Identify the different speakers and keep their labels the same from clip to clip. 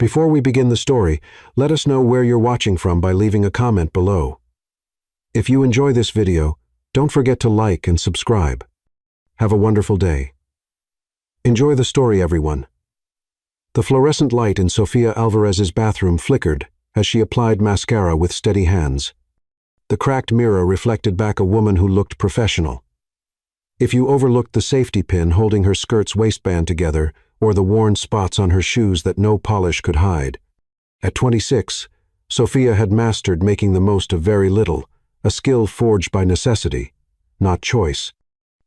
Speaker 1: Before we begin the story, let us know where you're watching from by leaving a comment below. If you enjoy this video, don't forget to like and subscribe. Have a wonderful day. Enjoy the story, everyone. The fluorescent light in Sofia Alvarez's bathroom flickered as she applied mascara with steady hands. The cracked mirror reflected back a woman who looked professional. If you overlooked the safety pin holding her skirt's waistband together or the worn spots on her shoes that no polish could hide. At 26, Sofia had mastered making the most of very little, a skill forged by necessity, not choice.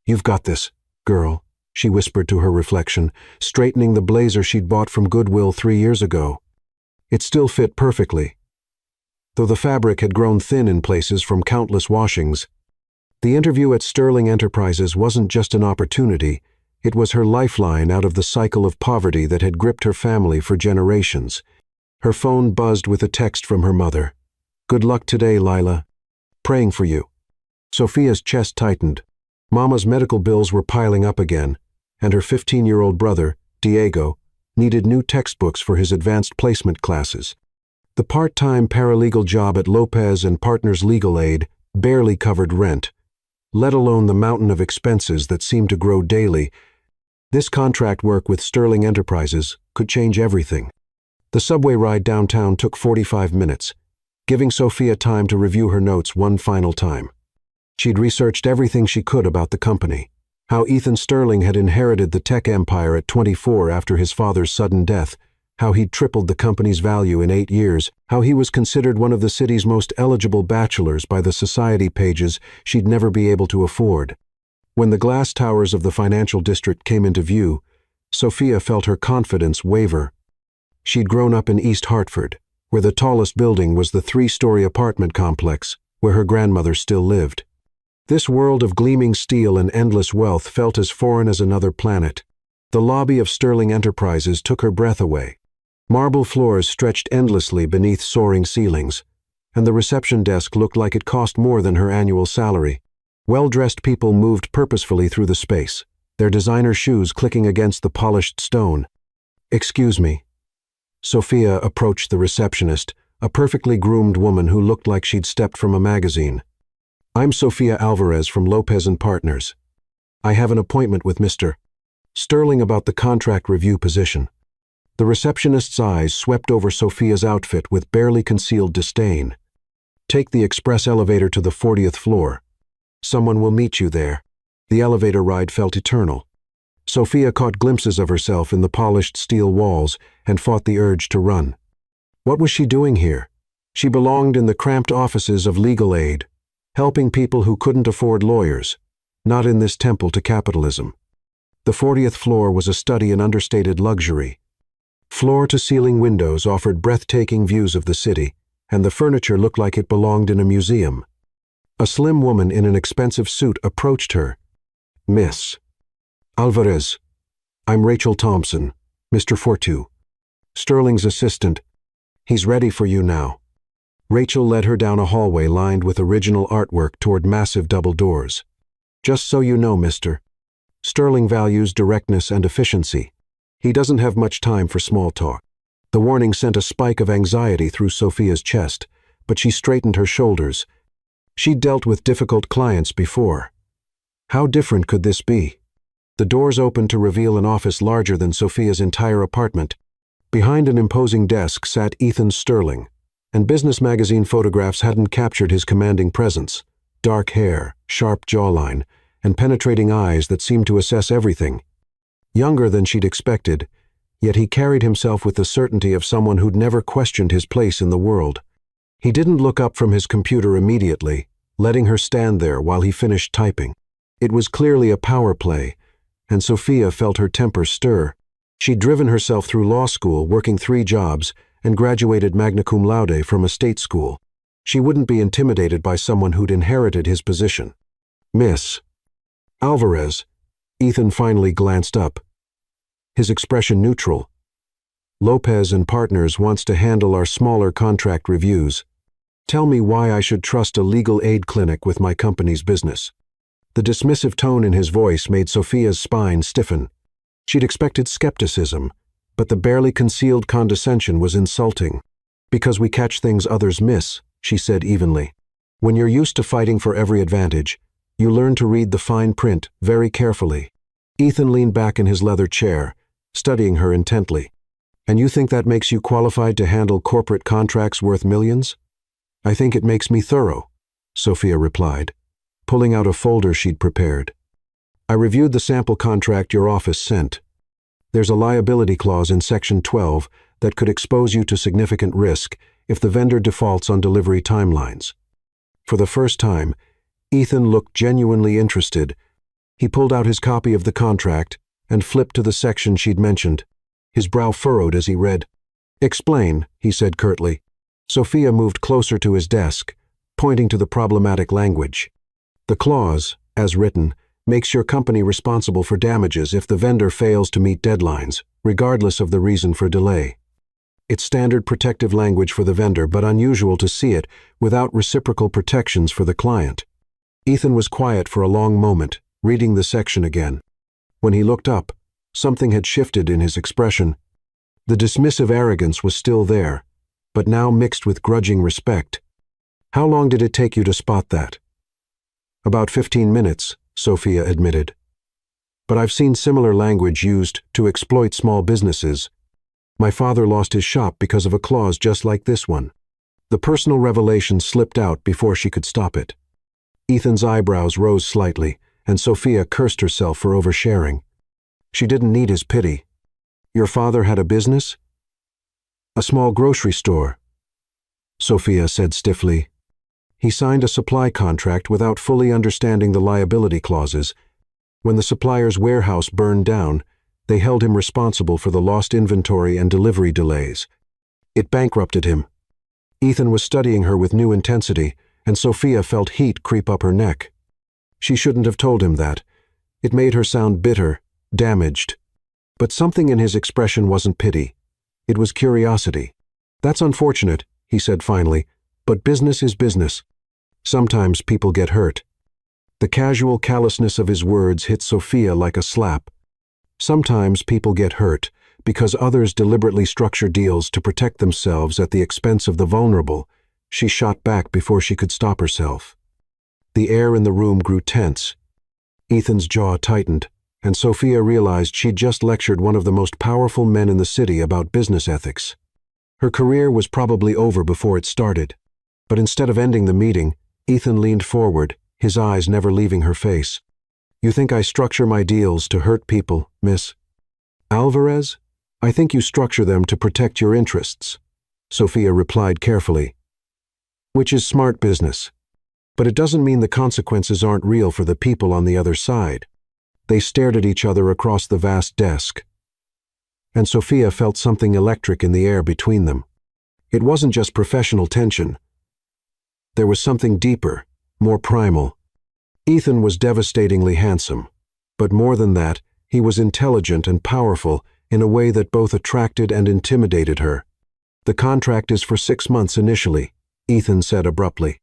Speaker 1: "You've got this, girl," she whispered to her reflection, straightening the blazer she'd bought from Goodwill 3 years ago. It still fit perfectly, though the fabric had grown thin in places from countless washings. The interview at Sterling Enterprises wasn't just an opportunity, it was her lifeline out of the cycle of poverty that had gripped her family for generations. Her phone buzzed with a text from her mother. "Good luck today, Lila. Praying for you." Sofia's chest tightened. Mama's medical bills were piling up again, and her 15-year-old brother, Diego, needed new textbooks for his advanced placement classes. The part-time paralegal job at Lopez and Partners Legal Aid barely covered rent, let alone the mountain of expenses that seemed to grow daily. This contract work with Sterling Enterprises could change everything. The subway ride downtown took 45 minutes, giving Sofia time to review her notes one final time. She'd researched everything she could about the company, how Ethan Sterling had inherited the tech empire at 24 after his father's sudden death, how he'd tripled the company's value in 8 years, how he was considered one of the city's most eligible bachelors by the society pages she'd never be able to afford. When the glass towers of the financial district came into view, Sofia felt her confidence waver. She'd grown up in East Hartford, where the tallest building was the 3-story apartment complex where her grandmother still lived. This world of gleaming steel and endless wealth felt as foreign as another planet. The lobby of Sterling Enterprises took her breath away. Marble floors stretched endlessly beneath soaring ceilings, and the reception desk looked like it cost more than her annual salary. Well-dressed people moved purposefully through the space, their designer shoes clicking against the polished stone. "Excuse me." Sofia approached the receptionist, a perfectly groomed woman who looked like she'd stepped from a magazine. "I'm Sofia Alvarez from Lopez and Partners. I have an appointment with Mr. Sterling about the contract review position." The receptionist's eyes swept over Sofia's outfit with barely concealed disdain. "Take the express elevator to the 40th floor. Someone will meet you there." The elevator ride felt eternal. Sofia caught glimpses of herself in the polished steel walls and fought the urge to run. What was she doing here? She belonged in the cramped offices of Legal Aid, helping people who couldn't afford lawyers, not in this temple to capitalism. The 40th floor was a study in understated luxury. Floor-to-ceiling windows offered breathtaking views of the city, and the furniture looked like it belonged in a museum. A slim woman in an expensive suit approached her. "Miss Alvarez, I'm Rachel Thompson, Mr. Fortu, Sterling's assistant. He's ready for you now." Rachel led her down a hallway lined with original artwork toward massive double doors. "Just so you know, Mr. Sterling values directness and efficiency. He doesn't have much time for small talk." The warning sent a spike of anxiety through Sofia's chest, but she straightened her shoulders. She'd dealt with difficult clients before. How different could this be? The doors opened to reveal an office larger than Sofia's entire apartment. Behind an imposing desk sat Ethan Sterling, and business magazine photographs hadn't captured his commanding presence. Dark hair, sharp jawline, and penetrating eyes that seemed to assess everything. Younger than she'd expected, yet he carried himself with the certainty of someone who'd never questioned his place in the world. He didn't look up from his computer immediately, letting her stand there while he finished typing. It was clearly a power play, and Sofia felt her temper stir. She'd driven herself through law school, working 3 jobs, and graduated magna cum laude from a state school. She wouldn't be intimidated by someone who'd inherited his position. "Miss Alvarez." Ethan finally glanced up, his expression neutral. "Lopez and Partners wants to handle our smaller contract reviews. Tell me why I should trust a legal aid clinic with my company's business." The dismissive tone in his voice made Sofia's spine stiffen. She'd expected skepticism, but the barely concealed condescension was insulting. "Because we catch things others miss," she said evenly. "When you're used to fighting for every advantage, you learn to read the fine print very carefully." Ethan leaned back in his leather chair, studying her intently. "And you think that makes you qualified to handle corporate contracts worth millions?" "I think it makes me thorough," Sophia replied, pulling out a folder she'd prepared. "I reviewed the sample contract your office sent. There's a liability clause in Section 12 that could expose you to significant risk if the vendor defaults on delivery timelines." For the first time, Ethan looked genuinely interested. He pulled out his copy of the contract and flipped to the section she'd mentioned. His brow furrowed as he read. "Explain," he said curtly. Sophia moved closer to his desk, pointing to the problematic language. "The clause, as written, makes your company responsible for damages if the vendor fails to meet deadlines, regardless of the reason for delay. It's standard protective language for the vendor, but unusual to see it without reciprocal protections for the client." Ethan was quiet for a long moment, reading the section again. When he looked up, something had shifted in his expression. The dismissive arrogance was still there, but now mixed with grudging respect. "How long did it take you to spot that?" "About 15 minutes, Sophia admitted. "But I've seen similar language used to exploit small businesses. My father lost his shop because of a clause just like this one." The personal revelation slipped out before she could stop it. Ethan's eyebrows rose slightly, and Sophia cursed herself for oversharing. She didn't need his pity. "Your father had a business?" "A small grocery store," Sophia said stiffly. "He signed a supply contract without fully understanding the liability clauses. When the supplier's warehouse burned down, they held him responsible for the lost inventory and delivery delays. It bankrupted him." Ethan was studying her with new intensity, and Sophia felt heat creep up her neck. She shouldn't have told him that. It made her sound bitter, damaged. But something in his expression wasn't pity. It was curiosity. "That's unfortunate," he said finally, "but business is business. Sometimes people get hurt." The casual callousness of his words hit Sophia like a slap. Sometimes people get hurt because others deliberately structure deals to protect themselves at the expense of the vulnerable. She shot back before she could stop herself. The air in the room grew tense. Ethan's jaw tightened, and Sophia realized she'd just lectured one of the most powerful men in the city about business ethics. Her career was probably over before it started. But instead of ending the meeting, Ethan leaned forward, his eyes never leaving her face. "You think I structure my deals to hurt people, Miss Alvarez? I think you structure them to protect your interests," Sophia replied carefully. "Which is smart business. But it doesn't mean the consequences aren't real for the people on the other side." They stared at each other across the vast desk, and Sophia felt something electric in the air between them. It wasn't just professional tension. There was something deeper, more primal. Ethan was devastatingly handsome, but more than that, he was intelligent and powerful in a way that both attracted and intimidated her. "The contract is for 6 months initially," Ethan said abruptly.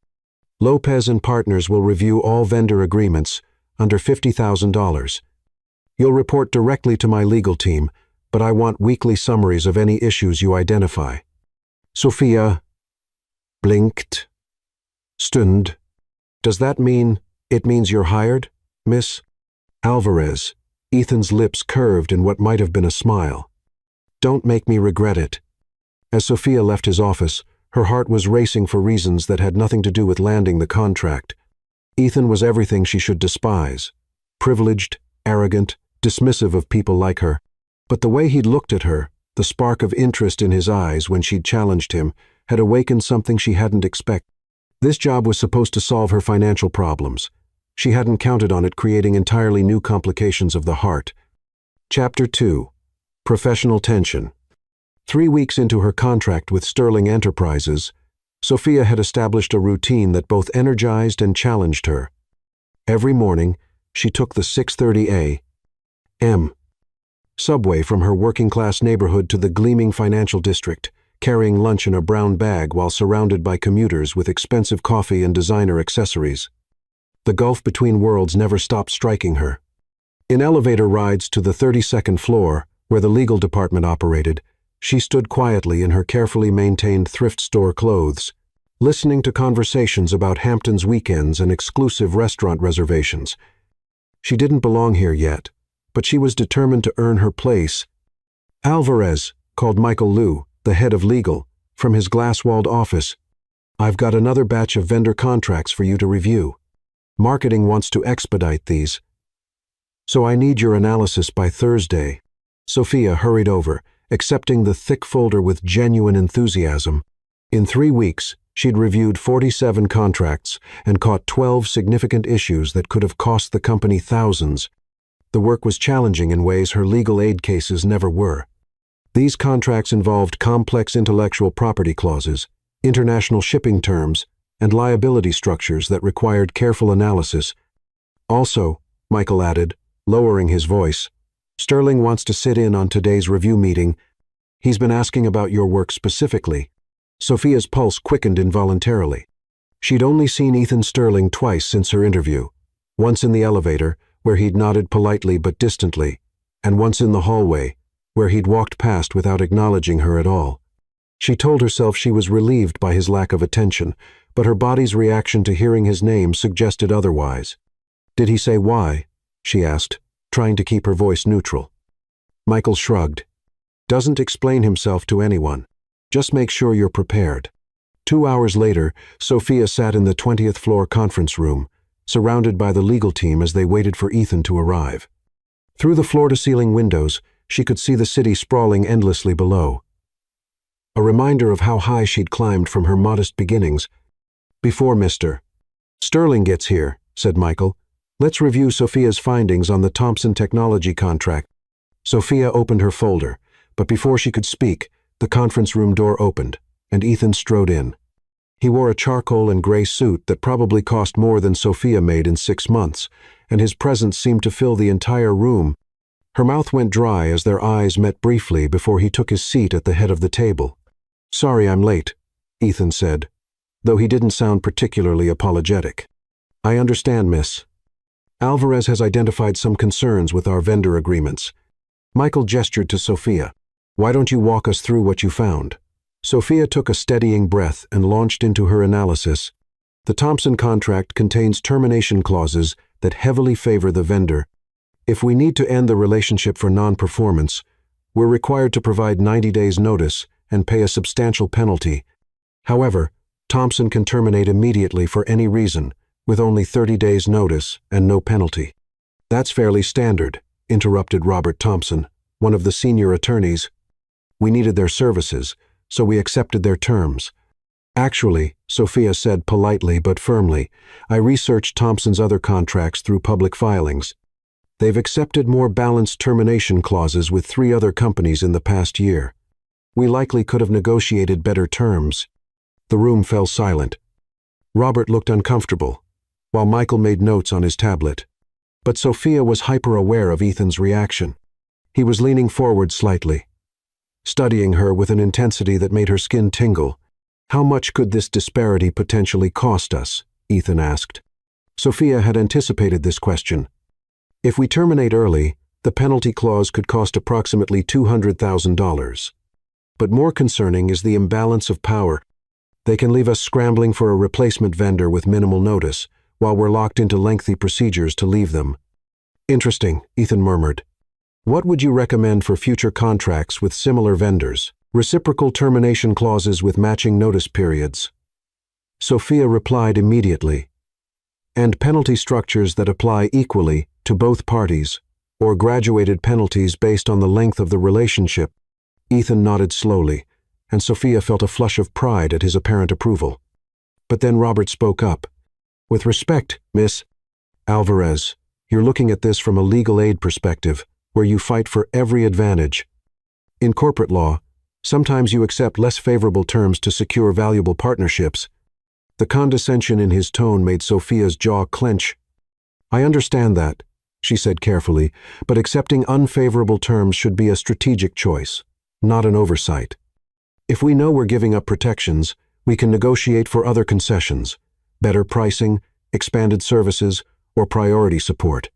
Speaker 1: "Lopez and Partners will review all vendor agreements under $50,000. You'll report directly to my legal team, but I want weekly summaries of any issues you identify." Sophia blinked, stunned. "Does that mean it means you're hired, Miss Alvarez?" Ethan's lips curved in what might have been a smile. "Don't make me regret it." As Sophia left his office, her heart was racing for reasons that had nothing to do with landing the contract. Ethan was everything she should despise: privileged, arrogant, dismissive of people like her. But the way he'd looked at her, the spark of interest in his eyes when she'd challenged him, had awakened something she hadn't expected. This job was supposed to solve her financial problems. She hadn't counted on it creating entirely new complications of the heart. Chapter 2. Professional Tension. 3 weeks into her contract with Sterling Enterprises, Sophia had established a routine that both energized and challenged her. Every morning, she took the 6:30 a.m. subway from her working-class neighborhood to the gleaming financial district, carrying lunch in a brown bag while surrounded by commuters with expensive coffee and designer accessories. The gulf between worlds never stopped striking her. In elevator rides to the 32nd floor, where the legal department operated, she stood quietly in her carefully maintained thrift store clothes, listening to conversations about Hampton's weekends and exclusive restaurant reservations. She didn't belong here yet, but she was determined to earn her place. "Alvarez," called Michael Liu, the head of legal, from his glass-walled office. "I've got another batch of vendor contracts for you to review. Marketing wants to expedite these, so I need your analysis by Thursday." Sophia hurried over, accepting the thick folder with genuine enthusiasm. In 3 weeks, she'd reviewed 47 contracts and caught 12 significant issues that could have cost the company thousands. The work was challenging in ways her legal aid cases never were. These contracts involved complex intellectual property clauses, international shipping terms, and liability structures that required careful analysis. "Also," Michael added, lowering his voice, "Sterling wants to sit in on today's review meeting. He's been asking about your work specifically." Sophia's pulse quickened involuntarily. She'd only seen Ethan Sterling twice since her interview, once in the elevator, where he'd nodded politely but distantly, and once in the hallway, where he'd walked past without acknowledging her at all. She told herself she was relieved by his lack of attention, but her body's reaction to hearing his name suggested otherwise. "Did he say why?" she asked, trying to keep her voice neutral. Michael shrugged. "Doesn't explain himself to anyone. Just make sure you're prepared." 2 hours later, Sophia sat in the 20th floor conference room, surrounded by the legal team as they waited for Ethan to arrive. Through the floor-to-ceiling windows, she could see the city sprawling endlessly below. A reminder of how high she'd climbed from her modest beginnings. "Before Mr. Sterling gets here," said Michael, "let's review Sophia's findings on the Thompson Technology contract." Sophia opened her folder, but before she could speak, the conference room door opened, and Ethan strode in. He wore a charcoal and gray suit that probably cost more than Sophia made in 6 months, and his presence seemed to fill the entire room. Her mouth went dry as their eyes met briefly before he took his seat at the head of the table. "Sorry I'm late," Ethan said, though he didn't sound particularly apologetic. "I understand, miss. Alvarez has identified some concerns with our vendor agreements." Michael gestured to Sophia. "Why don't you walk us through what you found?" Sophia took a steadying breath and launched into her analysis. The Thompson contract contains termination clauses that heavily favor the vendor. If we need to end the relationship for non-performance, we're required to provide 90 days' notice and pay a substantial penalty. However, Thompson can terminate immediately for any reason, with only 30 days' notice and no penalty. "That's fairly standard," interrupted Robert Thompson, one of the senior attorneys. "We needed their services, so we accepted their terms." "Actually," Sophia said politely but firmly, "I researched Thompson's other contracts through public filings. They've accepted more balanced termination clauses with 3 other companies in the past year. We likely could have negotiated better terms." The room fell silent. Robert looked uncomfortable, while Michael made notes on his tablet. But Sophia was hyper-aware of Ethan's reaction. He was leaning forward slightly, studying her with an intensity that made her skin tingle. "How much could this disparity potentially cost us?" Ethan asked. Sophia had anticipated this question. "If we terminate early, the penalty clause could cost approximately $200,000. But more concerning is the imbalance of power. They can leave us scrambling for a replacement vendor with minimal notice, while we're locked into lengthy procedures to leave them." "Interesting," Ethan murmured. "What would you recommend for future contracts with similar vendors? Reciprocal termination clauses with matching notice periods?" Sophia replied immediately. "And penalty structures that apply equally to both parties, or graduated penalties based on the length of the relationship." Ethan nodded slowly, and Sophia felt a flush of pride at his apparent approval. But then Robert spoke up. "With respect, Miss Alvarez, you're looking at this from a legal aid perspective, where you fight for every advantage. In corporate law, sometimes you accept less favorable terms to secure valuable partnerships." The condescension in his tone made Sophia's jaw clench. "I understand that," she said carefully, "but accepting unfavorable terms should be a strategic choice, not an oversight. If we know we're giving up protections, we can negotiate for other concessions, better pricing, expanded services, or priority support."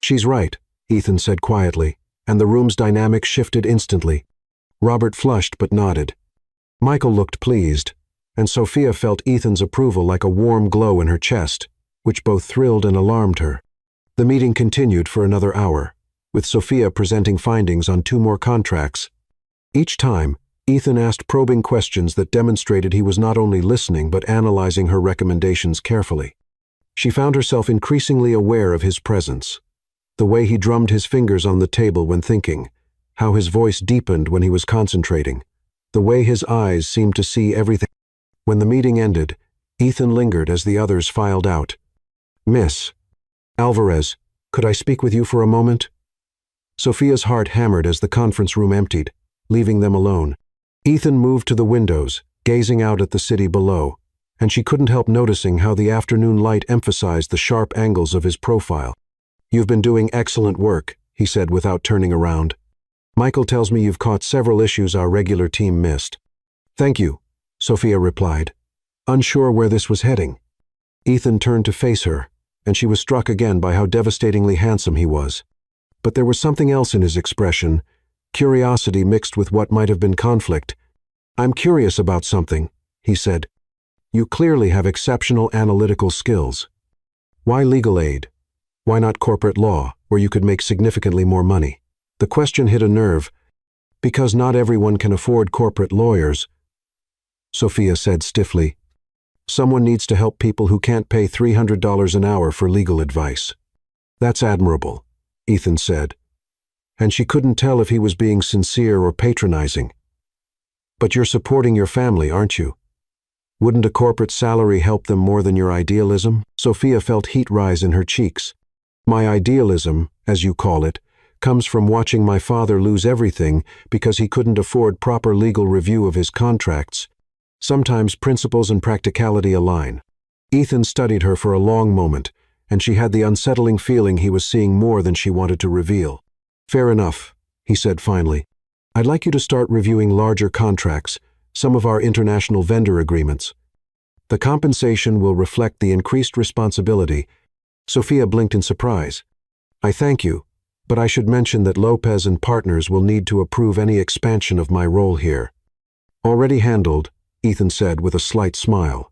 Speaker 1: "She's right," Ethan said quietly, and the room's dynamic shifted instantly. Robert flushed but nodded. Michael looked pleased, and Sophia felt Ethan's approval like a warm glow in her chest, which both thrilled and alarmed her. The meeting continued for another hour, with Sophia presenting findings on 2 more contracts. Each time, Ethan asked probing questions that demonstrated he was not only listening but analyzing her recommendations carefully. She found herself increasingly aware of his presence. The way he drummed his fingers on the table when thinking, how his voice deepened when he was concentrating, the way his eyes seemed to see everything. When the meeting ended, Ethan lingered as the others filed out. "Miss Alvarez, could I speak with you for a moment?" Sophia's heart hammered as the conference room emptied, leaving them alone. Ethan moved to the windows, gazing out at the city below, and she couldn't help noticing how the afternoon light emphasized the sharp angles of his profile. "You've been doing excellent work," he said without turning around. "Michael tells me you've caught several issues our regular team missed." "Thank you," Sophia replied, unsure where this was heading. Ethan turned to face her, and she was struck again by how devastatingly handsome he was. But there was something else in his expression, curiosity mixed with what might have been conflict. "I'm curious about something," he said. "You clearly have exceptional analytical skills. Why legal aid? Why not corporate law, where you could make significantly more money?" The question hit a nerve. "Because not everyone can afford corporate lawyers," Sophia said stiffly. "Someone needs to help people who can't pay $300 an hour for legal advice." "That's admirable," Ethan said, and she couldn't tell if he was being sincere or patronizing. "But you're supporting your family, aren't you? Wouldn't a corporate salary help them more than your idealism?" Sophia felt heat rise in her cheeks. "My idealism, as you call it, comes from watching my father lose everything because he couldn't afford proper legal review of his contracts. Sometimes principles and practicality align." Ethan studied her for a long moment, and she had the unsettling feeling he was seeing more than she wanted to reveal. "Fair enough," he said finally. "I'd like you to start reviewing larger contracts, some of our international vendor agreements. The compensation will reflect the increased responsibility." Sophia blinked in surprise. "I thank you, but I should mention that Lopez and partners will need to approve any expansion of my role here." "Already handled," Ethan said with a slight smile.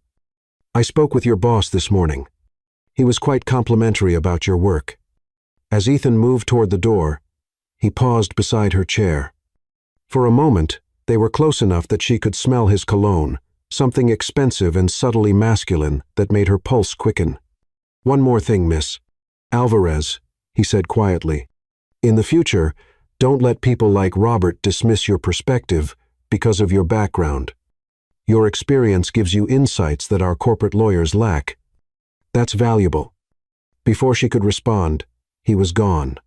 Speaker 1: "I spoke with your boss this morning. He was quite complimentary about your work." As Ethan moved toward the door, he paused beside her chair. For a moment, they were close enough that she could smell his cologne, something expensive and subtly masculine that made her pulse quicken. "One more thing, Miss Alvarez," he said quietly. "In the future, don't let people like Robert dismiss your perspective because of your background. Your experience gives you insights that our corporate lawyers lack. That's valuable." Before she could respond, he was gone,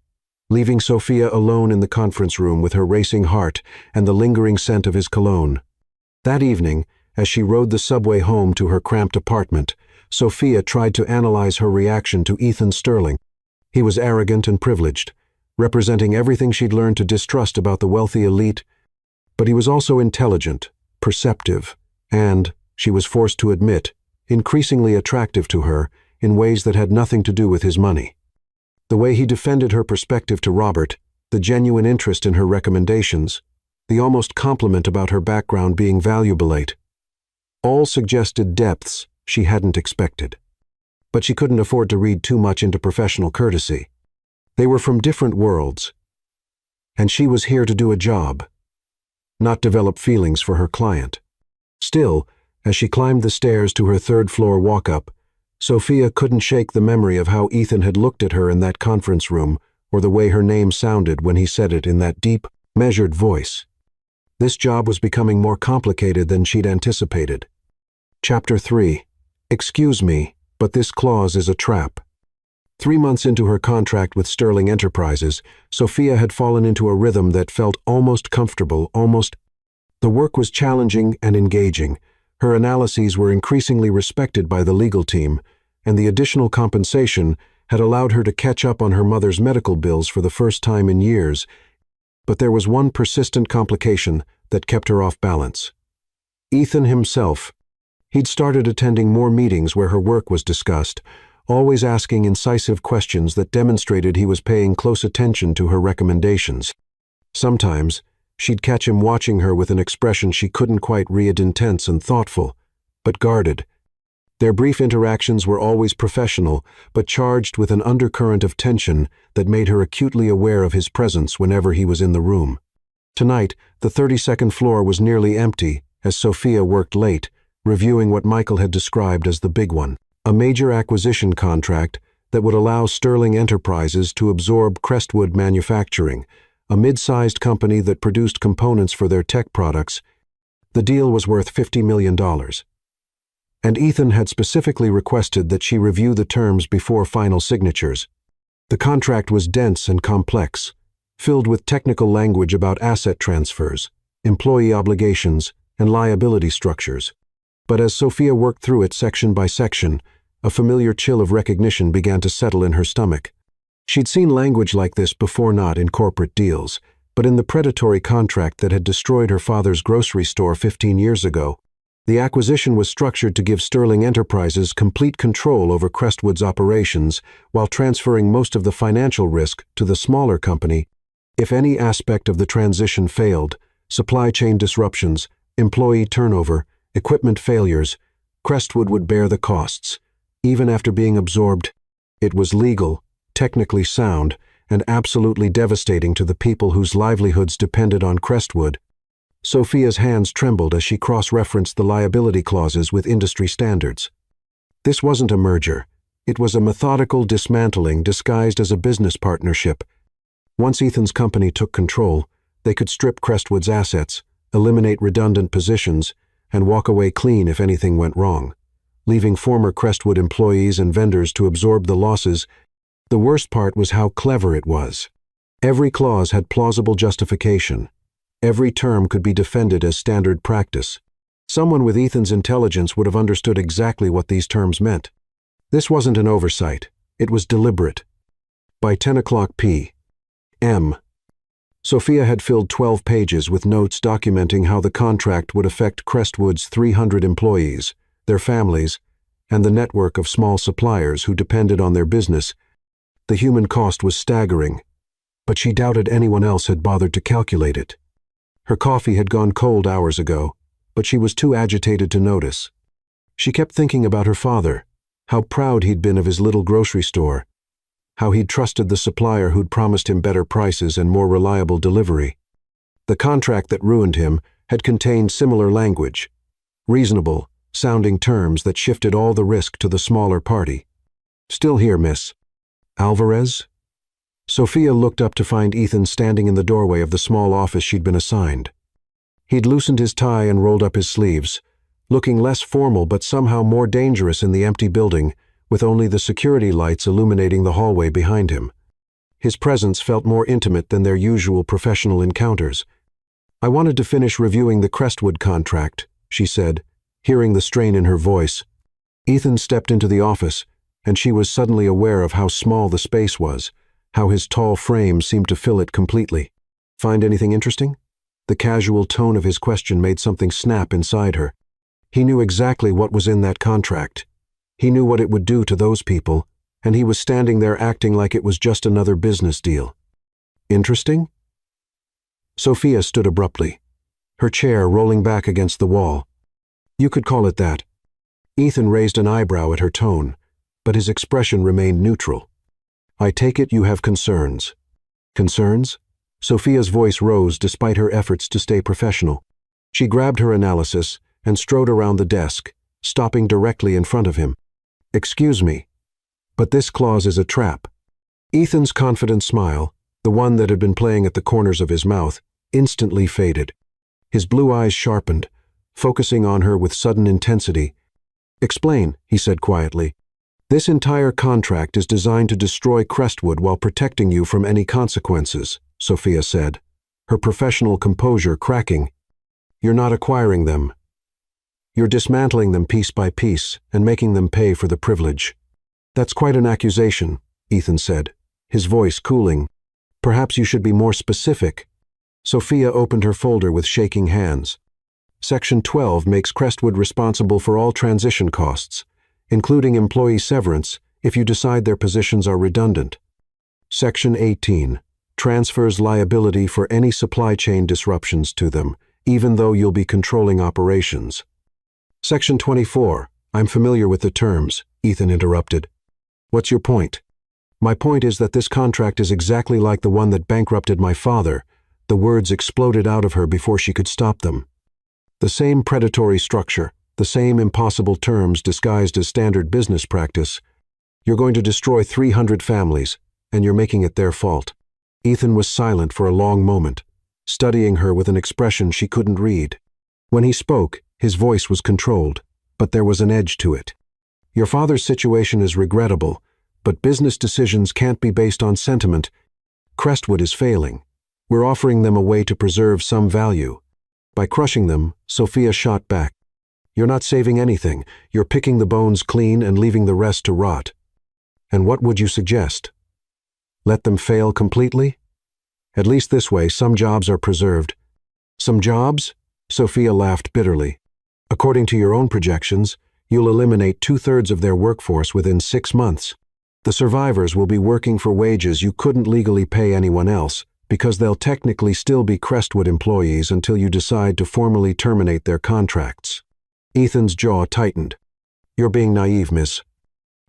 Speaker 1: leaving Sophia alone in the conference room with her racing heart and the lingering scent of his cologne. That evening, as she rode the subway home to her cramped apartment, Sophia tried to analyze her reaction to Ethan Sterling. He was arrogant and privileged, representing everything she'd learned to distrust about the wealthy elite, but he was also intelligent, perceptive, and, she was forced to admit, increasingly attractive to her in ways that had nothing to do with his money. The way he defended her perspective to Robert, the genuine interest in her recommendations, the almost compliment about her background being valuable, all suggested depths she hadn't expected. But she couldn't afford to read too much into professional courtesy. They were from different worlds, and she was here to do a job, not develop feelings for her client. Still, as she climbed the stairs to her third-floor walk-up, Sophia couldn't shake the memory of how Ethan had looked at her in that conference room, or the way her name sounded when he said it in that deep, measured voice. This job was becoming more complicated than she'd anticipated. Chapter 3. Excuse me, but this clause is a trap. 3 months into her contract with Sterling Enterprises, Sophia had fallen into a rhythm that felt almost comfortable, The work was challenging and engaging. Her analyses were increasingly respected by the legal team, and the additional compensation had allowed her to catch up on her mother's medical bills for the first time in years. But there was one persistent complication that kept her off balance. Ethan himself. He'd started attending more meetings where her work was discussed, always asking incisive questions that demonstrated he was paying close attention to her recommendations. Sometimes, she'd catch him watching her with an expression she couldn't quite read, intense and thoughtful, but guarded. Their brief interactions were always professional, but charged with an undercurrent of tension that made her acutely aware of his presence whenever he was in the room. Tonight, the 32nd floor was nearly empty as Sophia worked late, reviewing what Michael had described as the big one, a major acquisition contract that would allow Sterling Enterprises to absorb Crestwood Manufacturing, a mid-sized company that produced components for their tech products. The deal was worth $50 million. And Ethan had specifically requested that she review the terms before final signatures. The contract was dense and complex, filled with technical language about asset transfers, employee obligations, and liability structures. But as Sophia worked through it section by section, a familiar chill of recognition began to settle in her stomach. She'd seen language like this before, not in corporate deals, but in the predatory contract that had destroyed her father's grocery store 15 years ago. The acquisition was structured to give Sterling Enterprises complete control over Crestwood's operations while transferring most of the financial risk to the smaller company. If any aspect of the transition failed, supply chain disruptions, employee turnover, equipment failures, Crestwood would bear the costs. Even after being absorbed, it was legal, technically sound, and absolutely devastating to the people whose livelihoods depended on Crestwood. Sophia's hands trembled as she cross-referenced the liability clauses with industry standards. This wasn't a merger. It was a methodical dismantling disguised as a business partnership. Once Ethan's company took control, they could strip Crestwood's assets, eliminate redundant positions, and walk away clean if anything went wrong, leaving former Crestwood employees and vendors to absorb the losses. The worst part was how clever it was. Every clause had plausible justification. Every term could be defended as standard practice. Someone with Ethan's intelligence would have understood exactly what these terms meant. This wasn't an oversight. It was deliberate. By 10 o'clock p.m., Sophia had filled 12 pages with notes documenting how the contract would affect Crestwood's 300 employees, their families, and the network of small suppliers who depended on their business. The human cost was staggering, but she doubted anyone else had bothered to calculate it. Her coffee had gone cold hours ago, but she was too agitated to notice. She kept thinking about her father, how proud he'd been of his little grocery store, how he'd trusted the supplier who'd promised him better prices and more reliable delivery. The contract that ruined him had contained similar language, reasonable, sounding terms that shifted all the risk to the smaller party. "Still here, Miss Alvarez?" Sophia looked up to find Ethan standing in the doorway of the small office she'd been assigned. He'd loosened his tie and rolled up his sleeves, looking less formal but somehow more dangerous in the empty building, with only the security lights illuminating the hallway behind him. His presence felt more intimate than their usual professional encounters. "I wanted to finish reviewing the Crestwood contract," she said, hearing the strain in her voice. Ethan stepped into the office, and she was suddenly aware of how small the space was, how his tall frame seemed to fill it completely. "Find anything interesting?" The casual tone of his question made something snap inside her. He knew exactly what was in that contract. He knew what it would do to those people, and he was standing there acting like it was just another business deal. "Interesting?" Sophia stood abruptly, her chair rolling back against the wall. "You could call it that." Ethan raised an eyebrow at her tone, but his expression remained neutral. "I take it you have concerns." "Concerns?" Sophia's voice rose despite her efforts to stay professional. She grabbed her analysis and strode around the desk, stopping directly in front of him. "Excuse me, but this clause is a trap." Ethan's confident smile, the one that had been playing at the corners of his mouth, instantly faded. His blue eyes sharpened, focusing on her with sudden intensity. "Explain," he said quietly. "This entire contract is designed to destroy Crestwood while protecting you from any consequences," Sophia said, her professional composure cracking. "You're not acquiring them. You're dismantling them piece by piece and making them pay for the privilege." "That's quite an accusation," Ethan said, his voice cooling. "Perhaps you should be more specific." Sophia opened her folder with shaking hands. "Section 12 makes Crestwood responsible for all transition costs, including employee severance, if you decide their positions are redundant. Section 18. Transfers liability for any supply chain disruptions to them, even though you'll be controlling operations. Section 24. I'm familiar with the terms, Ethan interrupted. What's your point? My point is that this contract is exactly like the one that bankrupted my father. The words exploded out of her before she could stop them. The same predatory structure, the same impossible terms disguised as standard business practice. You're going to destroy 300 families, and you're making it their fault. Ethan was silent for a long moment, studying her with an expression she couldn't read. When he spoke, his voice was controlled, but there was an edge to it. Your father's situation is regrettable, but business decisions can't be based on sentiment. Crestwood is failing. We're offering them a way to preserve some value. By crushing them, Sophia shot back. You're not saving anything. You're picking the bones clean and leaving the rest to rot. And what would you suggest? Let them fail completely? At least this way, some jobs are preserved. Some jobs? Sophia laughed bitterly. According to your own projections, you'll eliminate 2/3 of their workforce within 6 months. The survivors will be working for wages you couldn't legally pay anyone else, because they'll technically still be Crestwood employees until you decide to formally terminate their contracts. Ethan's jaw tightened. You're being naive, Miss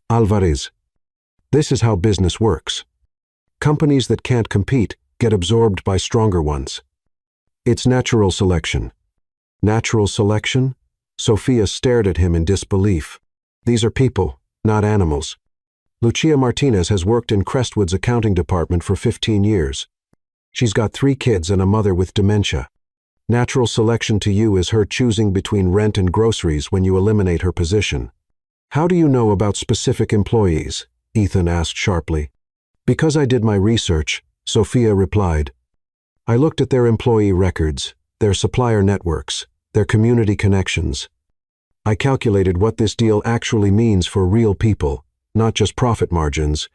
Speaker 1: Alvarez. This is how business works. Companies that can't compete get absorbed by stronger ones. It's natural selection. Natural selection? Sophia stared at him in disbelief. These are people, not animals. Lucia Martinez has worked in Crestwood's accounting department for 15 years. She's got 3 kids and a mother with dementia. Natural selection to you is her choosing between rent and groceries when you eliminate her position. How do you know about specific employees? Ethan asked sharply. Because I did my research, Sophia replied. I looked at their employee records, their supplier networks, their community connections. I calculated what this deal actually means for real people, not just profit margins.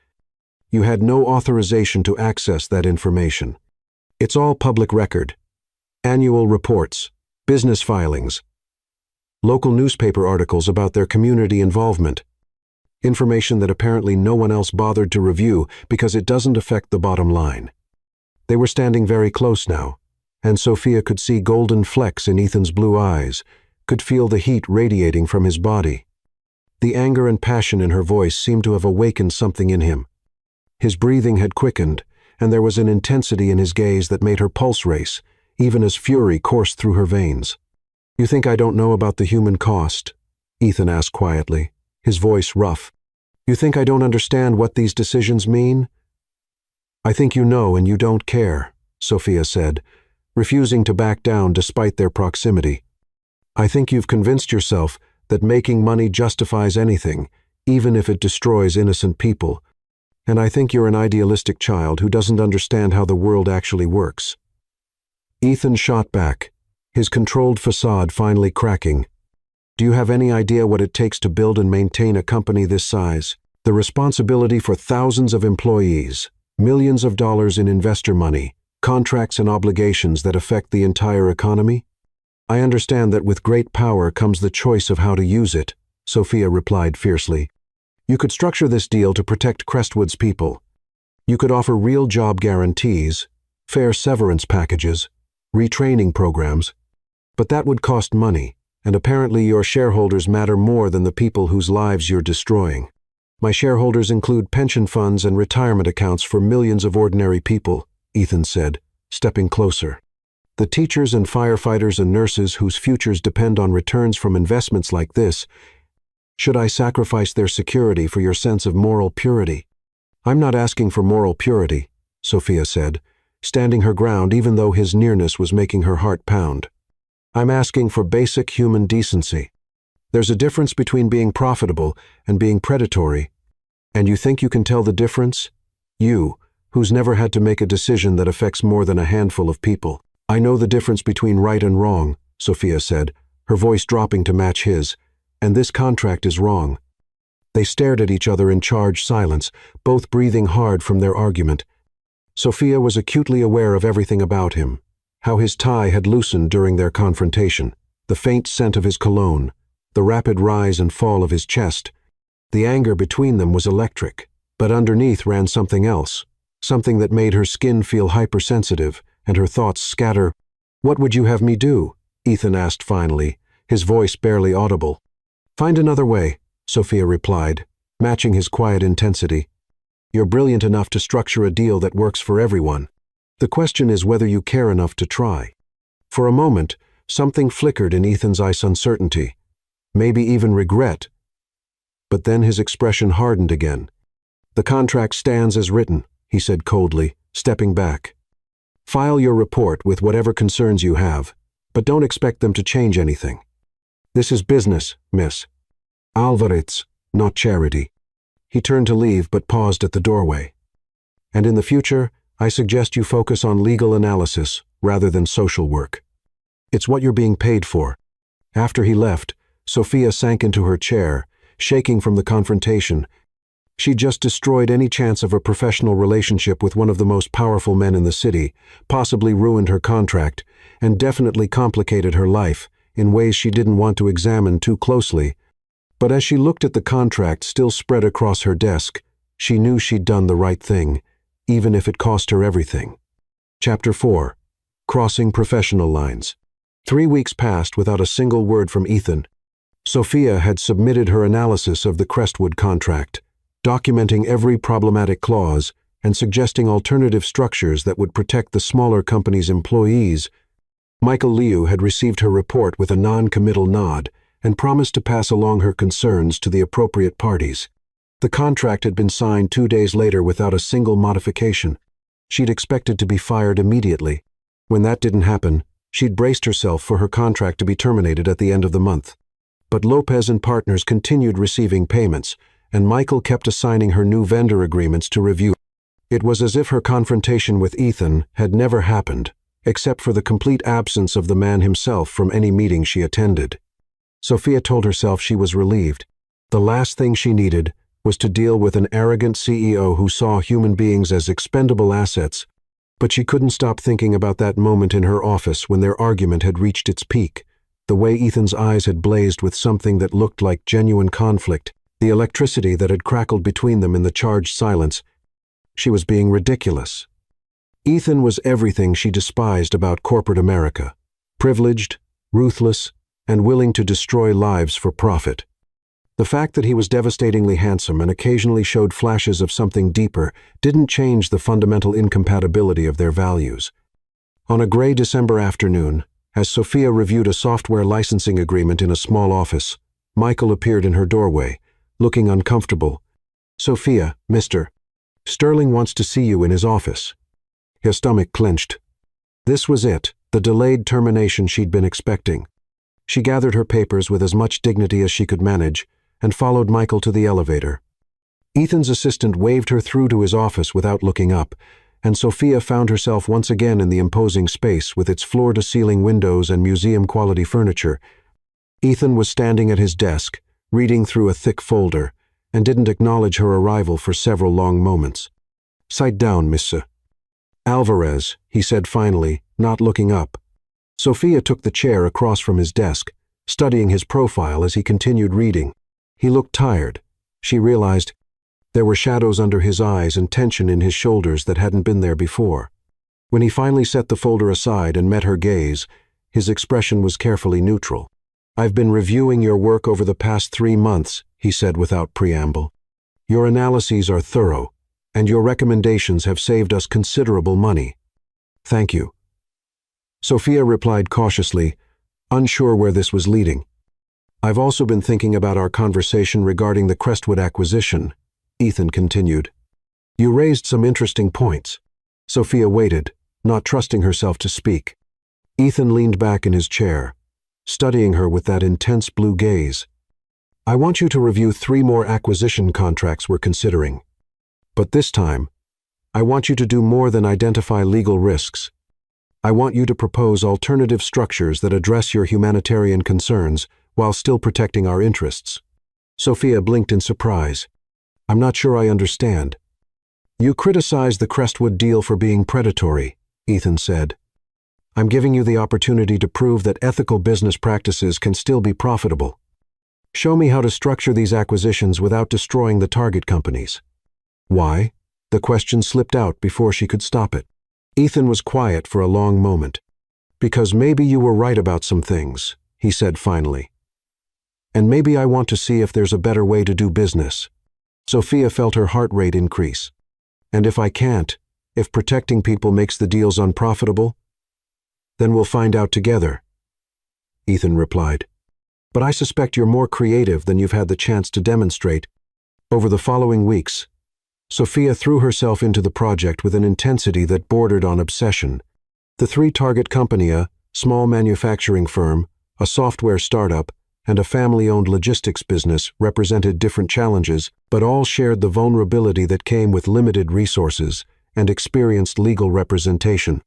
Speaker 1: You had no authorization to access that information. It's all public record. Annual reports, business filings, local newspaper articles about their community involvement. Information that apparently no one else bothered to review because it doesn't affect the bottom line. They were standing very close now, and Sophia could see golden flecks in Ethan's blue eyes, could feel the heat radiating from his body. The anger and passion in her voice seemed to have awakened something in him. His breathing had quickened, and there was an intensity in his gaze that made her pulse race, even as fury coursed through her veins. You think I don't know about the human cost? Ethan asked quietly, his voice rough. You think I don't understand what these decisions mean? I think you know and you don't care, Sophia said, refusing to back down despite their proximity. I think you've convinced yourself that making money justifies anything, even if it destroys innocent people. And I think you're an idealistic child who doesn't understand how the world actually works. Ethan shot back, his controlled facade finally cracking. Do you have any idea what it takes to build and maintain a company this size? The responsibility for thousands of employees, millions of dollars in investor money, contracts and obligations that affect the entire economy? I understand that with great power comes the choice of how to use it, Sophia replied fiercely. You could structure this deal to protect Crestwood's people. You could offer real job guarantees, fair severance packages, retraining programs. But that would cost money, and apparently your shareholders matter more than the people whose lives you're destroying. My shareholders include pension funds and retirement accounts for millions of ordinary people, Ethan said, stepping closer. The teachers and firefighters and nurses whose futures depend on returns from investments like this. Should I sacrifice their security for your sense of moral purity? I'm not asking for moral purity, Sophia said, standing her ground even though his nearness was making her heart pound. I'm asking for basic human decency. There's a difference between being profitable and being predatory. And you think you can tell the difference? You, who's never had to make a decision that affects more than a handful of people. I know the difference between right and wrong, Sophia said, her voice dropping to match his, and this contract is wrong. They stared at each other in charged silence, both breathing hard from their argument. Sophia was acutely aware of everything about him, how his tie had loosened during their confrontation, the faint scent of his cologne, the rapid rise and fall of his chest. The anger between them was electric, but underneath ran something else, something that made her skin feel hypersensitive and her thoughts scatter. "What would you have me do?" Ethan asked finally, his voice barely audible. "Find another way," Sophia replied, matching his quiet intensity. "You're brilliant enough to structure a deal that works for everyone. The question is whether you care enough to try." For a moment, something flickered in Ethan's eyes: uncertainty, maybe even regret. But then his expression hardened again. "The contract stands as written," he said coldly, stepping back. "File your report with whatever concerns you have, but don't expect them to change anything. This is business, Miss Alvarez, not charity." He turned to leave but paused at the doorway. "And in the future, I suggest you focus on legal analysis rather than social work. It's what you're being paid for." After he left, Sophia sank into her chair, shaking from the confrontation. She'd just destroyed any chance of a professional relationship with one of the most powerful men in the city, possibly ruined her contract, and definitely complicated her life in ways she didn't want to examine too closely. But as she looked at the contract still spread across her desk, she knew she'd done the right thing, even if it cost her everything. Chapter 4. Crossing Professional Lines. 3 weeks passed without a single word from Ethan. Sophia had submitted her analysis of the Crestwood contract, documenting every problematic clause and suggesting alternative structures that would protect the smaller company's employees. Michael Liu had received her report with a non-committal nod and promised to pass along her concerns to the appropriate parties. The contract had been signed 2 days later without a single modification. She'd expected to be fired immediately. When that didn't happen, she'd braced herself for her contract to be terminated at the end of the month. But Lopez and partners continued receiving payments, and Michael kept assigning her new vendor agreements to review. It was as if her confrontation with Ethan had never happened, except for the complete absence of the man himself from any meeting she attended. Sophia told herself she was relieved. The last thing she needed was to deal with an arrogant CEO who saw human beings as expendable assets. But she couldn't stop thinking about that moment in her office when their argument had reached its peak, the way Ethan's eyes had blazed with something that looked like genuine conflict, the electricity that had crackled between them in the charged silence. She was being ridiculous. Ethan was everything she despised about corporate America: privileged, ruthless, and willing to destroy lives for profit. The fact that he was devastatingly handsome and occasionally showed flashes of something deeper didn't change the fundamental incompatibility of their values. On a gray December afternoon, as Sophia reviewed a software licensing agreement in a small office, Michael appeared in her doorway, looking uncomfortable. "Sophia, Mr. Sterling wants to see you in his office." Her stomach clenched. This was it, the delayed termination she'd been expecting. She gathered her papers with as much dignity as she could manage and followed Michael to the elevator. Ethan's assistant waved her through to his office without looking up, and Sophia found herself once again in the imposing space with its floor-to-ceiling windows and museum-quality furniture. Ethan was standing at his desk, reading through a thick folder, and didn't acknowledge her arrival for several long moments. "Sit down, Miss Alvarez," he said finally, not looking up. Sophia took the chair across from his desk, studying his profile as he continued reading. He looked tired. She realized there were shadows under his eyes and tension in his shoulders that hadn't been there before. When he finally set the folder aside and met her gaze, his expression was carefully neutral. "I've been reviewing your work over the past 3 months," he said without preamble. "Your analyses are thorough, and your recommendations have saved us considerable money." "Thank you." Sophia replied cautiously, unsure where this was leading. "I've also been thinking about our conversation regarding the Crestwood acquisition," Ethan continued. "You raised some interesting points." Sophia waited, not trusting herself to speak. Ethan leaned back in his chair, studying her with that intense blue gaze. "I want you to review 3 more acquisition contracts we're considering. But this time, I want you to do more than identify legal risks. I want you to propose alternative structures that address your humanitarian concerns while still protecting our interests." Sophia blinked in surprise. "I'm not sure I understand." "You criticized the Crestwood deal for being predatory," Ethan said. "I'm giving you the opportunity to prove that ethical business practices can still be profitable." Show me how to structure these acquisitions without destroying the target companies. Why? The question slipped out before she could stop it. Ethan was quiet for a long moment. Because maybe you were right about some things, he said finally. And maybe I want to see if there's a better way to do business. Sophia felt her heart rate increase. And if I can't, if protecting people makes the deals unprofitable, then we'll find out together, Ethan replied. But I suspect you're more creative than you've had the chance to demonstrate. Over the following weeks, Sophia threw herself into the project with an intensity that bordered on obsession. The three target company, a small manufacturing firm, a software startup, and a family-owned logistics business, represented different challenges, but all shared the vulnerability that came with limited resources and experienced legal representation.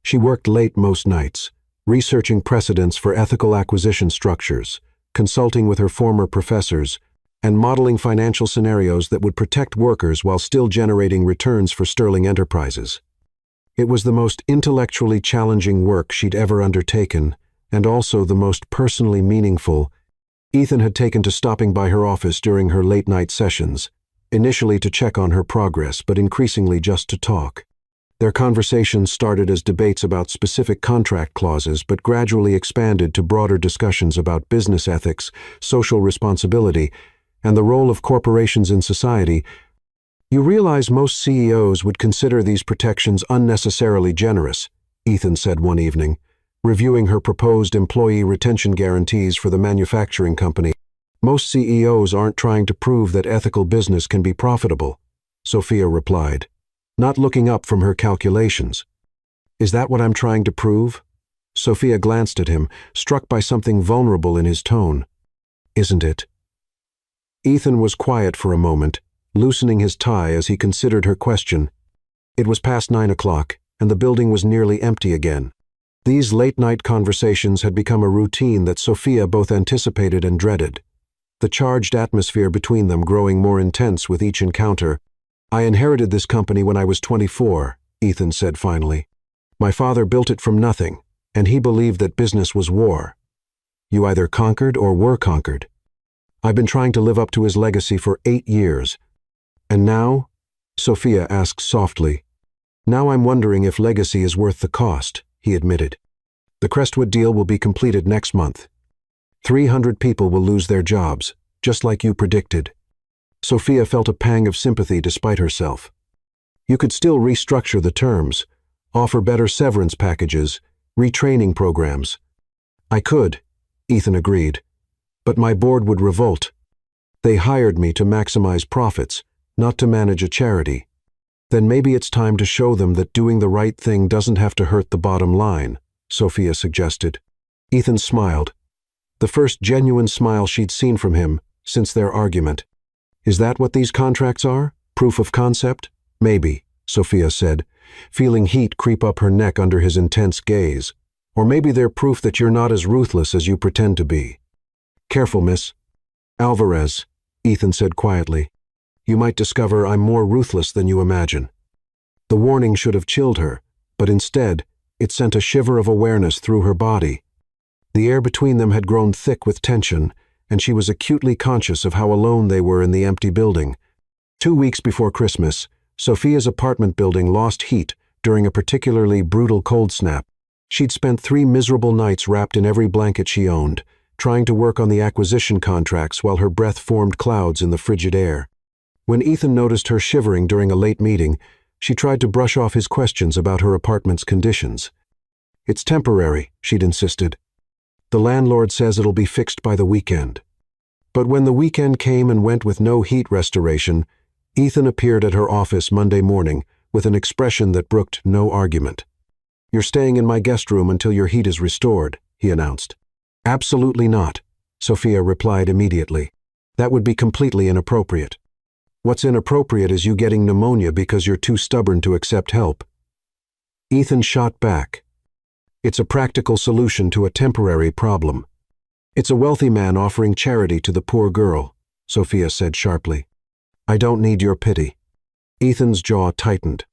Speaker 1: She worked late most nights, researching precedents for ethical acquisition structures, consulting with her former professors, and modeling financial scenarios that would protect workers while still generating returns for Sterling Enterprises. It was the most intellectually challenging work she'd ever undertaken, and also the most personally meaningful. Ethan had taken to stopping by her office during her late-night sessions, initially to check on her progress, but increasingly just to talk. Their conversations started as debates about specific contract clauses, but gradually expanded to broader discussions about business ethics, social responsibility, and the role of corporations in society. You realize most CEOs would consider these protections unnecessarily generous, Ethan said one evening, reviewing her proposed employee retention guarantees for the manufacturing company. Most CEOs aren't trying to prove that ethical business can be profitable, Sophia replied, not looking up from her calculations. Is that what I'm trying to prove? Sophia glanced at him, struck by something vulnerable in his tone. Isn't it? Ethan was quiet for a moment, loosening his tie as he considered her question. It was past 9 o'clock, and the building was nearly empty again. These late-night conversations had become a routine that Sophia both anticipated and dreaded, the charged atmosphere between them growing more intense with each encounter. I inherited this company when I was 24, Ethan said finally. My father built it from nothing, and he believed that business was war. You either conquered or were conquered. I've been trying to live up to his legacy for 8 years. And now? Sophia asked softly. Now I'm wondering if legacy is worth the cost, he admitted. The Crestwood deal will be completed next month. 300 people will lose their jobs, just like you predicted. Sophia felt a pang of sympathy despite herself. You could still restructure the terms, offer better severance packages, retraining programs. I could, Ethan agreed, but my board would revolt. They hired me to maximize profits, not to manage a charity. Then maybe it's time to show them that doing the right thing doesn't have to hurt the bottom line, Sophia suggested. Ethan smiled, the first genuine smile she'd seen from him since their argument. Is that what these contracts are? Proof of concept? Maybe, Sophia said, feeling heat creep up her neck under his intense gaze. Or maybe they're proof that you're not as ruthless as you pretend to be. Careful, Miss Alvarez, Ethan said quietly. You might discover I'm more ruthless than you imagine. The warning should have chilled her, but instead, it sent a shiver of awareness through her body. The air between them had grown thick with tension, and she was acutely conscious of how alone they were in the empty building. 2 weeks before Christmas, Sophia's apartment building lost heat during a particularly brutal cold snap. She'd spent 3 miserable nights wrapped in every blanket she owned, trying to work on the acquisition contracts while her breath formed clouds in the frigid air. When Ethan noticed her shivering during a late meeting, she tried to brush off his questions about her apartment's conditions. It's temporary, she'd insisted. The landlord says it'll be fixed by the weekend. But when the weekend came and went with no heat restoration, Ethan appeared at her office Monday morning with an expression that brooked no argument. You're staying in my guest room until your heat is restored, he announced. Absolutely not, Sophia replied immediately. That would be completely inappropriate. What's inappropriate is you getting pneumonia because you're too stubborn to accept help. Ethan shot back. It's a practical solution to a temporary problem. It's a wealthy man offering charity to the poor girl, Sophia said sharply. I don't need your pity. Ethan's jaw tightened.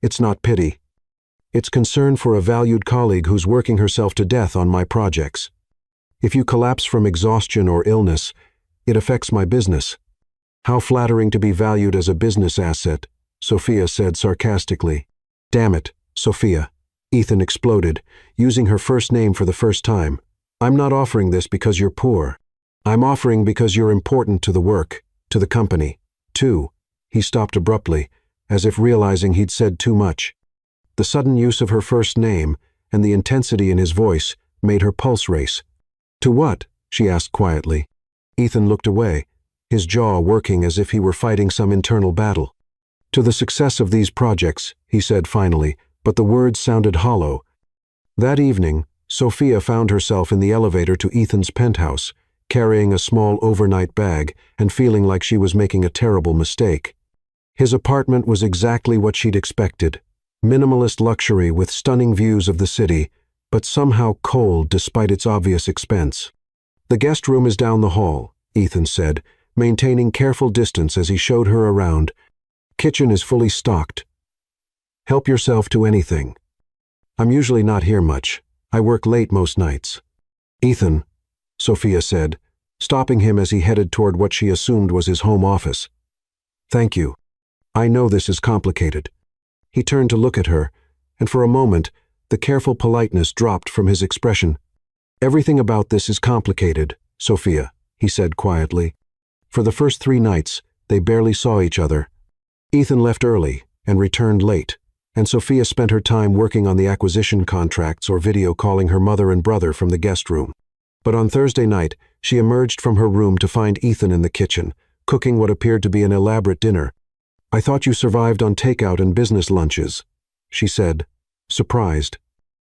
Speaker 1: It's not pity. It's concern for a valued colleague who's working herself to death on my projects. If you collapse from exhaustion or illness, It affects my business." "How flattering to be valued as a business asset," Sophia said sarcastically. "Damn it, Sophia," Ethan exploded, using her first name for the first time. "I'm not offering this because you're poor. I'm offering because you're important to the work, to the company, too." He stopped abruptly, as if realizing he'd said too much. The sudden use of her first name and the intensity in his voice made her pulse race. "To what?" she asked quietly. Ethan looked away, his jaw working as if he were fighting some internal battle. "To the success of these projects," he said finally, but the words sounded hollow. That evening, Sophia found herself in the elevator to Ethan's penthouse, carrying a small overnight bag and feeling like she was making a terrible mistake. His apartment was exactly what she'd expected. Minimalist luxury with stunning views of the city, but somehow cold despite its obvious expense. "The guest room is down the hall," Ethan said, maintaining careful distance as he showed her around. "Kitchen is fully stocked. Help yourself to anything. I'm usually not here much. I work late most nights." "Ethan," Sophia said, stopping him as he headed toward what she assumed was his home office. "Thank you. I know this is complicated." He turned to look at her, and for a moment, the careful politeness dropped from his expression. "Everything about this is complicated, Sophia," he said quietly. For the first 3 nights, they barely saw each other. Ethan left early and returned late, and Sophia spent her time working on the acquisition contracts or video calling her mother and brother from the guest room. But on Thursday night, she emerged from her room to find Ethan in the kitchen, cooking what appeared to be an elaborate dinner. "I thought you survived on takeout and business lunches," she said, surprised.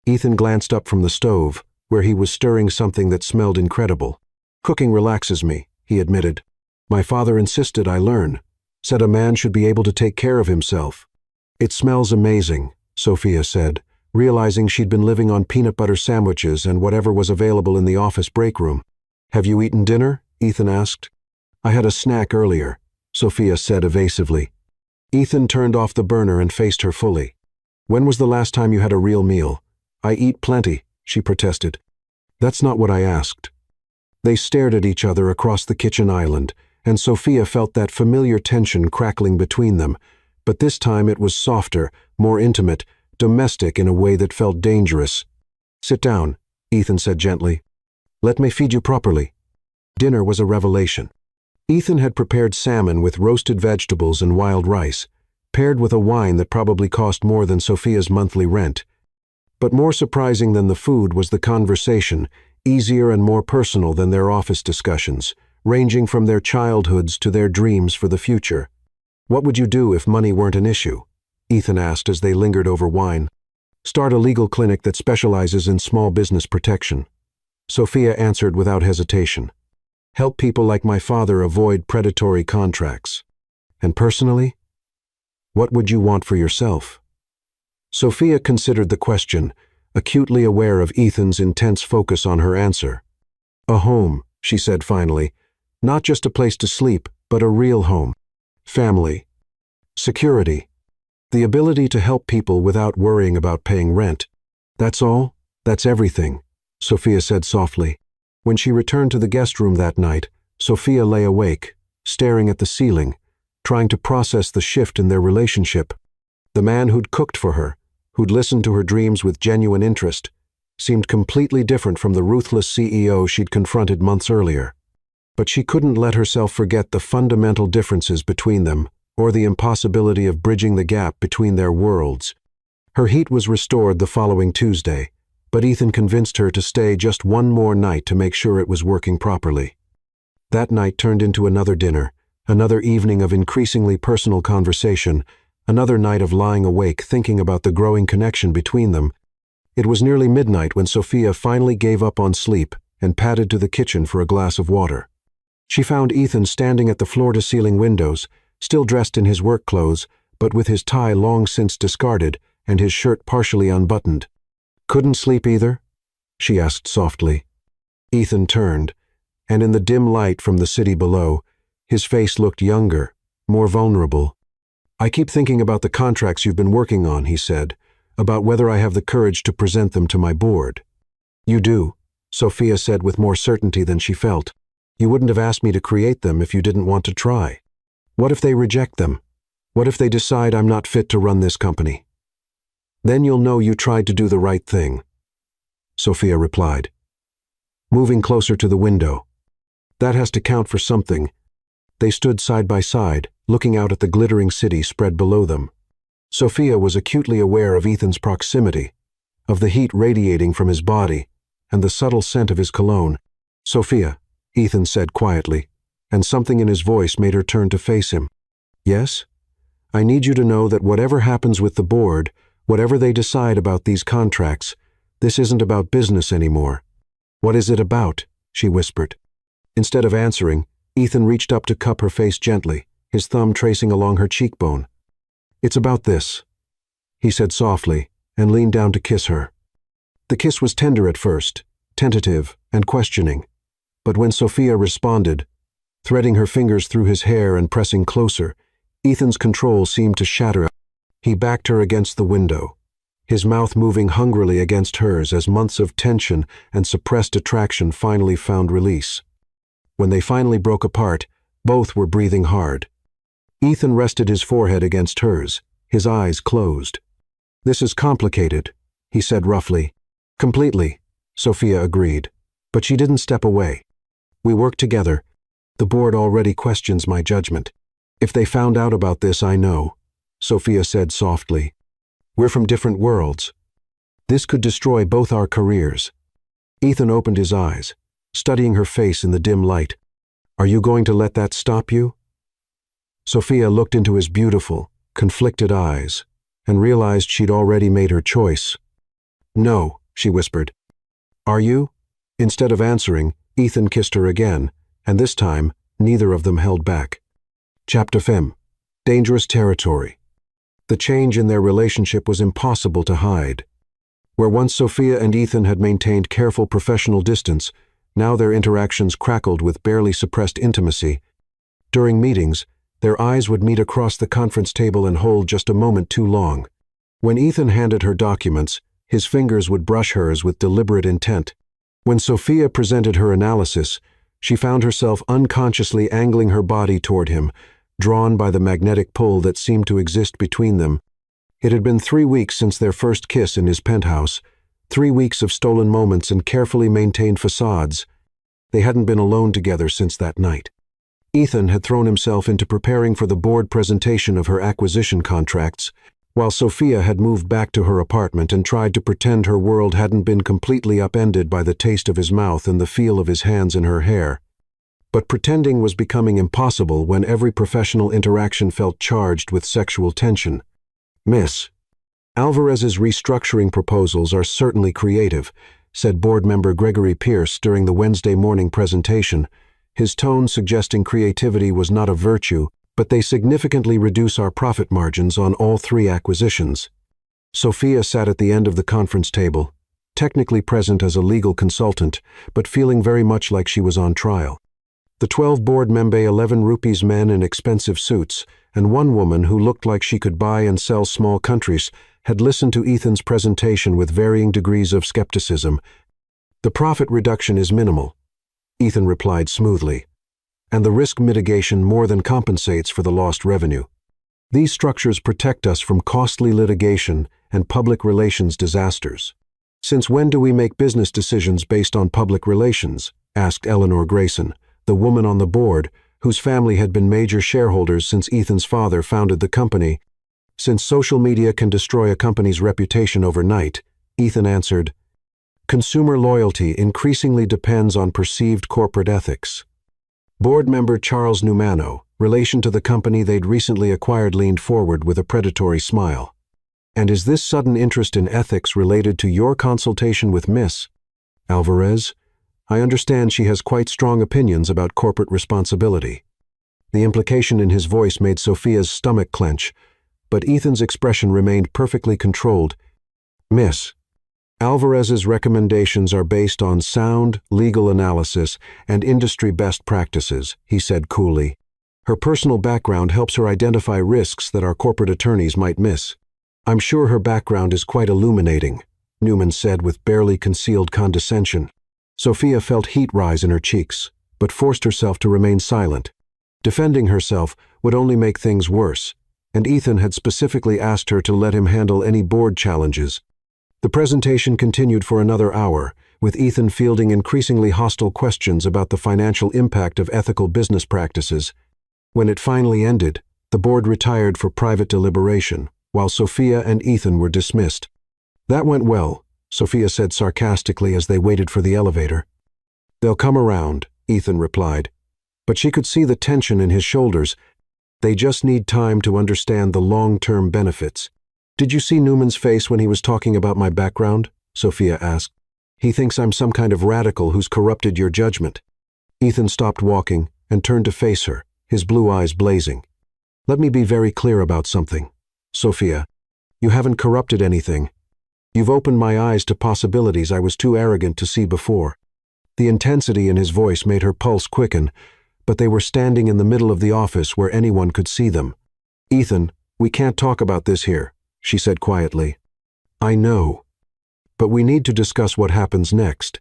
Speaker 1: Ethan glanced up from the stove, where he was stirring something that smelled incredible. "Cooking relaxes me," he admitted. "My father insisted I learn, said a man should be able to take care of himself." "It smells amazing," Sophia said, realizing she'd been living on peanut butter sandwiches and whatever was available in the office break room. "Have you eaten dinner?" Ethan asked. "I had a snack earlier," Sophia said evasively. Ethan turned off the burner and faced her fully. "When was the last time you had a real meal?" "I eat plenty," she protested. "That's not what I asked." They stared at each other across the kitchen island, and Sophia felt that familiar tension crackling between them, but this time it was softer, more intimate, domestic in a way that felt dangerous. "Sit down," Ethan said gently. "Let me feed you properly." Dinner was a revelation. Ethan had prepared salmon with roasted vegetables and wild rice, paired with a wine that probably cost more than Sophia's monthly rent. But more surprising than the food was the conversation, easier and more personal than their office discussions, ranging from their childhoods to their dreams for the future. "What would you do if money weren't an issue?" Ethan asked as they lingered over wine. "Start a legal clinic that specializes in small business protection." Sophia answered without hesitation. "Help people like my father avoid predatory contracts." "And personally? What would you want for yourself?" Sophia considered the question, acutely aware of Ethan's intense focus on her answer. "A home," she said finally. "Not just a place to sleep, but a real home. Family. Security. The ability to help people without worrying about paying rent. That's all? That's everything," Sophia said softly. When she returned to the guest room that night, Sophia lay awake, staring at the ceiling, trying to process the shift in their relationship. The man who'd cooked for her, who'd listened to her dreams with genuine interest, seemed completely different from the ruthless CEO she'd confronted months earlier. But she couldn't let herself forget the fundamental differences between them, or the impossibility of bridging the gap between their worlds. Her heat was restored the following Tuesday, but Ethan convinced her to stay just one more night to make sure it was working properly. That night turned into another dinner, another evening of increasingly personal conversation, another night of lying awake thinking about the growing connection between them. It was nearly midnight when Sophia finally gave up on sleep and padded to the kitchen for a glass of water. She found Ethan standing at the floor-to-ceiling windows, still dressed in his work clothes, but with his tie long since discarded and his shirt partially unbuttoned. "Couldn't sleep either?" she asked softly. Ethan turned, and in the dim light from the city below, his face looked younger, more vulnerable. "I keep thinking about the contracts you've been working on," he said, "about whether I have the courage to present them to my board." "You do," Sophia said with more certainty than she felt. You wouldn't have asked me to create them if you didn't want to try. What if they reject them? What if they decide I'm not fit to run this company? Then you'll know you tried to do the right thing, Sophia replied, moving closer to the window. That has to count for something. They stood side by side, looking out at the glittering city spread below them. Sophia was acutely aware of Ethan's proximity, of the heat radiating from his body, and the subtle scent of his cologne. Sophia, Ethan said quietly, and something in his voice made her turn to face him. Yes? I need you to know that whatever happens with the board, whatever they decide about these contracts, this isn't about business anymore. What is it about? She whispered. Instead of answering, Ethan reached up to cup her face gently, his thumb tracing along her cheekbone. It's about this, he said softly, and leaned down to kiss her. The kiss was tender at first, tentative and questioning, but when Sophia responded, threading her fingers through his hair and pressing closer, Ethan's control seemed to shatter. He backed her against the window, his mouth moving hungrily against hers as months of tension and suppressed attraction finally found release. When they finally broke apart, both were breathing hard. Ethan rested his forehead against hers, his eyes closed. This is complicated, he said roughly. Completely, Sophia agreed, but she didn't step away. We work together. The board already questions my judgment. If they found out about this, I know, Sophia said softly. We're from different worlds. This could destroy both our careers. Ethan opened his eyes, studying her face in the dim light. Are you going to let that stop you? Sophia looked into his beautiful, conflicted eyes and realized she'd already made her choice. No, she whispered. Are you? Instead of answering, Ethan kissed her again, and this time, neither of them held back. Chapter 5. Dangerous territory. The change in their relationship was impossible to hide. Where once Sophia and Ethan had maintained careful professional distance, now their interactions crackled with barely suppressed intimacy. During meetings, their eyes would meet across the conference table and hold just a moment too long. When Ethan handed her documents, his fingers would brush hers with deliberate intent. When Sophia presented her analysis, she found herself unconsciously angling her body toward him, drawn by the magnetic pull that seemed to exist between them. It had been 3 weeks since their first kiss in his penthouse, 3 weeks of stolen moments and carefully maintained facades. They hadn't been alone together since that night. Ethan had thrown himself into preparing for the board presentation of her acquisition contracts, while Sophia had moved back to her apartment and tried to pretend her world hadn't been completely upended by the taste of his mouth and the feel of his hands in her hair. But pretending was becoming impossible when every professional interaction felt charged with sexual tension. Miss Alvarez's restructuring proposals are certainly creative, said board member Gregory Pierce during the Wednesday morning presentation, his tone suggesting creativity was not a virtue, but they significantly reduce our profit margins on all 3 acquisitions. Sophia sat at the end of the conference table, technically present as a legal consultant, but feeling very much like she was on trial. The 12 board members, 11 rupees men in expensive suits, and 1 woman who looked like she could buy and sell small countries, had listened to Ethan's presentation with varying degrees of skepticism. The profit reduction is minimal, Ethan replied smoothly, and the risk mitigation more than compensates for the lost revenue. These structures protect us from costly litigation and public relations disasters. Since when do we make business decisions based on public relations? Asked Eleanor Grayson, the woman on the board, whose family had been major shareholders since Ethan's father founded the company. Since social media can destroy a company's reputation overnight, Ethan answered, consumer loyalty increasingly depends on perceived corporate ethics. Board member Charles Numano, relation to the company they'd recently acquired, leaned forward with a predatory smile. And is this sudden interest in ethics related to your consultation with Miss Alvarez? I understand she has quite strong opinions about corporate responsibility. The implication in his voice made Sophia's stomach clench, but Ethan's expression remained perfectly controlled. Miss Alvarez's recommendations are based on sound legal analysis and industry best practices, he said coolly. Her personal background helps her identify risks that our corporate attorneys might miss. I'm sure her background is quite illuminating, Newman said with barely concealed condescension. Sophia felt heat rise in her cheeks, but forced herself to remain silent. Defending herself would only make things worse, and Ethan had specifically asked her to let him handle any board challenges. The presentation continued for another hour, with Ethan fielding increasingly hostile questions about the financial impact of ethical business practices. When it finally ended, the board retired for private deliberation, while Sophia and Ethan were dismissed. "That went well," Sophia said sarcastically as they waited for the elevator. "They'll come around," Ethan replied. But she could see the tension in his shoulders. "They just need time to understand the long-term benefits." "Did you see Newman's face when he was talking about my background?" Sophia asked. "He thinks I'm some kind of radical who's corrupted your judgment." Ethan stopped walking and turned to face her, his blue eyes blazing. "Let me be very clear about something, Sophia. You haven't corrupted anything. You've opened my eyes to possibilities I was too arrogant to see before." The intensity in his voice made her pulse quicken, but they were standing in the middle of the office where anyone could see them. "Ethan, we can't talk about this here," she said quietly. "I know. But we need to discuss what happens next.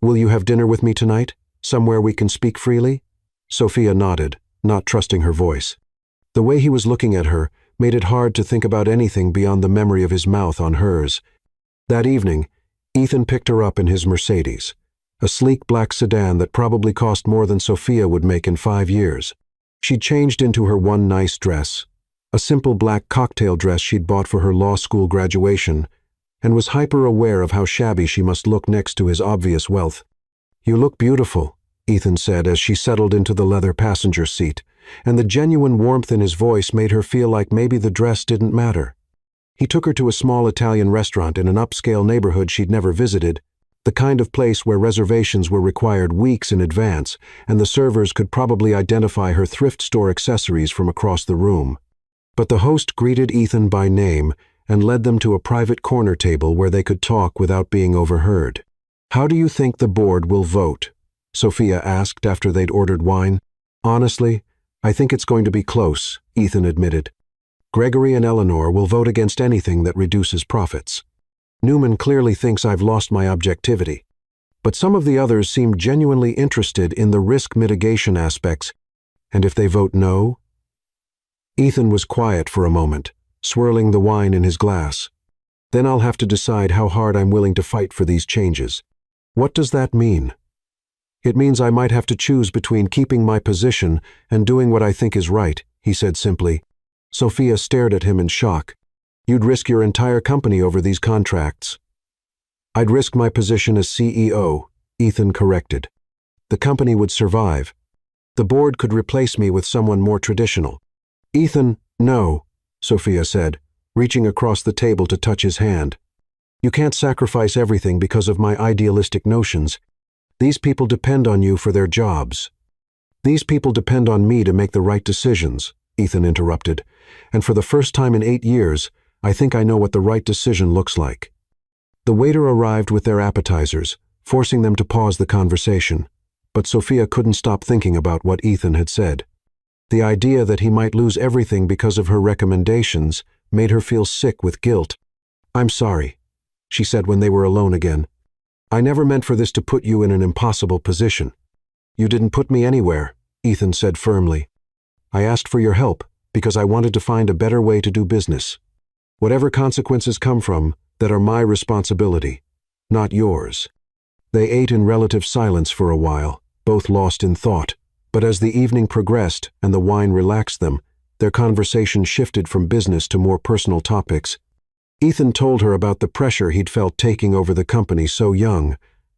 Speaker 1: Will you have dinner with me tonight? Somewhere we can speak freely?" Sophia nodded, not trusting her voice. The way he was looking at her made it hard to think about anything beyond the memory of his mouth on hers. That evening, Ethan picked her up in his Mercedes, a sleek black sedan that probably cost more than Sophia would make in 5 years. She'd changed into her one nice dress, a simple black cocktail dress she'd bought for her law school graduation, and was hyper-aware of how shabby she must look next to his obvious wealth. "You look beautiful," Ethan said as she settled into the leather passenger seat, and the genuine warmth in his voice made her feel like maybe the dress didn't matter. He took her to a small Italian restaurant in an upscale neighborhood she'd never visited, the kind of place where reservations were required weeks in advance, and the servers could probably identify her thrift store accessories from across the room. But the host greeted Ethan by name and led them to a private corner table where they could talk without being overheard. "How do you think the board will vote?" Sophia asked after they'd ordered wine. "Honestly, I think it's going to be close," Ethan admitted. "Gregory and Eleanor will vote against anything that reduces profits. Newman clearly thinks I've lost my objectivity. But some of the others seem genuinely interested in the risk mitigation aspects. And if they vote no?" Ethan was quiet for a moment, swirling the wine in his glass. "Then I'll have to decide how hard I'm willing to fight for these changes." "What does that mean?" "It means I might have to choose between keeping my position and doing what I think is right," he said simply. Sophia stared at him in shock. "You'd risk your entire company over these contracts." "I'd risk my position as CEO," Ethan corrected. "The company would survive. The board could replace me with someone more traditional." "Ethan, no," Sophia said, reaching across the table to touch his hand. "You can't sacrifice everything because of my idealistic notions. These people depend on you for their jobs." "These people depend on me to make the right decisions," Ethan interrupted, "and for the first time in 8 years, I think I know what the right decision looks like." The waiter arrived with their appetizers, forcing them to pause the conversation, but Sophia couldn't stop thinking about what Ethan had said. The idea that he might lose everything because of her recommendations made her feel sick with guilt. "I'm sorry," she said when they were alone again. "I never meant for this to put you in an impossible position." "You didn't put me anywhere," Ethan said firmly. "I asked for your help because I wanted to find a better way to do business. Whatever consequences come from, that are my responsibility, not yours." They ate in relative silence for a while, both lost in thought, but as the evening progressed and the wine relaxed them, their conversation shifted from business to more personal topics. Ethan told her about the pressure he'd felt taking over the company so young,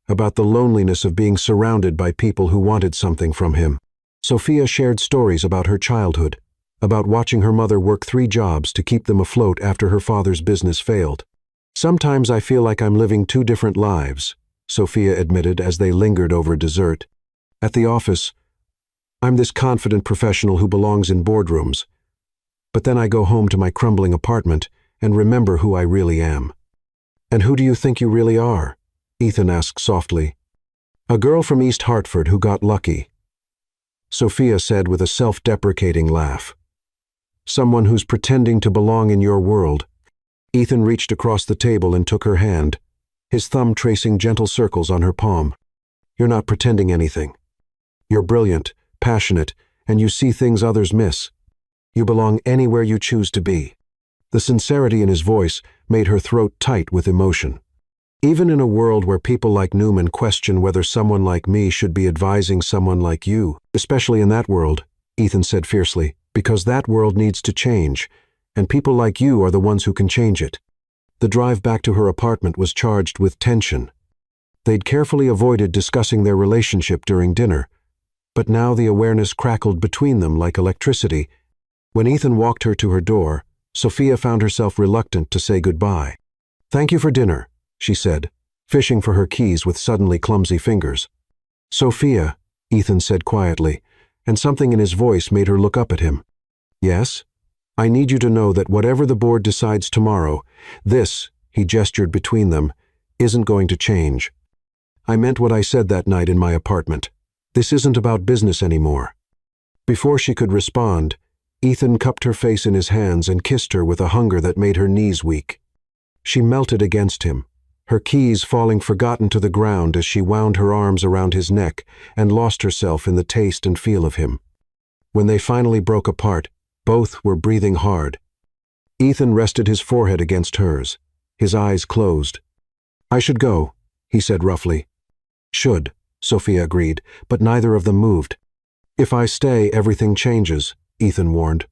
Speaker 1: about the loneliness of being surrounded by people who wanted something from him. Sophia shared stories about her childhood, about watching her mother work 3 jobs to keep them afloat after her father's business failed. "Sometimes I feel like I'm living 2 different lives," Sophia admitted as they lingered over dessert. "At the office, I'm this confident professional who belongs in boardrooms. But then I go home to my crumbling apartment and remember who I really am." "And who do you think you really are?" Ethan asked softly. "A girl from East Hartford who got lucky," Sophia said with a self-deprecating laugh. "Someone who's pretending to belong in your world." Ethan reached across the table and took her hand, his thumb tracing gentle circles on her palm. "You're not pretending anything. You're brilliant, passionate, and you see things others miss. You belong anywhere you choose to be." The sincerity in his voice made her throat tight with emotion. "Even in a world where people like Newman question whether someone like me should be advising someone like you, especially in that world," Ethan said fiercely, "because that world needs to change, and people like you are the ones who can change it." The drive back to her apartment was charged with tension. They'd carefully avoided discussing their relationship during dinner, but now the awareness crackled between them like electricity. When Ethan walked her to her door, Sophia found herself reluctant to say goodbye. "Thank you for dinner," she said, fishing for her keys with suddenly clumsy fingers. "Sophia," Ethan said quietly, and something in his voice made her look up at him. "Yes? I need you to know that whatever the board decides tomorrow, this," he gestured between them, "isn't going to change. I meant what I said that night in my apartment. This isn't about business anymore." Before she could respond, Ethan cupped her face in his hands and kissed her with a hunger that made her knees weak. She melted against him, her keys falling forgotten to the ground as she wound her arms around his neck and lost herself in the taste and feel of him. When they finally broke apart, both were breathing hard. Ethan rested his forehead against hers, his eyes closed. "I should go," he said roughly. "Should," Sophia agreed, but neither of them moved. "If I stay, everything changes," Ethan warned.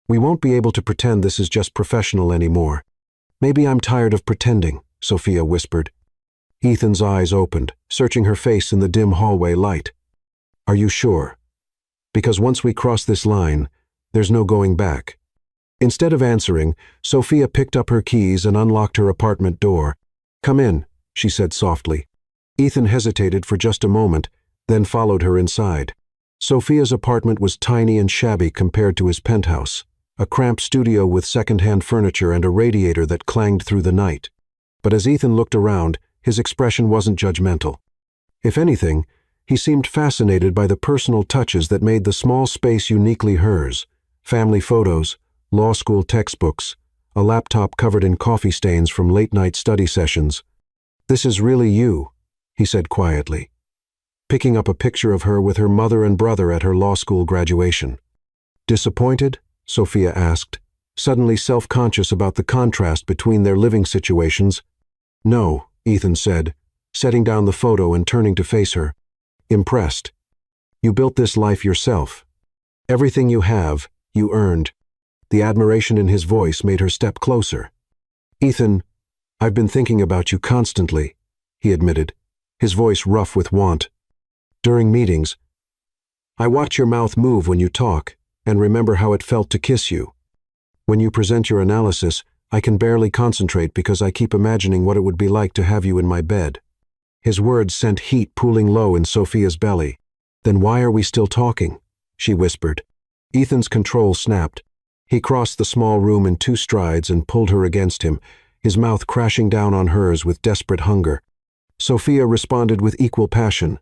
Speaker 1: "We won't be able to pretend this is just professional anymore." "Maybe I'm tired of pretending," Sophia whispered. Ethan's eyes opened, searching her face in the dim hallway light. "Are you sure? Because once we cross this line, there's no going back." Instead of answering, Sophia picked up her keys and unlocked her apartment door. "Come in," she said softly. Ethan hesitated for just a moment, then followed her inside. Sophia's apartment was tiny and shabby compared to his penthouse, a cramped studio with second-hand furniture and a radiator that clanged through the night. But as Ethan looked around, his expression wasn't judgmental. If anything, he seemed fascinated by the personal touches that made the small space uniquely hers: family photos, law school textbooks, a laptop covered in coffee stains from late-night study sessions. "This is really you," he said quietly, picking up a picture of her with her mother and brother at her law school graduation. "Disappointed?" Sophia asked, suddenly self-conscious about the contrast between their living situations. "No," Ethan said, setting down the photo and turning to face her. "Impressed. You built this life yourself. Everything you have, you earned." The admiration in his voice made her step closer. "Ethan, I've been thinking about you constantly," he admitted, his voice rough with want. "During meetings, I watch your mouth move when you talk and remember how it felt to kiss you. When you present your analysis, I can barely concentrate because I keep imagining what it would be like to have you in my bed." His words sent heat pooling low in Sophia's belly. "Then why are we still talking?" she whispered. Ethan's control snapped. He crossed the small room in 2 strides and pulled her against him, his mouth crashing down on hers with desperate hunger. Sophia responded with equal passion,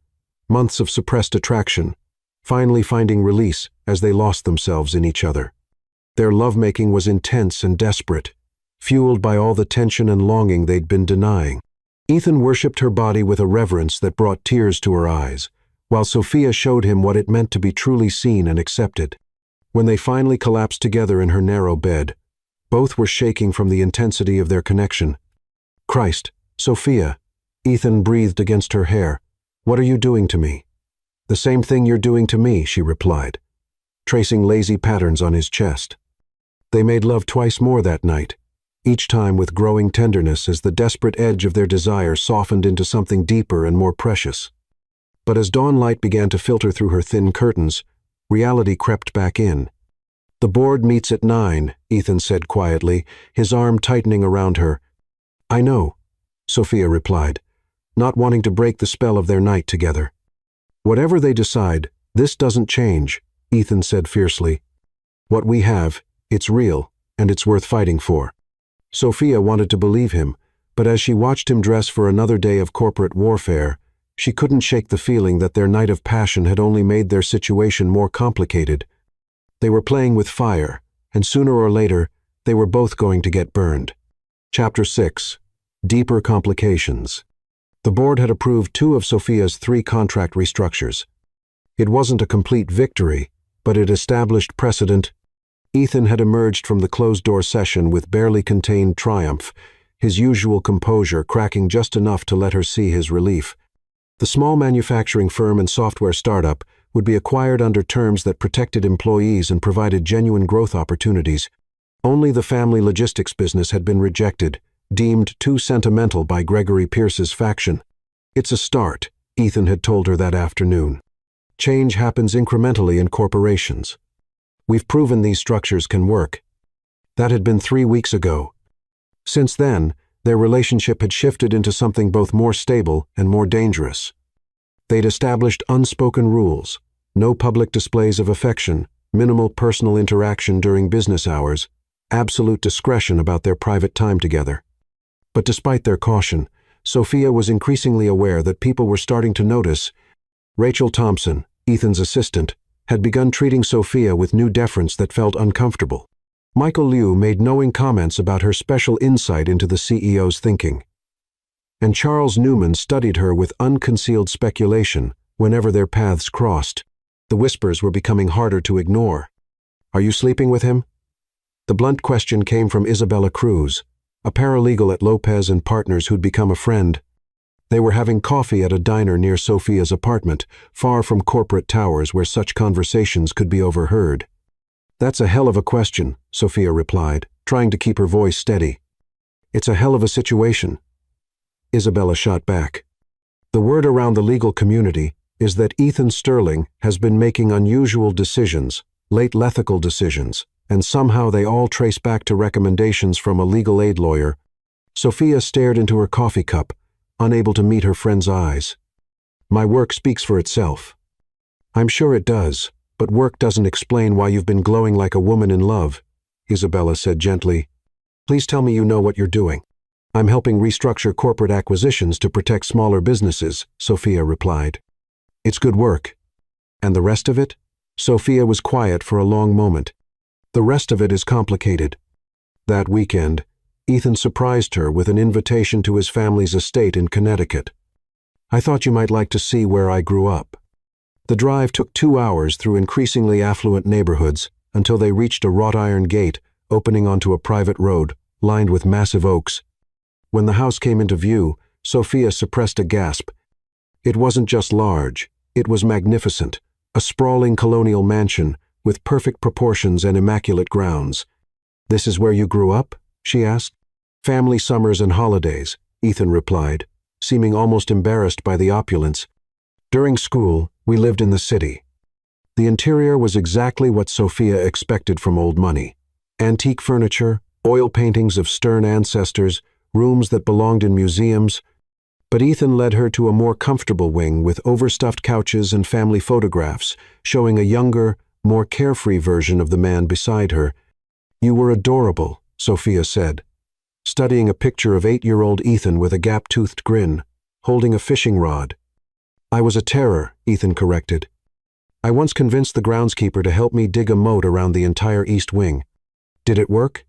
Speaker 1: months of suppressed attraction, finally finding release as they lost themselves in each other. Their lovemaking was intense and desperate, fueled by all the tension and longing they'd been denying. Ethan worshipped her body with a reverence that brought tears to her eyes, while Sophia showed him what it meant to be truly seen and accepted. When they finally collapsed together in her narrow bed, both were shaking from the intensity of their connection. "Christ, Sophia," Ethan breathed against her hair. "What are you doing to me?" "The same thing you're doing to me," she replied, tracing lazy patterns on his chest. They made love twice more that night, each time with growing tenderness as the desperate edge of their desire softened into something deeper and more precious. But as dawn light began to filter through her thin curtains, reality crept back in. "The board meets at 9, Ethan said quietly, his arm tightening around her. "I know," Sophia replied, not wanting to break the spell of their night together. "Whatever they decide, this doesn't change," Ethan said fiercely. "What we have, it's real, and it's worth fighting for." Sophia wanted to believe him, but as she watched him dress for another day of corporate warfare, she couldn't shake the feeling that their night of passion had only made their situation more complicated. They were playing with fire, and sooner or later, they were both going to get burned. Chapter 6. Deeper Complications. The board had approved 2 of Sophia's 3 contract restructures. It wasn't a complete victory, but it established precedent. Ethan had emerged from the closed-door session with barely contained triumph, his usual composure cracking just enough to let her see his relief. The small manufacturing firm and software startup would be acquired under terms that protected employees and provided genuine growth opportunities. Only the family logistics business had been rejected, deemed too sentimental by Gregory Pierce's faction. "It's a start," Ethan had told her that afternoon. "Change happens incrementally in corporations. We've proven these structures can work." That had been 3 weeks ago. Since then, their relationship had shifted into something both more stable and more dangerous. They'd established unspoken rules: no public displays of affection, minimal personal interaction during business hours, absolute discretion about their private time together. But despite their caution, Sophia was increasingly aware that people were starting to notice. Rachel Thompson, Ethan's assistant, had begun treating Sophia with new deference that felt uncomfortable. Michael Liu made knowing comments about her special insight into the CEO's thinking. And Charles Newman studied her with unconcealed speculation whenever their paths crossed. The whispers were becoming harder to ignore. "Are you sleeping with him?" The blunt question came from Isabella Cruz, a paralegal at Lopez and Partners who'd become a friend. They were having coffee at a diner near Sophia's apartment, far from corporate towers where such conversations could be overheard. "That's a hell of a question," Sophia replied, trying to keep her voice steady. "It's a hell of a situation," Isabella shot back. "The word around the legal community is that Ethan Sterling has been making unusual decisions, late lethical decisions, and somehow they all trace back to recommendations from a legal aid lawyer." Sophia stared into her coffee cup, unable to meet her friend's eyes. "My work speaks for itself." "I'm sure it does, but work doesn't explain why you've been glowing like a woman in love," Isabella said gently. "Please tell me you know what you're doing." "I'm helping restructure corporate acquisitions to protect smaller businesses," Sophia replied. "It's good work." "And the rest of it?" Sophia was quiet for a long moment. "The rest of it is complicated." That weekend, Ethan surprised her with an invitation to his family's estate in Connecticut. "I thought you might like to see where I grew up." The drive took 2 hours through increasingly affluent neighborhoods until they reached a wrought iron gate opening onto a private road lined with massive oaks. When the house came into view, Sophia suppressed a gasp. It wasn't just large, it was magnificent, a sprawling colonial mansion with perfect proportions and immaculate grounds. "This is where you grew up?" she asked. "Family summers and holidays," Ethan replied, seeming almost embarrassed by the opulence. "During school, we lived in the city." The interior was exactly what Sophia expected from old money. Antique furniture, oil paintings of stern ancestors, rooms that belonged in museums. But Ethan led her to a more comfortable wing with overstuffed couches and family photographs, showing a younger, more carefree version of the man beside her. "You were adorable," Sophia said, studying a picture of 8-year-old Ethan with a gap-toothed grin, holding a fishing rod. "I was a terror," Ethan corrected. "I once convinced the groundskeeper to help me dig a moat around the entire east wing. Did it work?"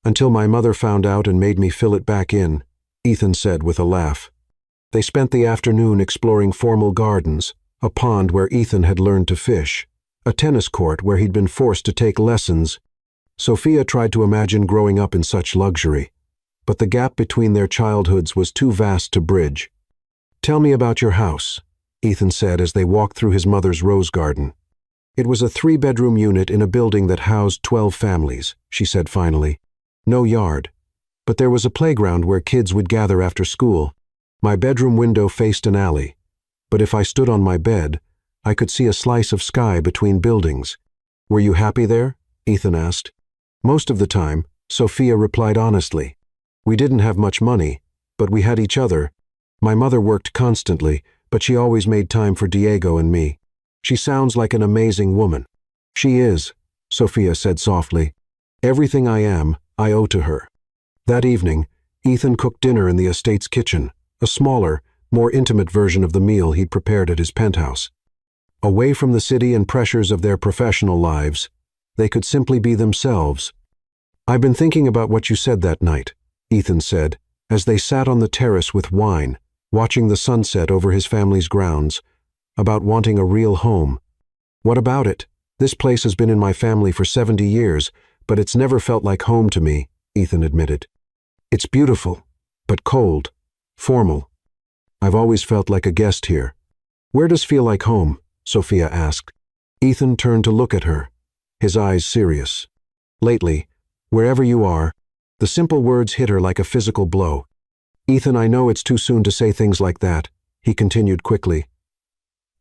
Speaker 1: "Until my mother found out and made me fill it back in," Ethan said with a laugh. They spent the afternoon exploring formal gardens, a pond where Ethan had learned to fish, a tennis court where he'd been forced to take lessons. Sophia tried to imagine growing up in such luxury, but the gap between their childhoods was too vast to bridge. "Tell me about your house," Ethan said as they walked through his mother's rose garden. "It was a 3-bedroom unit in a building that housed 12 families," she said finally. "No yard, but there was a playground where kids would gather after school. My bedroom window faced an alley, but if I stood on my bed, I could see a slice of sky between buildings." "Were you happy there?" Ethan asked. "Most of the time," Sophia replied honestly. "We didn't have much money, but we had each other. My mother worked constantly, but she always made time for Diego and me. She sounds like an amazing woman." "She is," Sophia said softly. "Everything I am, I owe to her." That evening, Ethan cooked dinner in the estate's kitchen, a smaller, more intimate version of the meal he'd prepared at his penthouse. Away from the city and pressures of their professional lives, they could simply be themselves. "I've been thinking about what you said that night," Ethan said, as they sat on the terrace with wine, watching the sunset over his family's grounds. About wanting a real home. What about it? This place has been in my family for 70 years, but it's never felt like home to me, Ethan admitted. It's beautiful, but cold, formal. I've always felt like a guest here. Where does feel like home? Sophia asked. Ethan turned to look at her, his eyes serious. Lately, wherever you are, the simple words hit her like a physical blow. Ethan, I know it's too soon to say things like that, he continued quickly.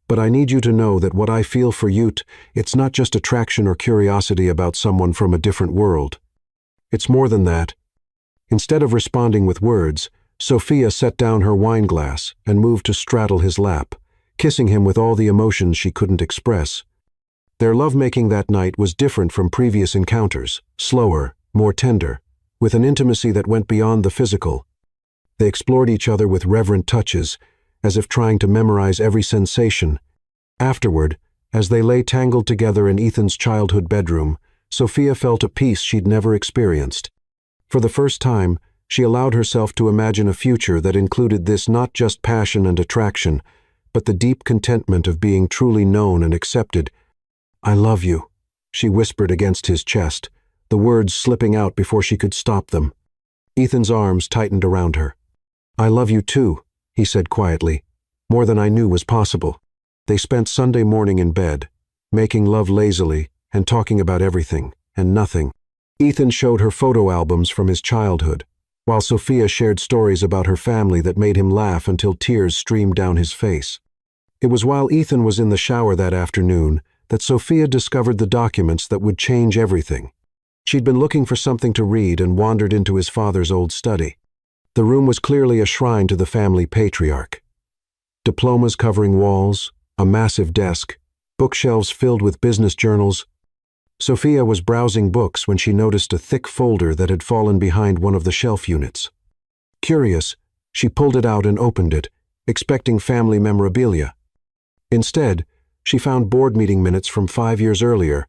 Speaker 1: But I need you to know that what I feel for you, it's not just attraction or curiosity about someone from a different world. It's more than that. Instead of responding with words, Sophia set down her wine glass and moved to straddle his lap, kissing him with all the emotions she couldn't express. Their lovemaking that night was different from previous encounters, slower, more tender, with an intimacy that went beyond the physical. They explored each other with reverent touches, as if trying to memorize every sensation. Afterward, as they lay tangled together in Ethan's childhood bedroom, Sophia felt a peace she'd never experienced. For the first time, she allowed herself to imagine a future that included this not just passion and attraction, but the deep contentment of being truly known and accepted. I love you, she whispered against his chest, the words slipping out before she could stop them. Ethan's arms tightened around her. I love you too, he said quietly, more than I knew was possible. They spent Sunday morning in bed, making love lazily and talking about everything and nothing. Ethan showed her photo albums from his childhood, while Sophia shared stories about her family that made him laugh until tears streamed down his face. It was while Ethan was in the shower that afternoon that Sophia discovered the documents that would change everything. She'd been looking for something to read and wandered into his father's old study. The room was clearly a shrine to the family patriarch. Diplomas covering walls, a massive desk, bookshelves filled with business journals. Sophia was browsing books when she noticed a thick folder that had fallen behind one of the shelf units. Curious, she pulled it out and opened it, expecting family memorabilia. Instead, she found board meeting minutes from 5 years earlier.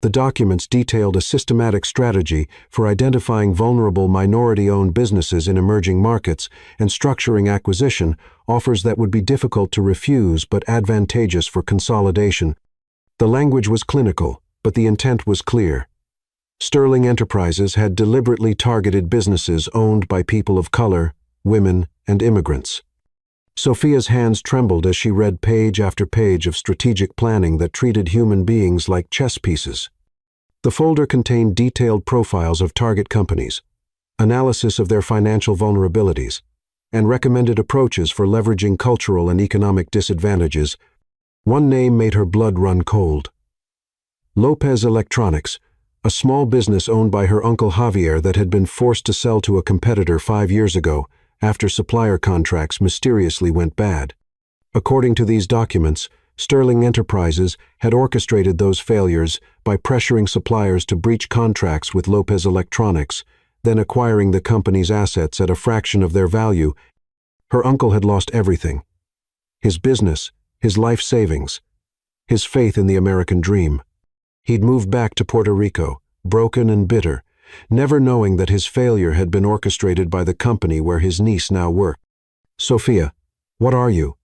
Speaker 1: The documents detailed a systematic strategy for identifying vulnerable minority-owned businesses in emerging markets and structuring acquisition offers that would be difficult to refuse but advantageous for consolidation. The language was clinical, but the intent was clear. Sterling Enterprises had deliberately targeted businesses owned by people of color, women, and immigrants. Sophia's hands trembled as she read page after page of strategic planning that treated human beings like chess pieces. The folder contained detailed profiles of target companies, analysis of their financial vulnerabilities, and recommended approaches for leveraging cultural and economic disadvantages. One name made her blood run cold. Lopez Electronics, a small business owned by her uncle Javier that had been forced to sell to a competitor 5 years ago after supplier contracts mysteriously went bad. According to these documents, Sterling Enterprises had orchestrated those failures by pressuring suppliers to breach contracts with Lopez Electronics, then acquiring the company's assets at a fraction of their value. Her uncle had lost everything: his business, his life savings, his faith in the American dream. He'd moved back to Puerto Rico, broken and bitter, never knowing that his failure had been orchestrated by the company where his niece now worked. Sophia, what are you?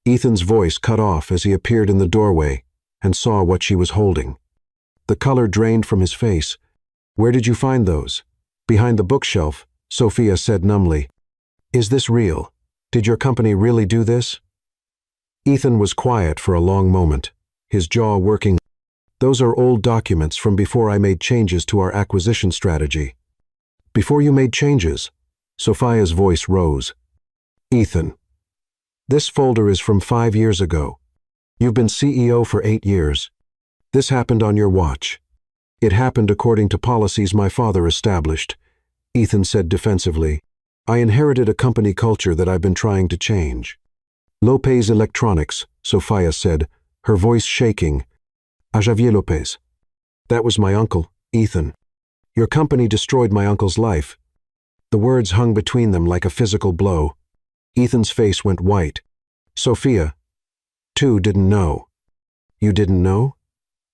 Speaker 1: Ethan's voice cut off as he appeared in the doorway and saw what she was holding. The color drained from his face. Where did you find those? Behind the bookshelf, Sophia said numbly. Is this real? Did your company really do this? Ethan was quiet for a long moment, his jaw working. Those are old documents from before I made changes to our acquisition strategy. Before you made changes? Sophia's voice rose. Ethan, this folder is from 5 years ago. You've been CEO for 8 years. This happened on your watch. It happened according to policies my father established, Ethan said defensively. I inherited a company culture that I've been trying to change. Lopez Electronics, Sophia said, her voice shaking. Javier Lopez. That was my uncle, Ethan. Your company destroyed my uncle's life. The words hung between them like a physical blow. Ethan's face went white. Sophia, too, didn't know. You didn't know?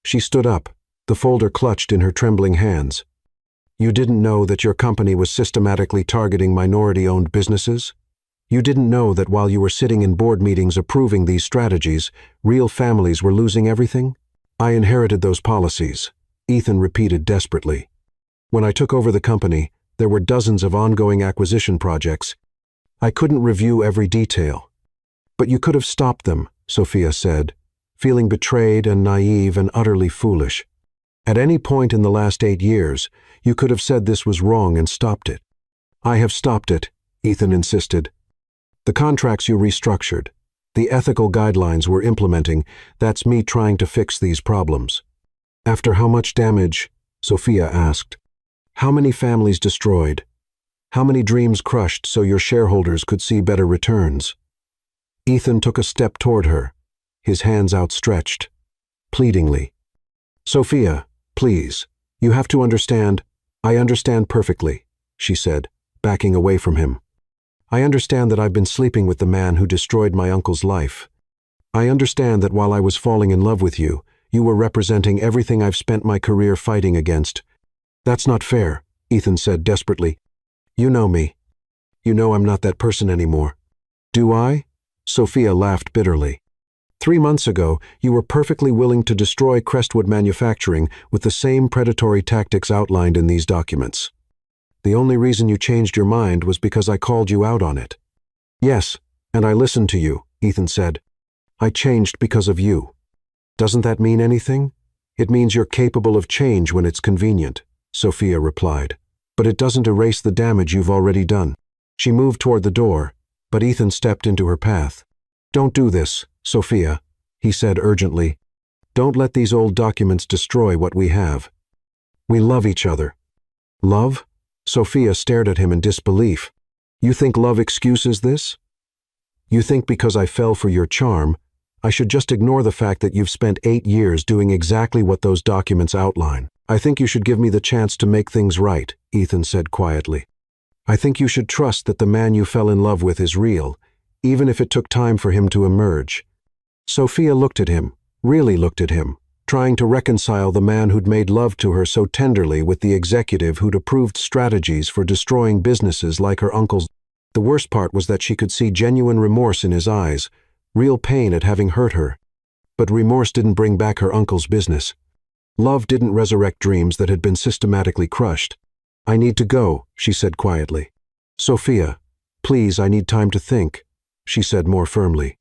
Speaker 1: She stood up, the folder clutched in her trembling hands. You didn't know that your company was systematically targeting minority-owned businesses? You didn't know that while you were sitting in board meetings approving these strategies, real families were losing everything? I inherited those policies, Ethan repeated desperately. When I took over the company, there were dozens of ongoing acquisition projects. I couldn't review every detail. But you could have stopped them, Sophia said, feeling betrayed and naive and utterly foolish. At any point in the last 8 years, you could have said this was wrong and stopped it. I have stopped it, Ethan insisted. The contracts you restructured, the ethical guidelines we're implementing, that's me trying to fix these problems. After how much damage? Sophia asked. How many families destroyed? How many dreams crushed so your shareholders could see better returns? Ethan took a step toward her, his hands outstretched, pleadingly. Sophia, please, you have to understand. I understand perfectly, she said, backing away from him. I understand that I've been sleeping with the man who destroyed my uncle's life. I understand that while I was falling in love with you, you were representing everything I've spent my career fighting against. That's not fair, Ethan said desperately. You know me. You know I'm not that person anymore. Do I? Sophia laughed bitterly. 3 months ago, you were perfectly willing to destroy Crestwood Manufacturing with the same predatory tactics outlined in these documents. The only reason you changed your mind was because I called you out on it. Yes, and I listened to you, Ethan said. I changed because of you. Doesn't that mean anything? It means you're capable of change when it's convenient, Sophia replied. But it doesn't erase the damage you've already done. She moved toward the door, but Ethan stepped into her path. Don't do this, Sophia, he said urgently. Don't let these old documents destroy what we have. We love each other. Love? Sophia stared at him in disbelief. You think love excuses this? You think because I fell for your charm, I should just ignore the fact that you've spent 8 years doing exactly what those documents outline? I think you should give me the chance to make things right, Ethan said quietly. I think you should trust that the man you fell in love with is real, even if it took time for him to emerge. Sophia looked at him, really looked at him, trying to reconcile the man who'd made love to her so tenderly with the executive who'd approved strategies for destroying businesses like her uncle's. The worst part was that she could see genuine remorse in his eyes, real pain at having hurt her. But remorse didn't bring back her uncle's business. Love didn't resurrect dreams that had been systematically crushed. I need to go, she said quietly. Sophia, please, I need time to think, she said more firmly.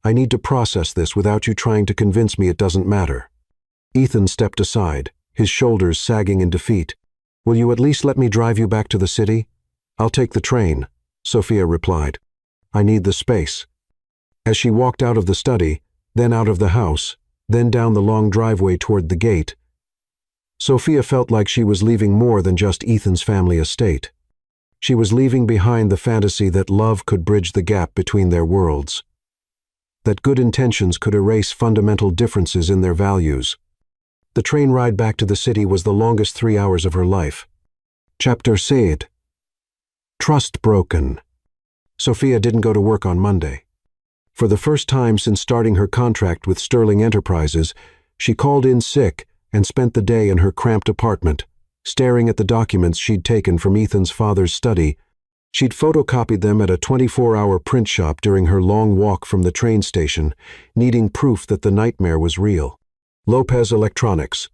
Speaker 1: I need to process this without you trying to convince me it doesn't matter. Ethan stepped aside, his shoulders sagging in defeat. Will you at least let me drive you back to the city? I'll take the train, Sophia replied. I need the space. As she walked out of the study, then out of the house, then down the long driveway toward the gate, Sophia felt like she was leaving more than just Ethan's family estate. She was leaving behind the fantasy that love could bridge the gap between their worlds, that good intentions could erase fundamental differences in their values. The train ride back to the city was the longest 3 hours of her life. Chapter 6. Trust broken. Sophia didn't go to work on Monday. For the first time since starting her contract with Sterling Enterprises, she called in sick and spent the day in her cramped apartment, staring at the documents she'd taken from Ethan's father's study. She'd photocopied them at a 24-hour print shop during her long walk from the train station, needing proof that the nightmare was real. Lopez Electronics,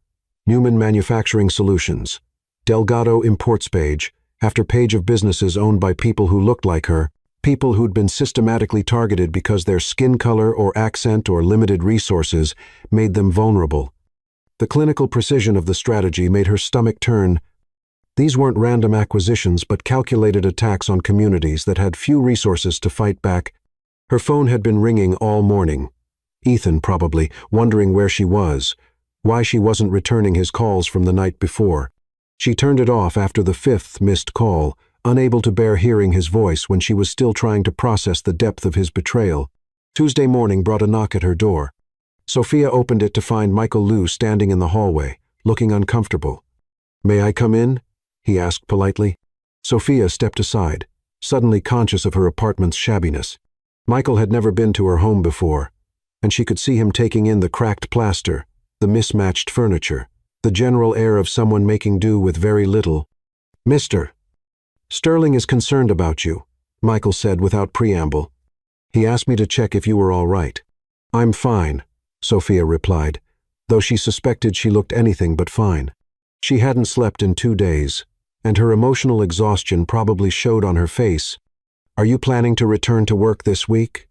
Speaker 1: Newman Manufacturing Solutions, Delgado Imports page, after page of businesses owned by people who looked like her, people who'd been systematically targeted because their skin color or accent or limited resources made them vulnerable. The clinical precision of the strategy made her stomach turn. These weren't random acquisitions but calculated attacks on communities that had few resources to fight back. Her phone had been ringing all morning. Ethan, probably, wondering where she was, why she wasn't returning his calls from the night before. She turned it off after the 5th missed call, unable to bear hearing his voice when she was still trying to process the depth of his betrayal. Tuesday morning brought a knock at her door. Sophia opened it to find Michael Liu standing in the hallway, looking uncomfortable. "May I come in?" he asked politely. Sophia stepped aside, suddenly conscious of her apartment's shabbiness. Michael had never been to her home before, and she could see him taking in the cracked plaster, the mismatched furniture, the general air of someone making do with very little. "Mister, Sterling is concerned about you," Michael said without preamble. He asked me to check if you were all right. I'm fine, Sophia replied, though she suspected she looked anything but fine. She hadn't slept in 2 days, and her emotional exhaustion probably showed on her face. Are you planning to return to work this week?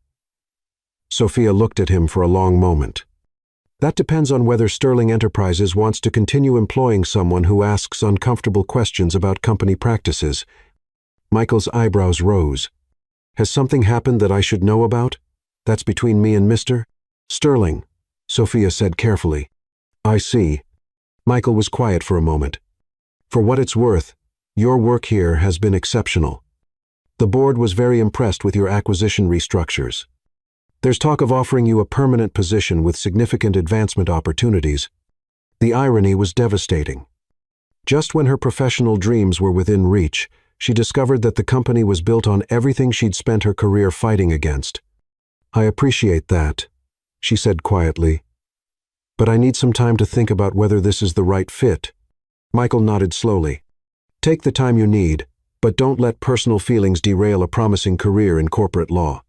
Speaker 1: Sophia looked at him for a long moment. That depends on whether Sterling Enterprises wants to continue employing someone who asks uncomfortable questions about company practices. Michael's eyebrows rose. Has something happened that I should know about? That's between me and Mr. Sterling, Sophia said carefully. I see. Michael was quiet for a moment. For what it's worth, your work here has been exceptional. The board was very impressed with your acquisition restructures. There's talk of offering you a permanent position with significant advancement opportunities. The irony was devastating. Just when her professional dreams were within reach, she discovered that the company was built on everything she'd spent her career fighting against. I appreciate that, she said quietly. But I need some time to think about whether this is the right fit. Michael nodded slowly. Take the time you need, but don't let personal feelings derail a promising career in corporate law.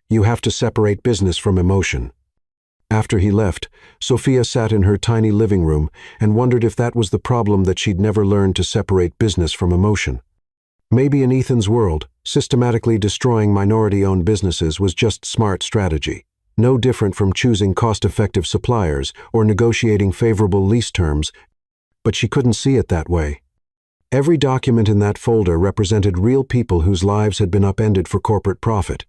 Speaker 1: You have to separate business from emotion. After he left, Sophia sat in her tiny living room and wondered if that was the problem, that she'd never learned to separate business from emotion. Maybe in Ethan's world, systematically destroying minority-owned businesses was just smart strategy, no different from choosing cost-effective suppliers or negotiating favorable lease terms, but she couldn't see it that way. Every document in that folder represented real people whose lives had been upended for corporate profit.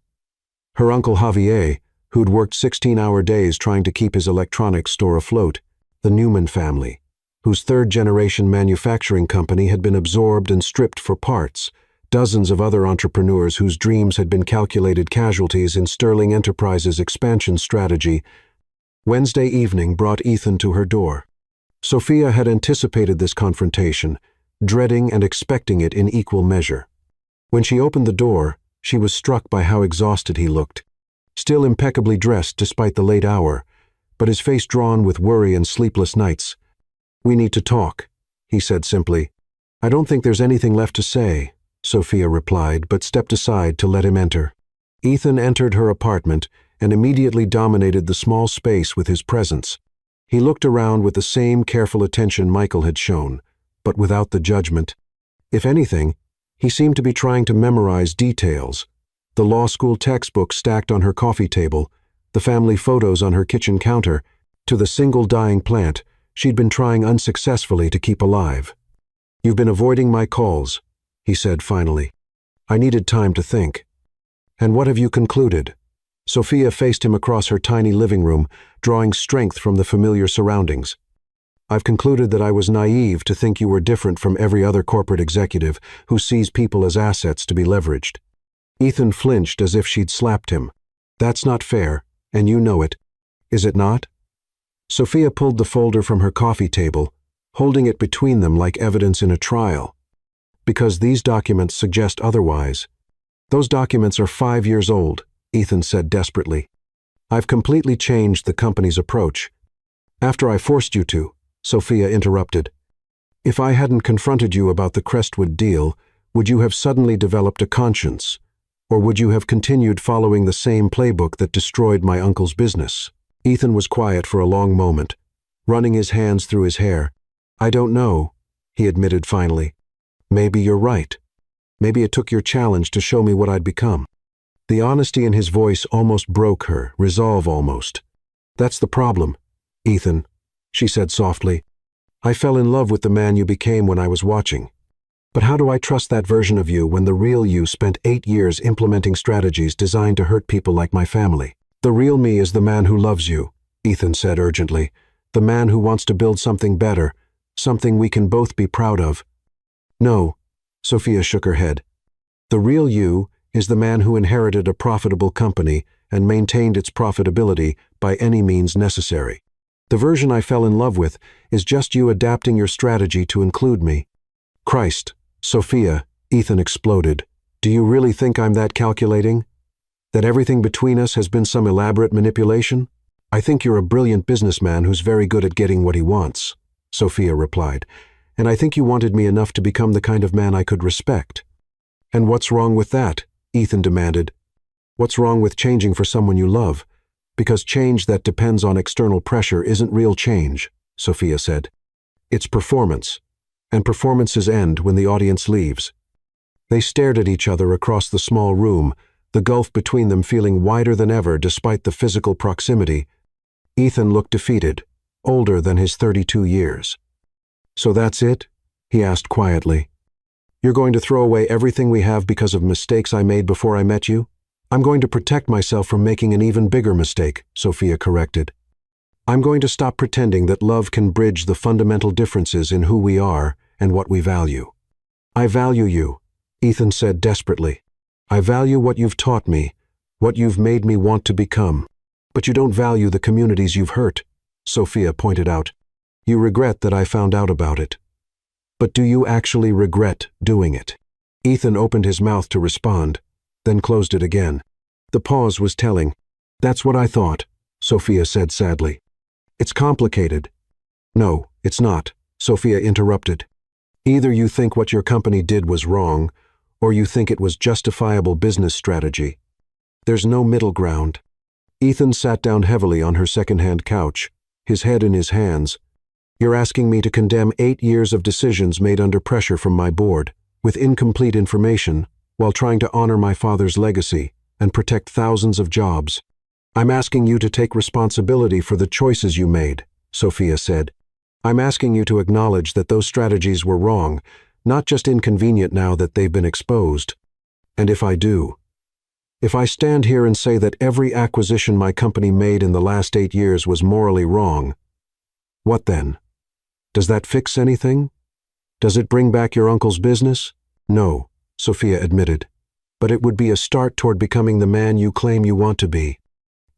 Speaker 1: Her uncle Javier, who'd worked 16-hour days trying to keep his electronics store afloat, the Newman family, whose third-generation manufacturing company had been absorbed and stripped for parts, dozens of other entrepreneurs whose dreams had been calculated casualties in Sterling Enterprises' expansion strategy. Wednesday evening brought Ethan to her door. Sophia had anticipated this confrontation, dreading and expecting it in equal measure. When she opened the door, she was struck by how exhausted he looked, still impeccably dressed despite the late hour, but his face drawn with worry and sleepless nights. We need to talk, he said simply. I don't think there's anything left to say, Sophia replied, but stepped aside to let him enter. Ethan entered her apartment and immediately dominated the small space with his presence. He looked around with the same careful attention Michael had shown, but without the judgment. If anything, he seemed to be trying to memorize details. The law school textbook stacked on her coffee table, the family photos on her kitchen counter, to the single dying plant she'd been trying unsuccessfully to keep alive. You've been avoiding my calls, he said finally. I needed time to think. And what have you concluded? Sophia faced him across her tiny living room, drawing strength from the familiar surroundings. I've concluded that I was naive to think you were different from every other corporate executive who sees people as assets to be leveraged. Ethan flinched as if she'd slapped him. That's not fair, and you know it. Is it not? Sophia pulled the folder from her coffee table, holding it between them like evidence in a trial. Because these documents suggest otherwise. Those documents are 5 years old, Ethan said desperately. I've completely changed the company's approach. After I forced you to, Sophia interrupted. If I hadn't confronted you about the Crestwood deal, would you have suddenly developed a conscience? Or would you have continued following the same playbook that destroyed my uncle's business? Ethan was quiet for a long moment, running his hands through his hair. I don't know, he admitted finally. Maybe you're right. Maybe it took your challenge to show me what I'd become. The honesty in his voice almost broke her, resolve almost. That's the problem, Ethan, she said softly. I fell in love with the man you became when I was watching. But how do I trust that version of you when the real you spent 8 years implementing strategies designed to hurt people like my family? The real me is the man who loves you, Ethan said urgently. The man who wants to build something better, something we can both be proud of. No, Sophia shook her head. The real you is the man who inherited a profitable company and maintained its profitability by any means necessary. The version I fell in love with is just you adapting your strategy to include me. Christ, Sophia, Ethan exploded. Do you really think I'm that calculating? That everything between us has been some elaborate manipulation? I think you're a brilliant businessman who's very good at getting what he wants, Sophia replied. And I think you wanted me enough to become the kind of man I could respect. And what's wrong with that? Ethan demanded. What's wrong with changing for someone you love? Because change that depends on external pressure isn't real change, Sophia said. It's performance, and performances end when the audience leaves. They stared at each other across the small room, the gulf between them feeling wider than ever despite the physical proximity. Ethan looked defeated, older than his 32 years. So that's it? He asked quietly. You're going to throw away everything we have because of mistakes I made before I met you? I'm going to protect myself from making an even bigger mistake, Sophia corrected. I'm going to stop pretending that love can bridge the fundamental differences in who we are and what we value. I value you, Ethan said desperately. I value what you've taught me, what you've made me want to become. But you don't value the communities you've hurt, Sophia pointed out. You regret that I found out about it. But do you actually regret doing it? Ethan opened his mouth to respond, then closed it again. The pause was telling. That's what I thought, Sophia said sadly. It's complicated. No, it's not, Sophia interrupted. Either you think what your company did was wrong, or you think it was justifiable business strategy. There's no middle ground. Ethan sat down heavily on her second-hand couch, his head in his hands. You're asking me to condemn 8 years of decisions made under pressure from my board, with incomplete information, while trying to honor my father's legacy and protect thousands of jobs. I'm asking you to take responsibility for the choices you made, Sophia said. I'm asking you to acknowledge that those strategies were wrong, not just inconvenient now that they've been exposed. And if I do, if I stand here and say that every acquisition my company made in the last 8 years was morally wrong, what then? Does that fix anything? Does it bring back your uncle's business? No, Sophia admitted. But it would be a start toward becoming the man you claim you want to be.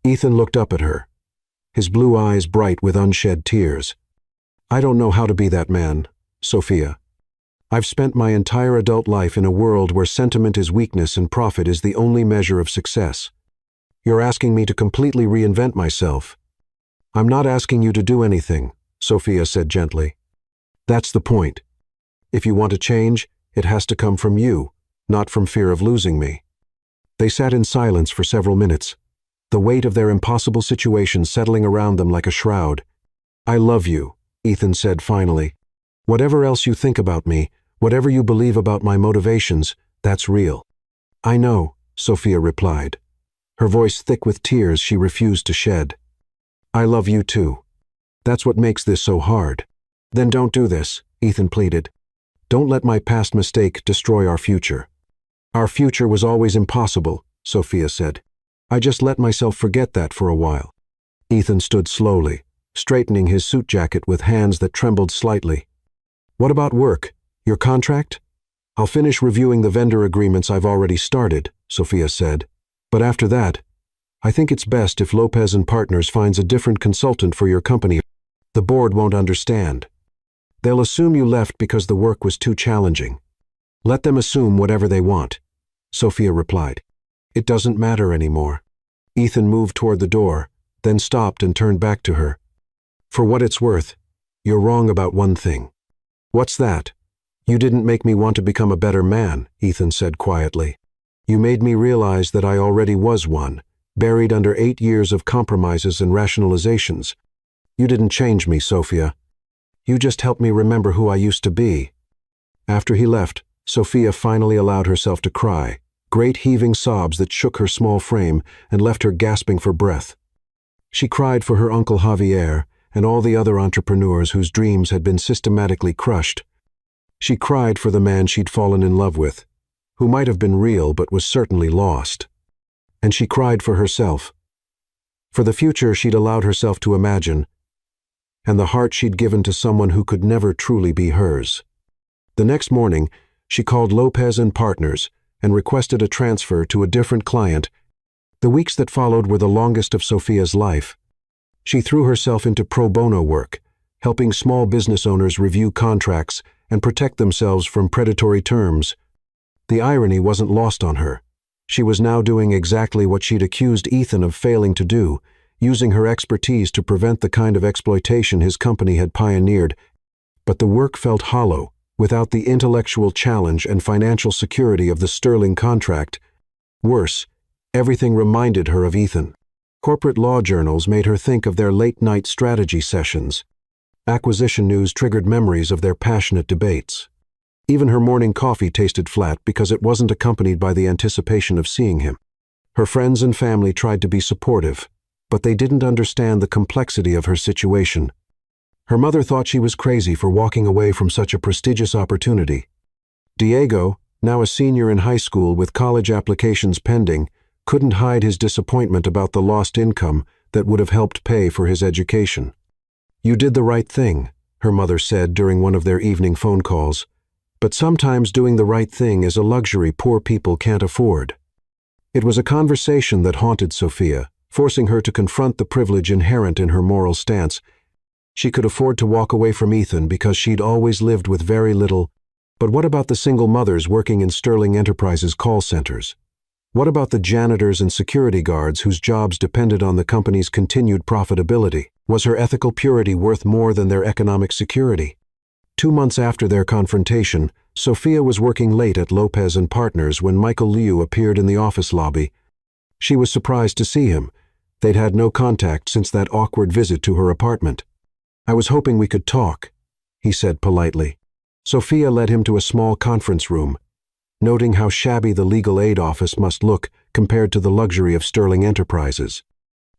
Speaker 1: Ethan looked up at her, his blue eyes bright with unshed tears. I don't know how to be that man, Sophia. I've spent my entire adult life in a world where sentiment is weakness and profit is the only measure of success. You're asking me to completely reinvent myself. I'm not asking you to do anything, Sophia said gently. That's the point. If you want to change, it has to come from you, not from fear of losing me. They sat in silence for several minutes, the weight of their impossible situation settling around them like a shroud. I love you, Ethan said finally. Whatever else you think about me, whatever you believe about my motivations, that's real. I know, Sophia replied, her voice thick with tears she refused to shed. I love you too. That's what makes this so hard. Then don't do this, Ethan pleaded. Don't let my past mistake destroy our future. Our future was always impossible, Sophia said. I just let myself forget that for a while. Ethan stood slowly, straightening his suit jacket with hands that trembled slightly. What about work? Your contract? I'll finish reviewing the vendor agreements I've already started, Sophia said. But after that, I think it's best if Lopez and Partners finds a different consultant for your company. The board won't understand. They'll assume you left because the work was too challenging. Let them assume whatever they want, Sophia replied. It doesn't matter anymore. Ethan moved toward the door, then stopped and turned back to her. For what it's worth, you're wrong about one thing. What's that? You didn't make me want to become a better man, Ethan said quietly. You made me realize that I already was one, buried under 8 years of compromises and rationalizations. You didn't change me, Sophia. You just helped me remember who I used to be. After he left, Sophia finally allowed herself to cry, great heaving sobs that shook her small frame and left her gasping for breath. She cried for her uncle Javier and all the other entrepreneurs whose dreams had been systematically crushed. She cried for the man she'd fallen in love with, who might have been real but was certainly lost. And she cried for herself, for the future she'd allowed herself to imagine, and the heart she'd given to someone who could never truly be hers. The next morning, she called Lopez and Partners and requested a transfer to a different client. The weeks that followed were the longest of Sophia's life. She threw herself into pro bono work, helping small business owners review contracts and protect themselves from predatory terms. The irony wasn't lost on her. She was now doing exactly what she'd accused Ethan of failing to do, using her expertise to prevent the kind of exploitation his company had pioneered. But the work felt hollow, without the intellectual challenge and financial security of the sterling contract. Worse, everything reminded her of Ethan. Corporate law journals made her think of their late-night strategy sessions. Acquisition news triggered memories of their passionate debates. Even her morning coffee tasted flat because it wasn't accompanied by the anticipation of seeing him. Her friends and family tried to be supportive, but they didn't understand the complexity of her situation. Her mother thought she was crazy for walking away from such a prestigious opportunity. Diego, now a senior in high school with college applications pending, couldn't hide his disappointment about the lost income that would have helped pay for his education. "You did the right thing," her mother said during one of their evening phone calls. "But sometimes doing the right thing is a luxury poor people can't afford." It was a conversation that haunted Sophia, forcing her to confront the privilege inherent in her moral stance. She could afford to walk away from Ethan because she'd always lived with very little. But what about the single mothers working in Sterling Enterprises call centers? What about the janitors and security guards whose jobs depended on the company's continued profitability? Was her ethical purity worth more than their economic security? 2 months after their confrontation, Sophia was working late at Lopez and Partners when Michael Liu appeared in the office lobby. She was surprised to see him. They'd had no contact since that awkward visit to her apartment. "I was hoping we could talk," he said politely. Sophia led him to a small conference room, noting how shabby the legal aid office must look compared to the luxury of Sterling Enterprises.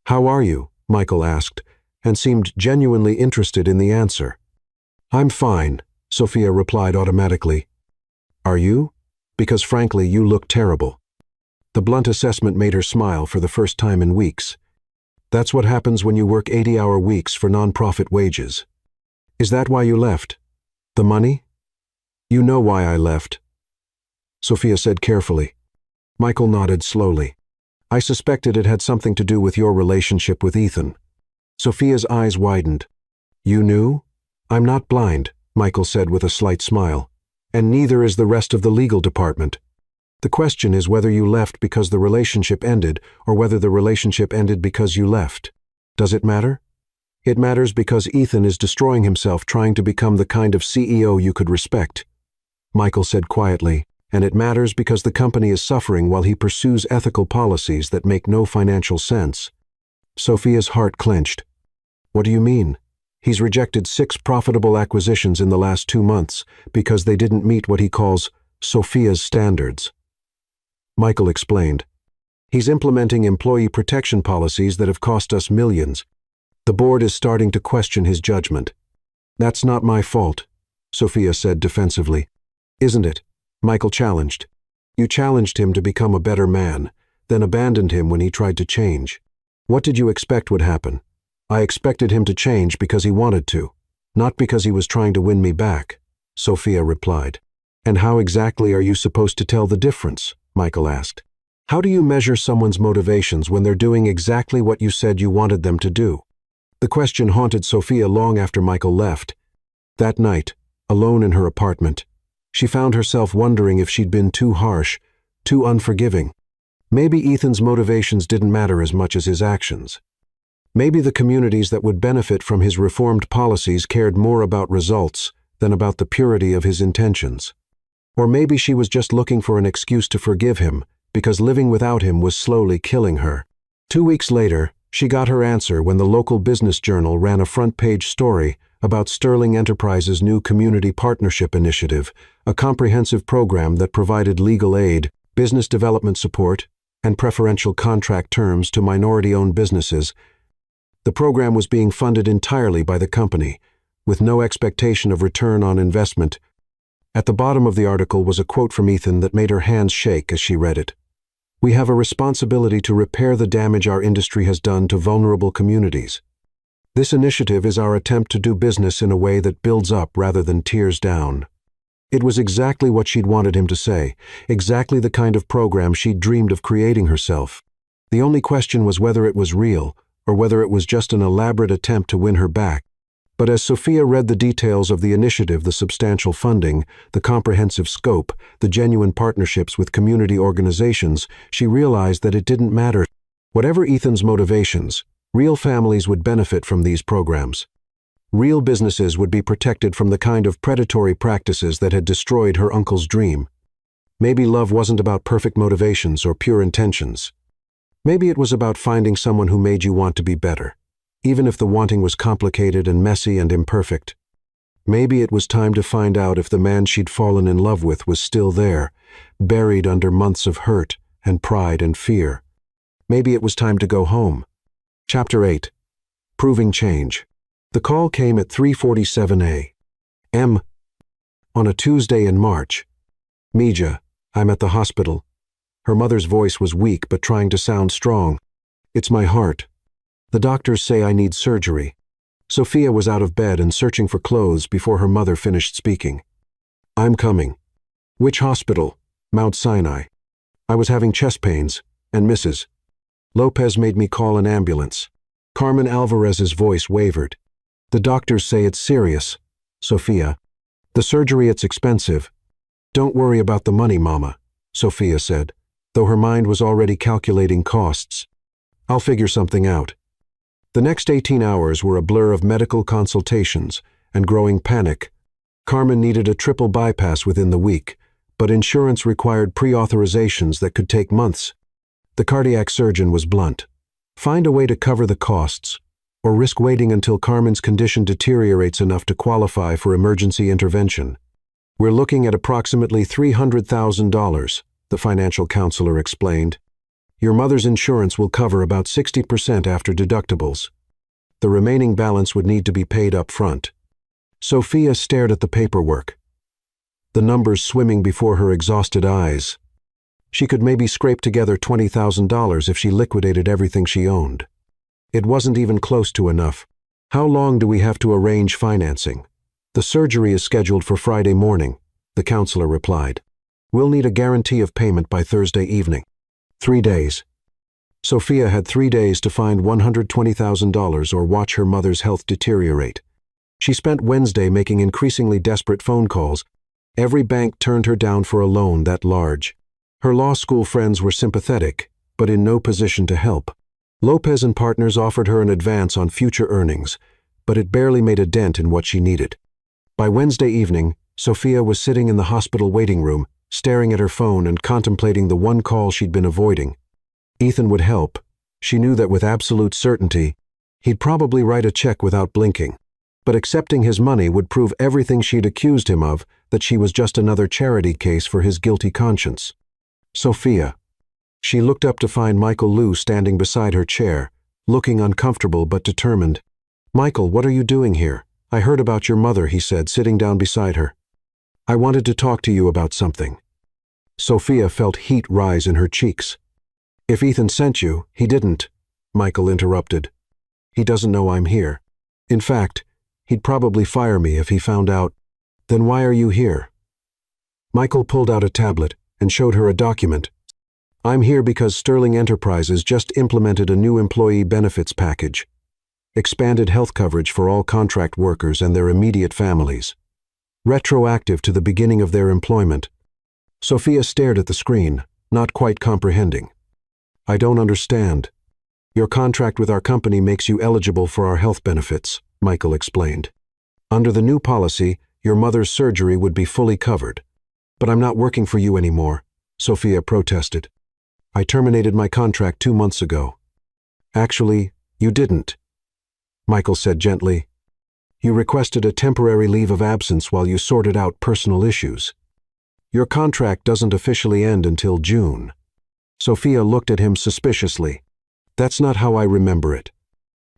Speaker 1: "How are you?" Michael asked, and seemed genuinely interested in the answer. "I'm fine," Sophia replied automatically. "Are you? Because frankly, you look terrible." The blunt assessment made her smile for the first time in weeks. "That's what happens when you work 80-hour weeks for non-profit wages." "Is that why you left? The money?" "You know why I left," Sophia said carefully. Michael nodded slowly. "I suspected it had something to do with your relationship with Ethan." Sophia's eyes widened. "You knew?" "I'm not blind," Michael said with a slight smile. "And neither is the rest of the legal department. The question is whether you left because the relationship ended or whether the relationship ended because you left. Does it matter? It matters because Ethan is destroying himself trying to become the kind of CEO you could respect," Michael said quietly, "and it matters because the company is suffering while he pursues ethical policies that make no financial sense." Sophia's heart clenched. "What do you mean?" "He's rejected 6 profitable acquisitions in the last 2 months because they didn't meet what he calls Sophia's standards." Michael explained. "He's implementing employee protection policies that have cost us millions. The board is starting to question his judgment." "That's not my fault," Sophia said defensively. "Isn't it?" Michael challenged. "You challenged him to become a better man, then abandoned him when he tried to change. What did you expect would happen?" "I expected him to change because he wanted to, not because he was trying to win me back," Sophia replied. "And how exactly are you supposed to tell the difference?" Michael asked. "How do you measure someone's motivations when they're doing exactly what you said you wanted them to do?" The question haunted Sophia long after Michael left. That night, alone in her apartment, she found herself wondering if she'd been too harsh, too unforgiving. Maybe Ethan's motivations didn't matter as much as his actions. Maybe the communities that would benefit from his reformed policies cared more about results than about the purity of his intentions. Or maybe she was just looking for an excuse to forgive him, because living without him was slowly killing her. 2 weeks later, she got her answer when the local business journal ran a front-page story about Sterling Enterprises' new community partnership initiative, a comprehensive program that provided legal aid, business development support, and preferential contract terms to minority-owned businesses. The program was being funded entirely by the company, with no expectation of return on investment. At the bottom of the article was a quote from Ethan that made her hands shake as she read it. "We have a responsibility to repair the damage our industry has done to vulnerable communities. This initiative is our attempt to do business in a way that builds up rather than tears down." It was exactly what she'd wanted him to say, exactly the kind of program she'd dreamed of creating herself. The only question was whether it was real, or whether it was just an elaborate attempt to win her back. But as Sophia read the details of the initiative, the substantial funding, the comprehensive scope, the genuine partnerships with community organizations, she realized that it didn't matter. Whatever Ethan's motivations, real families would benefit from these programs. Real businesses would be protected from the kind of predatory practices that had destroyed her uncle's dream. Maybe love wasn't about perfect motivations or pure intentions. Maybe it was about finding someone who made you want to be better, even if the wanting was complicated and messy and imperfect. Maybe it was time to find out if the man she'd fallen in love with was still there, buried under months of hurt and pride and fear. Maybe it was time to go home. Chapter 8. Proving Change. The call came at 3:47 a.m. on a Tuesday in March. "Mija, I'm at the hospital." Her mother's voice was weak but trying to sound strong. "It's my heart. The doctors say I need surgery." Sophia was out of bed and searching for clothes before her mother finished speaking. "I'm coming." "Which hospital?" "Mount Sinai. I was having chest pains, and Mrs. Lopez made me call an ambulance." Carmen Alvarez's voice wavered. "The doctors say it's serious." "Sophia, the surgery, it's expensive." "Don't worry about the money, Mama," Sophia said, though her mind was already calculating costs. "I'll figure something out." The next 18 hours were a blur of medical consultations and growing panic. Carmen needed a triple bypass within the week, but insurance required pre-authorizations that could take months. The cardiac surgeon was blunt. "Find a way to cover the costs, or risk waiting until Carmen's condition deteriorates enough to qualify for emergency intervention. We're looking at approximately $300,000, the financial counselor explained. Your mother's insurance will cover about 60% after deductibles. The remaining balance would need to be paid up front." Sophia stared at the paperwork, the numbers swimming before her exhausted eyes. She could maybe scrape together $20,000 if she liquidated everything she owned. It wasn't even close to enough. "How long do we have to arrange financing?" "The surgery is scheduled for Friday morning," the counselor replied. "We'll need a guarantee of payment by Thursday evening." 3 days. Sophia had 3 days to find $120,000 or watch her mother's health deteriorate. She spent Wednesday making increasingly desperate phone calls. Every bank turned her down for a loan that large. Her law school friends were sympathetic, but in no position to help. Lopez and Partners offered her an advance on future earnings, but it barely made a dent in what she needed. By Wednesday evening, Sophia was sitting in the hospital waiting room, staring at her phone and contemplating the one call she'd been avoiding. Ethan would help. She knew that with absolute certainty, he'd probably write a check without blinking. But accepting his money would prove everything she'd accused him of, that she was just another charity case for his guilty conscience. Sophia. She looked up to find Michael Liu standing beside her chair, looking uncomfortable but determined. "Michael, what are you doing here? I heard about your mother," he said, sitting down beside her. "I wanted to talk to you about something." Sophia felt heat rise in her cheeks. "If Ethan sent you, he didn't," Michael interrupted. "He doesn't know I'm here. In fact, he'd probably fire me if he found out." "Then why are you here?" Michael pulled out a tablet and showed her a document. "I'm here because Sterling Enterprises just implemented a new employee benefits package. Expanded health coverage for all contract workers and their immediate families. Retroactive to the beginning of their employment." Sophia stared at the screen, not quite comprehending. "I don't understand." "Your contract with our company makes you eligible for our health benefits," Michael explained. "Under the new policy, your mother's surgery would be fully covered." "But I'm not working for you anymore," Sophia protested. "I terminated my contract 2 months ago." "Actually, you didn't," Michael said gently. "You requested a temporary leave of absence while you sorted out personal issues. Your contract doesn't officially end until June." Sophia looked at him suspiciously. "That's not how I remember it."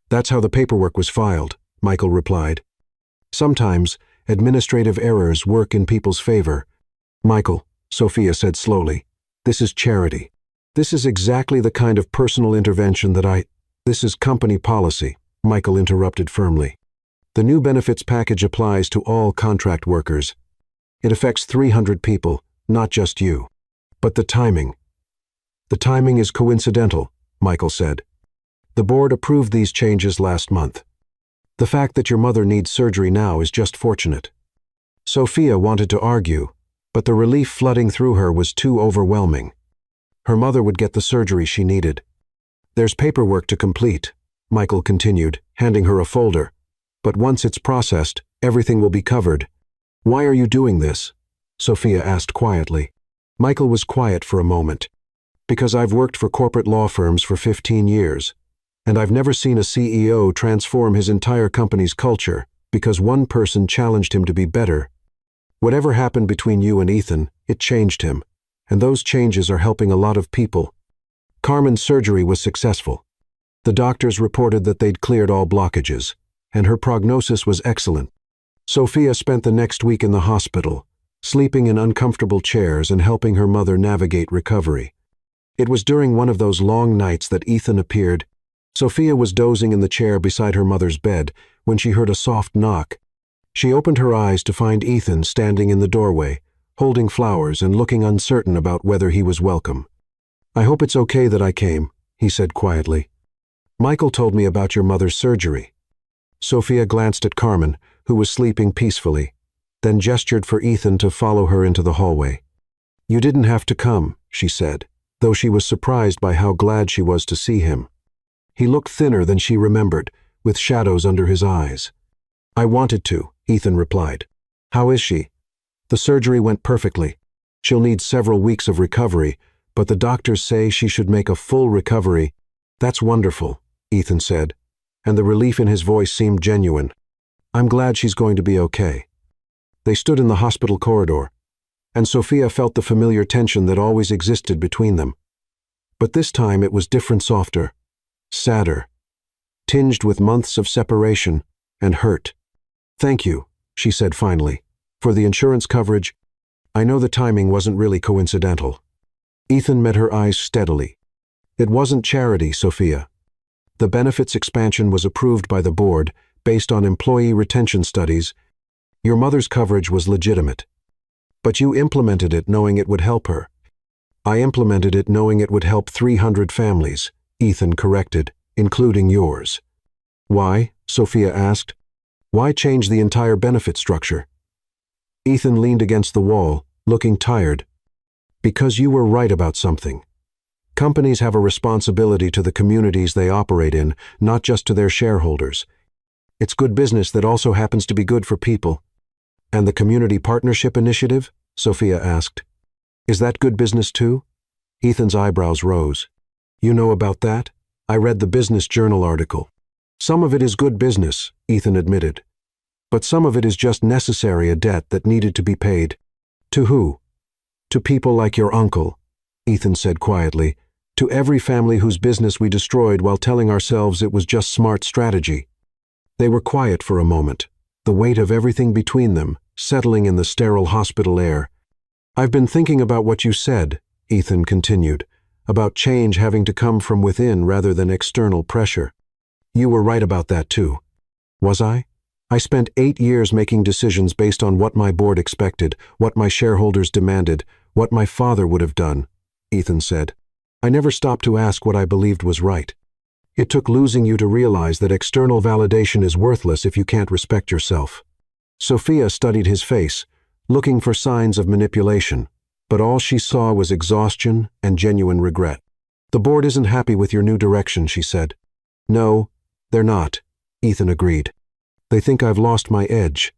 Speaker 1: "That's how the paperwork was filed," Michael replied. "Sometimes, administrative errors work in people's favor." "Michael," Sophia said slowly, "this is charity. This is exactly the kind of personal intervention that This is company policy," Michael interrupted firmly. "The new benefits package applies to all contract workers. It affects 300 people, not just you. But the timing. The timing is coincidental," Michael said. "The board approved these changes last month. The fact that your mother needs surgery now is just fortunate." Sophia wanted to argue, but the relief flooding through her was too overwhelming. Her mother would get the surgery she needed. "There's paperwork to complete," Michael continued, handing her a folder. "But once it's processed, everything will be covered." "Why are you doing this?" Sophia asked quietly. Michael was quiet for a moment. Because I've worked for corporate law firms for 15 years, and I've never seen a CEO transform his entire company's culture because one person challenged him to be better. Whatever happened between you and Ethan, it changed him, and those changes are helping a lot of people. Carmen's surgery was successful. The doctors reported that they'd cleared all blockages, and her prognosis was excellent. Sophia spent the next week in the hospital, sleeping in uncomfortable chairs and helping her mother navigate recovery. It was during one of those long nights that Ethan appeared. Sophia was dozing in the chair beside her mother's bed when she heard a soft knock. She opened her eyes to find Ethan standing in the doorway, holding flowers and looking uncertain about whether he was welcome. "I hope it's okay that I came," he said quietly. "Michael told me about your mother's surgery." Sophia glanced at Carmen, who was sleeping peacefully, then gestured for Ethan to follow her into the hallway. "You didn't have to come," she said, though she was surprised by how glad she was to see him. He looked thinner than she remembered, with shadows under his eyes. "I wanted to," Ethan replied. "How is she?" "The surgery went perfectly. She'll need several weeks of recovery, but the doctors say she should make a full recovery." "That's wonderful," Ethan said, and the relief in his voice seemed genuine. "I'm glad she's going to be okay." They stood in the hospital corridor, and Sophia felt the familiar tension that always existed between them. But this time it was different, softer, sadder, tinged with months of separation and hurt. "Thank you," she said finally, "for the insurance coverage. I know the timing wasn't really coincidental." Ethan met her eyes steadily. "It wasn't charity, Sophia. The benefits expansion was approved by the board based on employee retention studies. Your mother's coverage was legitimate. But you implemented it knowing it would help her." "I implemented it knowing it would help 300 families," Ethan corrected, "including yours." "Why?" Sophia asked. "Why change the entire benefit structure?" Ethan leaned against the wall, looking tired. "Because you were right about something. Companies have a responsibility to the communities they operate in, not just to their shareholders. It's good business that also happens to be good for people." "And the Community Partnership Initiative?" Sophia asked. "Is that good business too?" Ethan's eyebrows rose. "You know about that? I read the Business Journal article." "Some of it is good business," Ethan admitted. "But some of it is just necessary, a debt that needed to be paid." "To who?" "To people like your uncle," Ethan said quietly. "To every family whose business we destroyed while telling ourselves it was just smart strategy." They were quiet for a moment, the weight of everything between them settling in the sterile hospital air. "I've been thinking about what you said," Ethan continued, "about change having to come from within rather than external pressure. You were right about that too." "Was I?" "I spent 8 years making decisions based on what my board expected, what my shareholders demanded, what my father would have done," Ethan said. "I never stopped to ask what I believed was right. It took losing you to realize that external validation is worthless if you can't respect yourself." Sophia studied his face, looking for signs of manipulation, but all she saw was exhaustion and genuine regret. "The board isn't happy with your new direction," she said. "No, they're not," Ethan agreed. "They think I've lost my edge.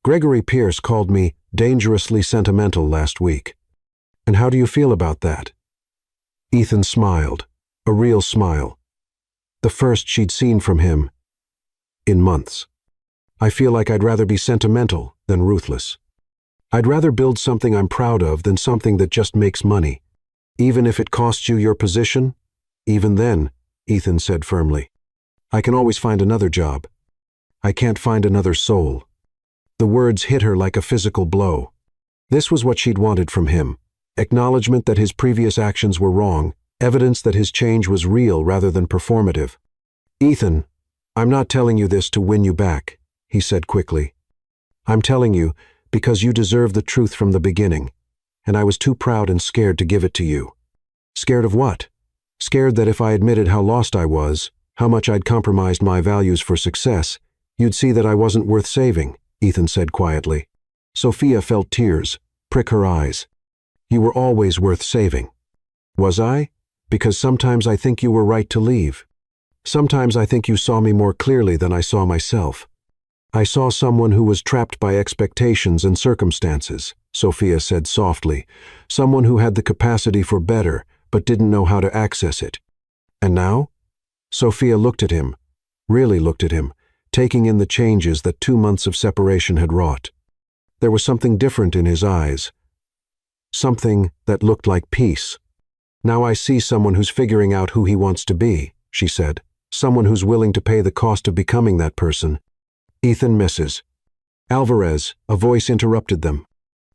Speaker 1: Gregory Pierce called me dangerously sentimental last week. And how do you feel about that?" Ethan smiled, a real smile. The first she'd seen from him in months. "I feel like I'd rather be sentimental than ruthless. I'd rather build something I'm proud of than something that just makes money. Even if it costs you your position?" "Even then," Ethan said firmly. "I can always find another job. I can't find another soul." The words hit her like a physical blow. This was what she'd wanted from him. Acknowledgement that his previous actions were wrong, evidence that his change was real rather than performative. "Ethan, I'm not telling you this to win you back," he said quickly. "I'm telling you because you deserve the truth from the beginning, and I was too proud and scared to give it to you." "Scared of what?" "Scared that if I admitted how lost I was, how much I'd compromised my values for success, you'd see that I wasn't worth saving," Ethan said quietly. Sophia felt tears prick her eyes. "You were always worth saving." "Was I? Because sometimes I think you were right to leave. Sometimes I think you saw me more clearly than I saw myself." I saw someone who was trapped by expectations and circumstances, Sophia said softly. Someone who had the capacity for better, but didn't know how to access it. And now? Sophia looked at him, really looked at him, taking in the changes that 2 months of separation had wrought. There was something different in his eyes. Something that looked like peace. Now I see someone who's figuring out who he wants to be, she said. Someone who's willing to pay the cost of becoming that person. Ethan misses. Alvarez, a voice interrupted them.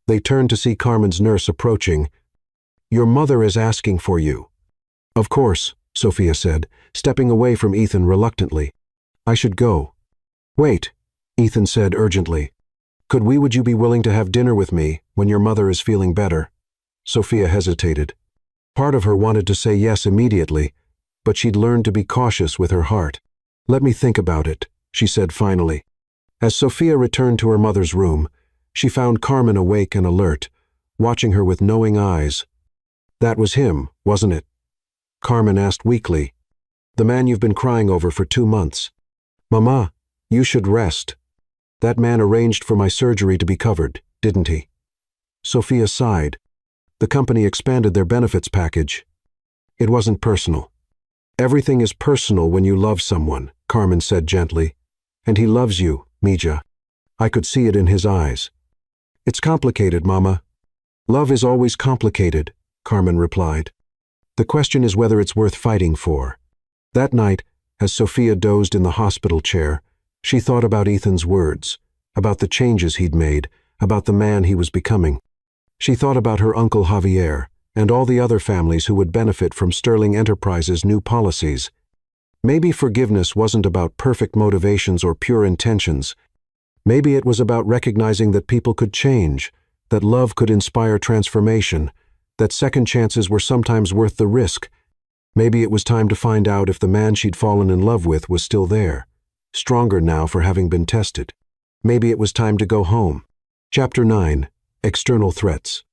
Speaker 1: They turned to see Carmen's nurse approaching. Your mother is asking for you. Of course, Sophia said, stepping away from Ethan reluctantly. I should go. Wait, Ethan said urgently. Would you be willing to have dinner with me when your mother is feeling better? Sophia hesitated. Part of her wanted to say yes immediately, but she'd learned to be cautious with her heart. Let me think about it, she said finally. As Sophia returned to her mother's room, she found Carmen awake and alert, watching her with knowing eyes. That was him, wasn't it? Carmen asked weakly. The man you've been crying over for 2 months. Mama, you should rest. That man arranged for my surgery to be covered, didn't he? Sophia sighed. The company expanded their benefits package. It wasn't personal. Everything is personal when you love someone, Carmen said gently. And he loves you, Mija. I could see it in his eyes. It's complicated, Mama. Love is always complicated, Carmen replied. The question is whether it's worth fighting for. That night, as Sophia dozed in the hospital chair, she thought about Ethan's words, about the changes he'd made, about the man he was becoming. She thought about her uncle Javier and all the other families who would benefit from Sterling Enterprises' new policies. Maybe forgiveness wasn't about perfect motivations or pure intentions. Maybe it was about recognizing that people could change, that love could inspire transformation, that second chances were sometimes worth the risk. Maybe it was time to find out if the man she'd fallen in love with was still there, stronger now for having been tested. Maybe it was time to go home. Chapter 9. External Threats.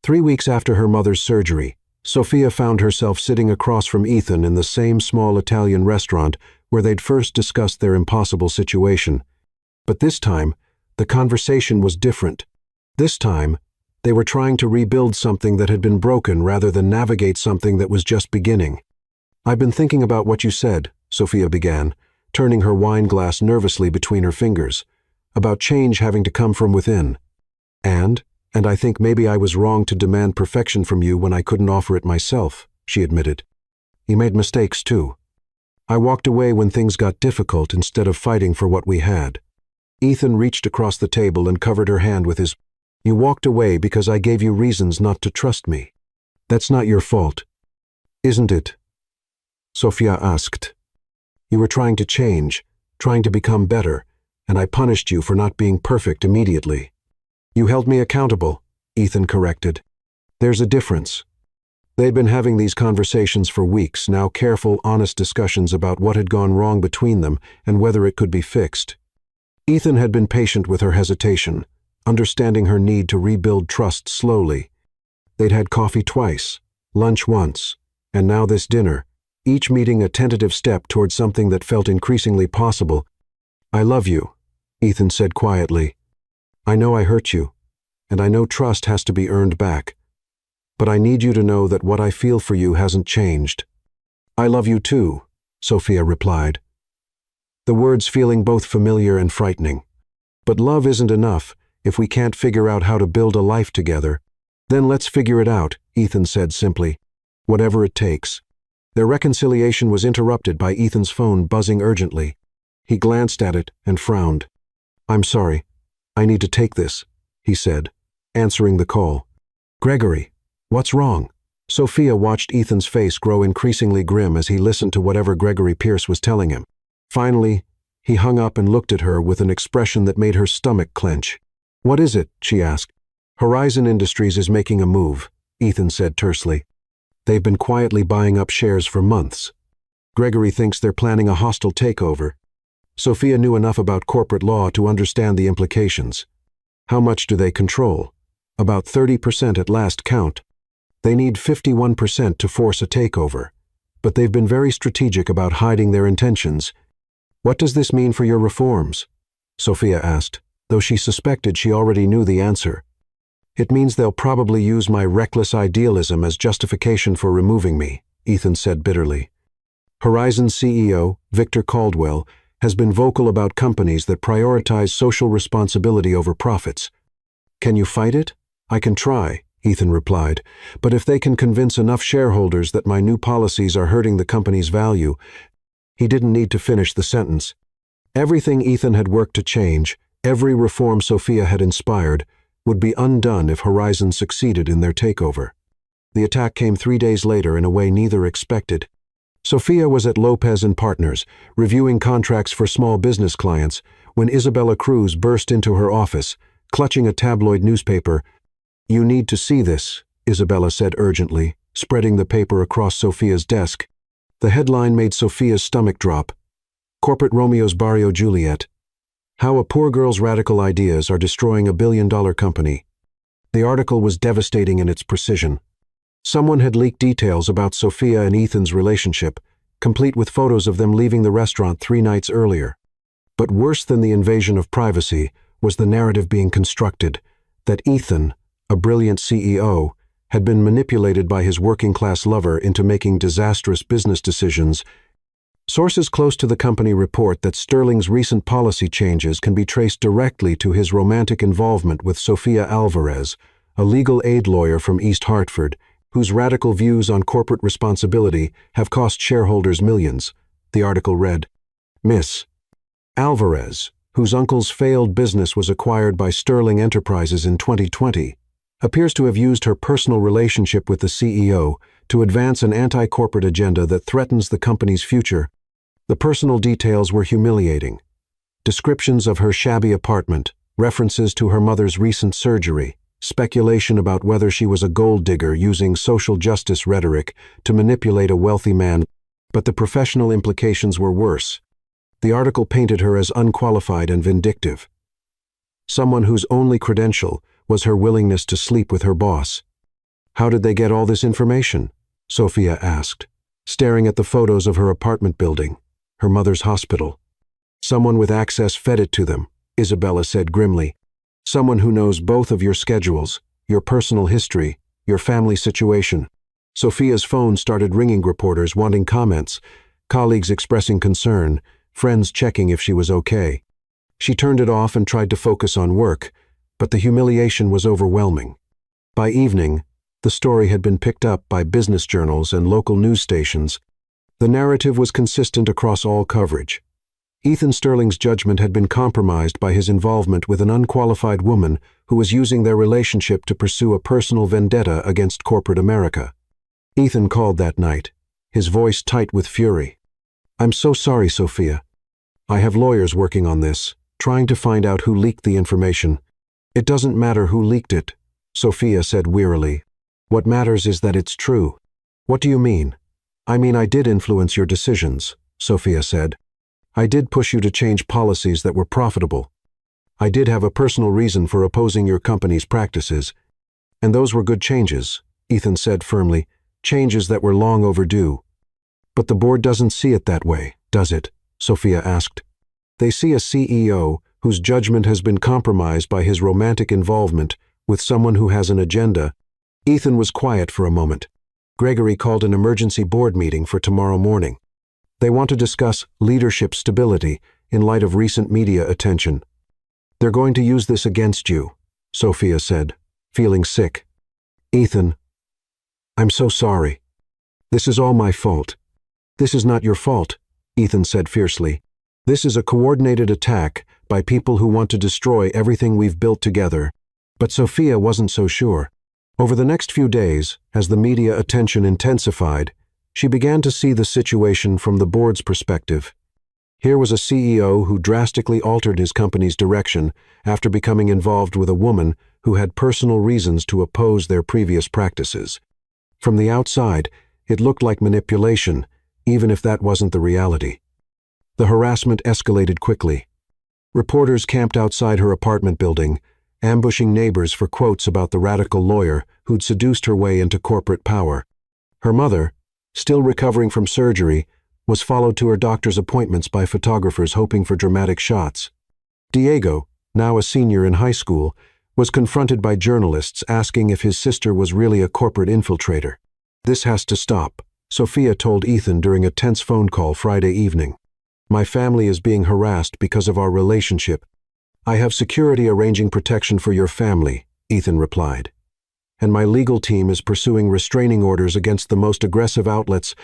Speaker 1: 3 weeks after her mother's surgery, Sophia found herself sitting across from Ethan in the same small Italian restaurant where they'd first discussed their impossible situation. But this time, the conversation was different. This time, they were trying to rebuild something that had been broken rather than navigate something that was just beginning. I've been thinking about what you said, Sophia began, turning her wine glass nervously between her fingers, about change having to come from within. And I think maybe I was wrong to demand perfection from you when I couldn't offer it myself, she admitted. You made mistakes too. I walked away when things got difficult instead of fighting for what we had. Ethan reached across the table and covered her hand with his. You walked away because I gave you reasons not to trust me. That's not your fault, isn't it? Sophia asked. You were trying to change, trying to become better, and I punished you for not being perfect immediately. You held me accountable, Ethan corrected. There's a difference. They'd been having these conversations for weeks, now careful, honest discussions about what had gone wrong between them and whether it could be fixed. Ethan had been patient with her hesitation, understanding her need to rebuild trust slowly. They'd had coffee twice, lunch once, and now this dinner, each meeting a tentative step towards something that felt increasingly possible. I love you, Ethan said quietly. I know I hurt you, and I know trust has to be earned back. But I need you to know that what I feel for you hasn't changed. I love you too, Sophia replied. The words feeling both familiar and frightening. But love isn't enough if we can't figure out how to build a life together. Then let's figure it out, Ethan said simply. Whatever it takes. Their reconciliation was interrupted by Ethan's phone buzzing urgently. He glanced at it and frowned. I'm sorry. I need to take this, he said, answering the call. Gregory, what's wrong? Sophia watched Ethan's face grow increasingly grim as he listened to whatever Gregory Pierce was telling him. Finally, he hung up and looked at her with an expression that made her stomach clench. What is it? She asked. Horizon Industries is making a move, Ethan said tersely. They've been quietly buying up shares for months. Gregory thinks they're planning a hostile takeover. Sophia knew enough about corporate law to understand the implications. How much do they control? About 30% at last count. They need 51% to force a takeover. But they've been very strategic about hiding their intentions. What does this mean for your reforms? Sophia asked, though she suspected she already knew the answer. It means they'll probably use my reckless idealism as justification for removing me, Ethan said bitterly. Horizon's CEO, Victor Caldwell, has been vocal about companies that prioritize social responsibility over profits. Can you fight it? I can try, Ethan replied, but if they can convince enough shareholders that my new policies are hurting the company's value. He didn't need to finish the sentence. Everything Ethan had worked to change, every reform Sophia had inspired, would be undone if Horizon succeeded in their takeover. The attack came 3 days later in a way neither expected. Sophia was at Lopez & Partners, reviewing contracts for small business clients, when Isabella Cruz burst into her office, clutching a tabloid newspaper. "You need to see this," Isabella said urgently, spreading the paper across Sophia's desk. The headline made Sophia's stomach drop. Corporate Romeo's Barrio Juliet. How a poor girl's radical ideas are destroying a billion-dollar company. The article was devastating in its precision. Someone had leaked details about Sophia and Ethan's relationship, complete with photos of them leaving the restaurant 3 nights earlier. But worse than the invasion of privacy was the narrative being constructed that Ethan, a brilliant CEO, had been manipulated by his working-class lover into making disastrous business decisions. Sources close to the company report that Sterling's recent policy changes can be traced directly to his romantic involvement with Sofia Alvarez, a legal aid lawyer from East Hartford, whose radical views on corporate responsibility have cost shareholders millions. The article read, Miss Alvarez, whose uncle's failed business was acquired by Sterling Enterprises in 2020, appears to have used her personal relationship with the CEO to advance an anti-corporate agenda that threatens the company's future. The personal details were humiliating. Descriptions of her shabby apartment, references to her mother's recent surgery, speculation about whether she was a gold digger using social justice rhetoric to manipulate a wealthy man, but the professional implications were worse. The article painted her as unqualified and vindictive. Someone whose only credential was her willingness to sleep with her boss. How did they get all this information? Sophia asked, staring at the photos of her apartment building, her mother's hospital. Someone with access fed it to them, Isabella said grimly. Someone who knows both of your schedules, your personal history, your family situation. Sophia's phone started ringing, reporters wanting comments, colleagues expressing concern, friends checking if she was okay. She turned it off and tried to focus on work, but the humiliation was overwhelming. By evening, the story had been picked up by business journals and local news stations. The narrative was consistent across all coverage. Ethan Sterling's judgment had been compromised by his involvement with an unqualified woman who was using their relationship to pursue a personal vendetta against corporate America. Ethan called that night, his voice tight with fury. "I'm so sorry, Sophia. I have lawyers working on this, trying to find out who leaked the information. It doesn't matter who leaked it," Sophia said wearily. "What matters is that it's true." "What do you mean?" "I mean I did influence your decisions," Sophia said. "I did push you to change policies that were profitable. I did have a personal reason for opposing your company's practices. And those were good changes," Ethan said firmly, "changes that were long overdue." "But the board doesn't see it that way, does it?" Sophia asked. "They see a CEO whose judgment has been compromised by his romantic involvement with someone who has an agenda." Ethan was quiet for a moment. Gregory called an emergency board meeting for tomorrow morning. They want to discuss leadership stability in light of recent media attention. "They're going to use this against you," Sophia said, feeling sick. "Ethan, I'm so sorry. This is all my fault." "This is not your fault," Ethan said fiercely. "This is a coordinated attack by people who want to destroy everything we've built together." But Sophia wasn't so sure. Over the next few days, as the media attention intensified, she began to see the situation from the board's perspective. Here was a CEO who drastically altered his company's direction after becoming involved with a woman who had personal reasons to oppose their previous practices. From the outside, it looked like manipulation, even if that wasn't the reality. The harassment escalated quickly. Reporters camped outside her apartment building, ambushing neighbors for quotes about the radical lawyer who'd seduced her way into corporate power. Her mother, still recovering from surgery, was followed to her doctor's appointments by photographers hoping for dramatic shots. Diego, now a senior in high school, was confronted by journalists asking if his sister was really a corporate infiltrator. "This has to stop," Sophia told Ethan during a tense phone call Friday evening. "My family is being harassed because of our relationship." "I have security arranging protection for your family," Ethan replied. "And my legal team is pursuing restraining orders against the most aggressive outlets."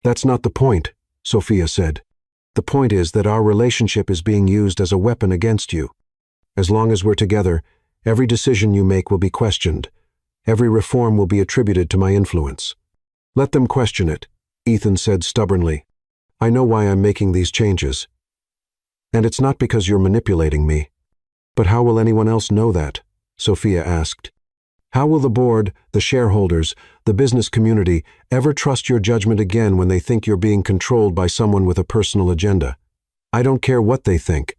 Speaker 1: "That's not the point," Sophia said. "The point is that our relationship is being used as a weapon against you. As long as we're together, every decision you make will be questioned. Every reform will be attributed to my influence." "Let them question it," Ethan said stubbornly. "I know why I'm making these changes. And it's not because you're manipulating me." "But how will anyone else know that?" Sophia asked. "How will the board, the shareholders, the business community ever trust your judgment again when they think you're being controlled by someone with a personal agenda?" "I don't care what they think."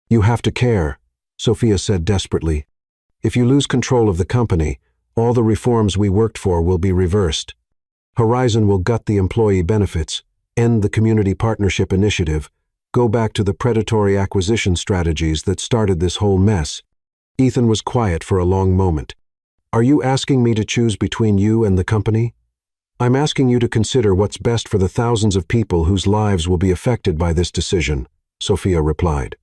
Speaker 1: "You have to care," Sophia said desperately. "If you lose control of the company, all the reforms we worked for will be reversed. Horizon will gut the employee benefits, end the community partnership initiative, go back to the predatory acquisition strategies that started this whole mess." Ethan was quiet for a long moment. "Are you asking me to choose between you and the company?" "I'm asking you to consider what's best for the thousands of people whose lives will be affected by this decision," Sophia replied.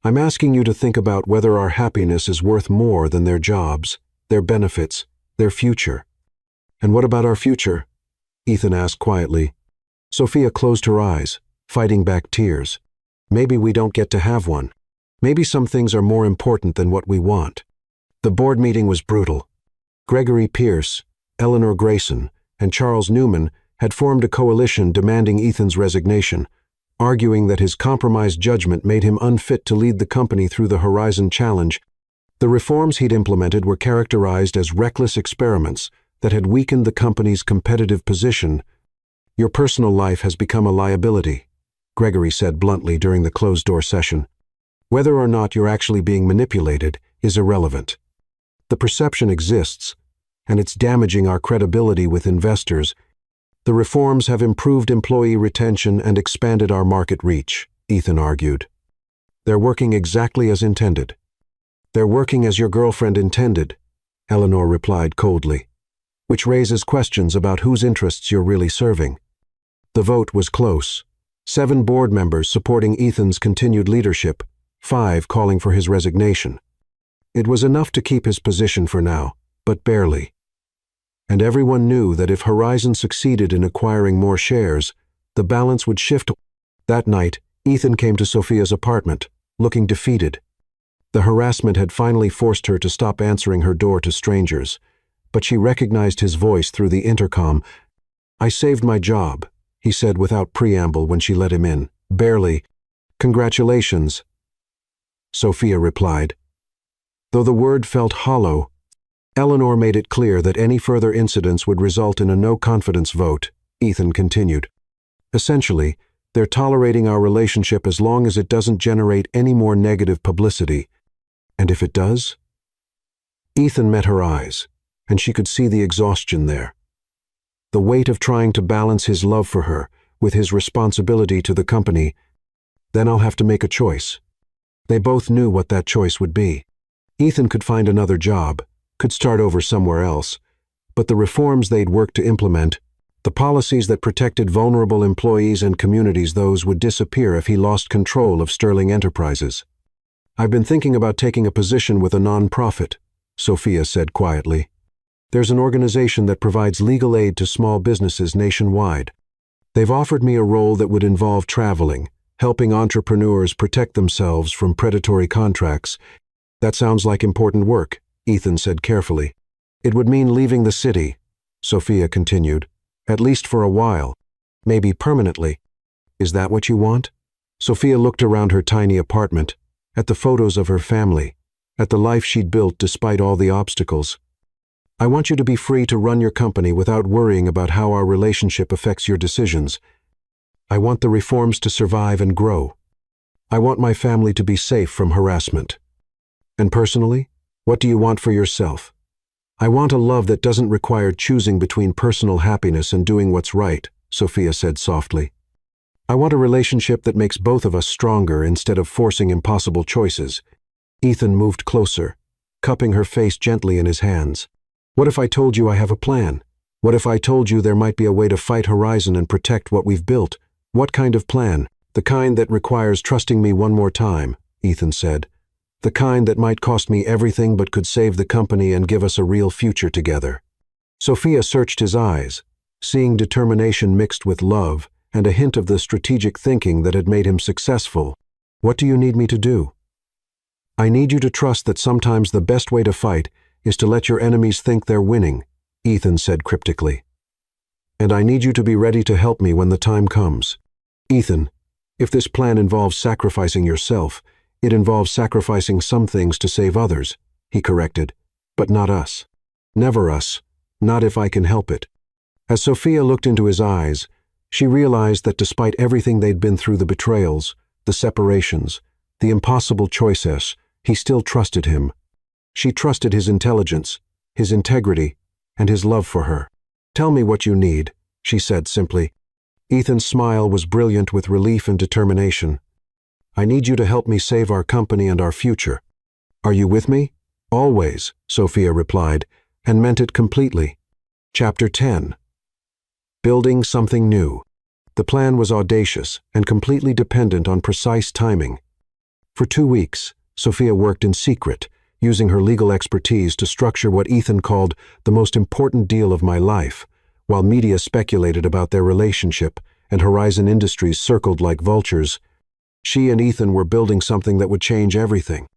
Speaker 1: "I'm asking you to think about whether our happiness is worth more than their jobs, their benefits, their future." "And what about our future?" Ethan asked quietly. Sophia closed her eyes, fighting back tears. "Maybe we don't get to have one. Maybe some things are more important than what we want." The board meeting was brutal. Gregory Pierce, Eleanor Grayson, and Charles Newman had formed a coalition demanding Ethan's resignation, arguing that his compromised judgment made him unfit to lead the company through the Horizon Challenge. The reforms he'd implemented were characterized as reckless experiments that had weakened the company's competitive position. "Your personal life has become a liability," Gregory said bluntly during the closed-door session. "Whether or not you're actually being manipulated is irrelevant. The perception exists, and it's damaging our credibility with investors. The reforms have improved employee retention and expanded our market reach," Ethan argued. "They're working exactly as intended." "They're working as your girlfriend intended," Eleanor replied coldly, "which raises questions about whose interests you're really serving." The vote was close. 7 board members supporting Ethan's continued leadership, 5 calling for his resignation. It was enough to keep his position for now, but barely. And everyone knew that if Horizon succeeded in acquiring more shares, the balance would shift. That night, Ethan came to Sophia's apartment, looking defeated. The harassment had finally forced her to stop answering her door to strangers, but she recognized his voice through the intercom. "I saved my job," he said without preamble when she let him in. "Barely." "Congratulations," Sophia replied. Though the word felt hollow, Eleanor made it clear that any further incidents would result in a no-confidence vote. Ethan continued. "Essentially, they're tolerating our relationship as long as it doesn't generate any more negative publicity. And if it does?" Ethan met her eyes, and she could see the exhaustion there. The weight of trying to balance his love for her with his responsibility to the company. "Then I'll have to make a choice." They both knew what that choice would be. Ethan could find another job, could start over somewhere else, but the reforms they'd worked to implement, the policies that protected vulnerable employees and communities, those would disappear if he lost control of Sterling Enterprises. "I've been thinking about taking a position with a non-profit," Sophia said quietly. "There's an organization that provides legal aid to small businesses nationwide. They've offered me a role that would involve traveling, helping entrepreneurs protect themselves from predatory contracts." "That sounds like important work," Ethan said carefully. "It would mean leaving the city," Sophia continued, "at least for a while, maybe permanently. Is that what you want?" Sophia looked around her tiny apartment, at the photos of her family, at the life she'd built despite all the obstacles. "I want you to be free to run your company without worrying about how our relationship affects your decisions. I want the reforms to survive and grow. I want my family to be safe from harassment. And personally, what do you want for yourself?" "I want a love that doesn't require choosing between personal happiness and doing what's right," Sophia said softly. I want a relationship that makes both of us stronger instead of forcing impossible choices. Ethan moved closer, cupping her face gently in his hands. What if I told you I have a plan? What if I told you there might be a way to fight Horizon and protect what we've built? What kind of plan? The kind that requires trusting me one more time, Ethan said. The kind that might cost me everything but could save the company and give us a real future together. Sophia searched his eyes, seeing determination mixed with love and a hint of the strategic thinking that had made him successful. What do you need me to do? I need you to trust that sometimes the best way to fight is to let your enemies think they're winning, Ethan said cryptically. And I need you to be ready to help me when the time comes. Ethan, if this plan involves sacrificing yourself, it involves sacrificing some things to save others, he corrected, but not us. Never us, not if I can help it. As Sophia looked into his eyes, she realized that despite everything they'd been through, the betrayals, the separations, the impossible choices, he still trusted him. She trusted his intelligence, his integrity, and his love for her. Tell me what you need, she said simply. Ethan's smile was brilliant with relief and determination. I need you to help me save our company and our future. Are you with me? Always, Sophia replied, and meant it completely. Chapter 10. Building something new. The plan was audacious and completely dependent on precise timing. For 2 weeks, Sophia worked in secret, using her legal expertise to structure what Ethan called the most important deal of my life, while media speculated about their relationship and Horizon Industries circled like vultures. She and Ethan were building something that would change everything.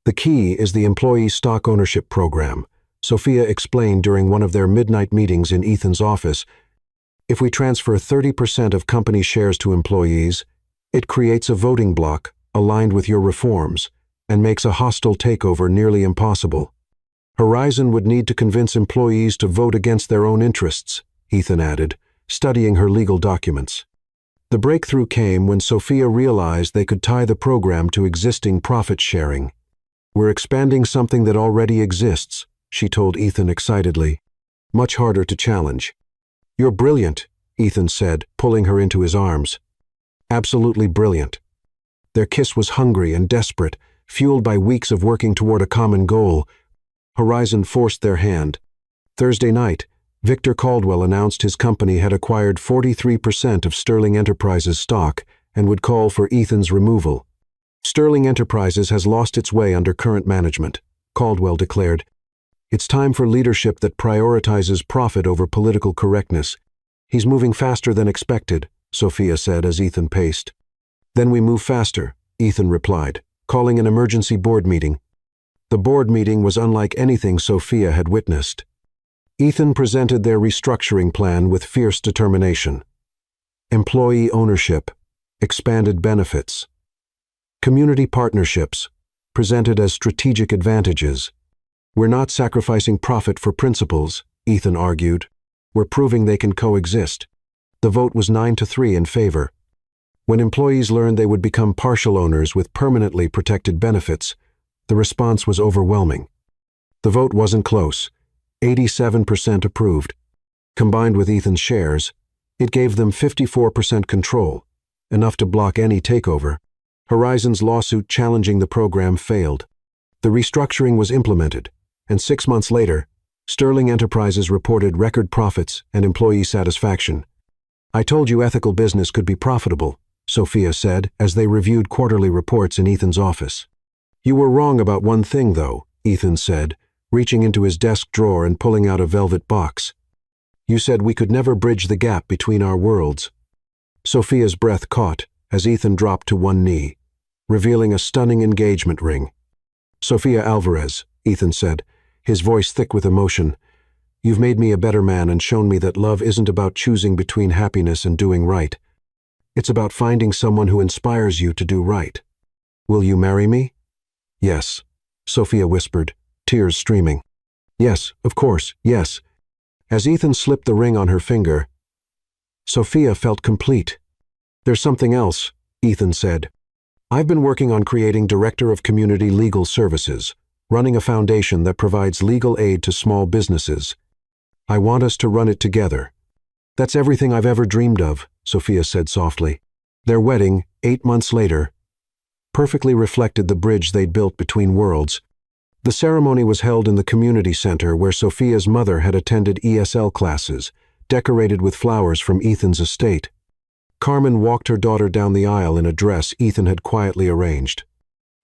Speaker 1: The key is the employee stock ownership program, Sophia explained during one of their midnight meetings in Ethan's office. If we transfer 30% of company shares to employees, it creates a voting bloc aligned with your reforms and makes a hostile takeover nearly impossible. Horizon would need to convince employees to vote against their own interests, Ethan added, studying her legal documents. The breakthrough came when Sophia realized they could tie the program to existing profit sharing. We're expanding something that already exists, she told Ethan excitedly. Much harder to challenge. You're brilliant, Ethan said, pulling her into his arms. Absolutely brilliant. Their kiss was hungry and desperate, fueled by weeks of working toward a common goal. Horizon forced their hand. Thursday night, Victor Caldwell announced his company had acquired 43% of Sterling Enterprises stock and would call for Ethan's removal. Sterling Enterprises has lost its way under current management, Caldwell declared. It's time for leadership that prioritizes profit over political correctness. He's moving faster than expected, Sophia said as Ethan paced. Then we move faster, Ethan replied, calling an emergency board meeting. The board meeting was unlike anything Sophia had witnessed. Ethan presented their restructuring plan with fierce determination. Employee ownership, expanded benefits. Community partnerships, presented as strategic advantages. We're not sacrificing profit for principles, Ethan argued. We're proving they can coexist. The vote was 9-3 in favor. When employees learned they would become partial owners with permanently protected benefits, the response was overwhelming. The vote wasn't close. 87% approved. Combined with Ethan's shares, it gave them 54% control, enough to block any takeover. Horizon's lawsuit challenging the program failed. The restructuring was implemented, and 6 months later, Sterling Enterprises reported record profits and employee satisfaction. I told you ethical business could be profitable, Sophia said as they reviewed quarterly reports in Ethan's office. You were wrong about one thing, though, Ethan said, reaching into his desk drawer and pulling out a velvet box. You said we could never bridge the gap between our worlds. Sophia's breath caught as Ethan dropped to one knee, revealing a stunning engagement ring. Sophia Alvarez, Ethan said, his voice thick with emotion. You've made me a better man and shown me that love isn't about choosing between happiness and doing right. It's about finding someone who inspires you to do right. Will you marry me? Yes, Sophia whispered, tears streaming. Yes, of course, yes. As Ethan slipped the ring on her finger, Sophia felt complete. There's something else, Ethan said. I've been working on creating Director of Community Legal Services, running a foundation that provides legal aid to small businesses. I want us to run it together. That's everything I've ever dreamed of, Sophia said softly. Their wedding, 8 months later, perfectly reflected the bridge they'd built between worlds. The ceremony was held in the community center where Sophia's mother had attended ESL classes, decorated with flowers from Ethan's estate. Carmen walked her daughter down the aisle in a dress Ethan had quietly arranged.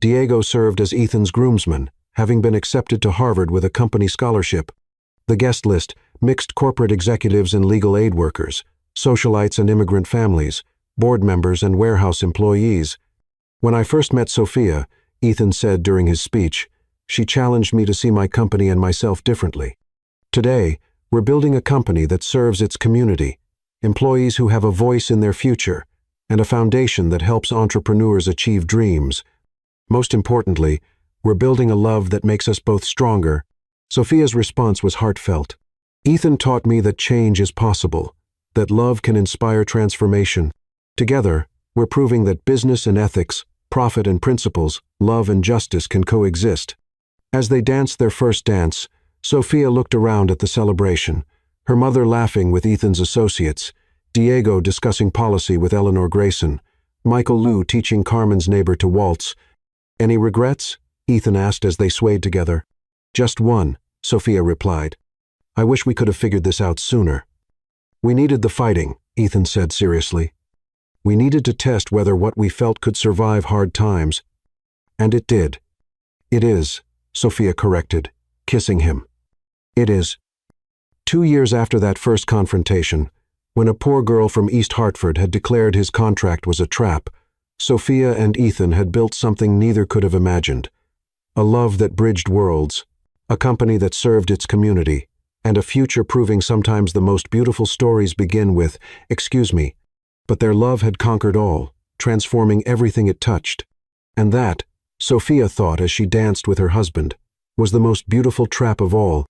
Speaker 1: Diego served as Ethan's groomsman, having been accepted to Harvard with a company scholarship. The guest list mixed corporate executives and legal aid workers, socialites and immigrant families, board members and warehouse employees. When I first met Sophia, Ethan said during his speech, she challenged me to see my company and myself differently. Today, we're building a company that serves its community, employees who have a voice in their future, and a foundation that helps entrepreneurs achieve dreams. Most importantly, we're building a love that makes us both stronger. Sophia's response was heartfelt. Ethan taught me that change is possible, that love can inspire transformation. Together, we're proving that business and ethics, profit and principles, love and justice can coexist. As they danced their first dance, Sophia looked around at the celebration, her mother laughing with Ethan's associates, Diego discussing policy with Eleanor Grayson, Michael Liu teaching Carmen's neighbor to waltz. "Any regrets?" Ethan asked as they swayed together. "Just one," Sophia replied. "I wish we could have figured this out sooner." "We needed the fighting," Ethan said seriously. "We needed to test whether what we felt could survive hard times. And it did." "It is," Sophia corrected, kissing him. "It is." 2 years after that first confrontation, when a poor girl from East Hartford had declared his contract was a trap, Sophia and Ethan had built something neither could have imagined. A love that bridged worlds, a company that served its community, and a future proving sometimes the most beautiful stories begin with, "Excuse me," but their love had conquered all, transforming everything it touched. And that, Sophia thought as she danced with her husband, was the most beautiful trap of all.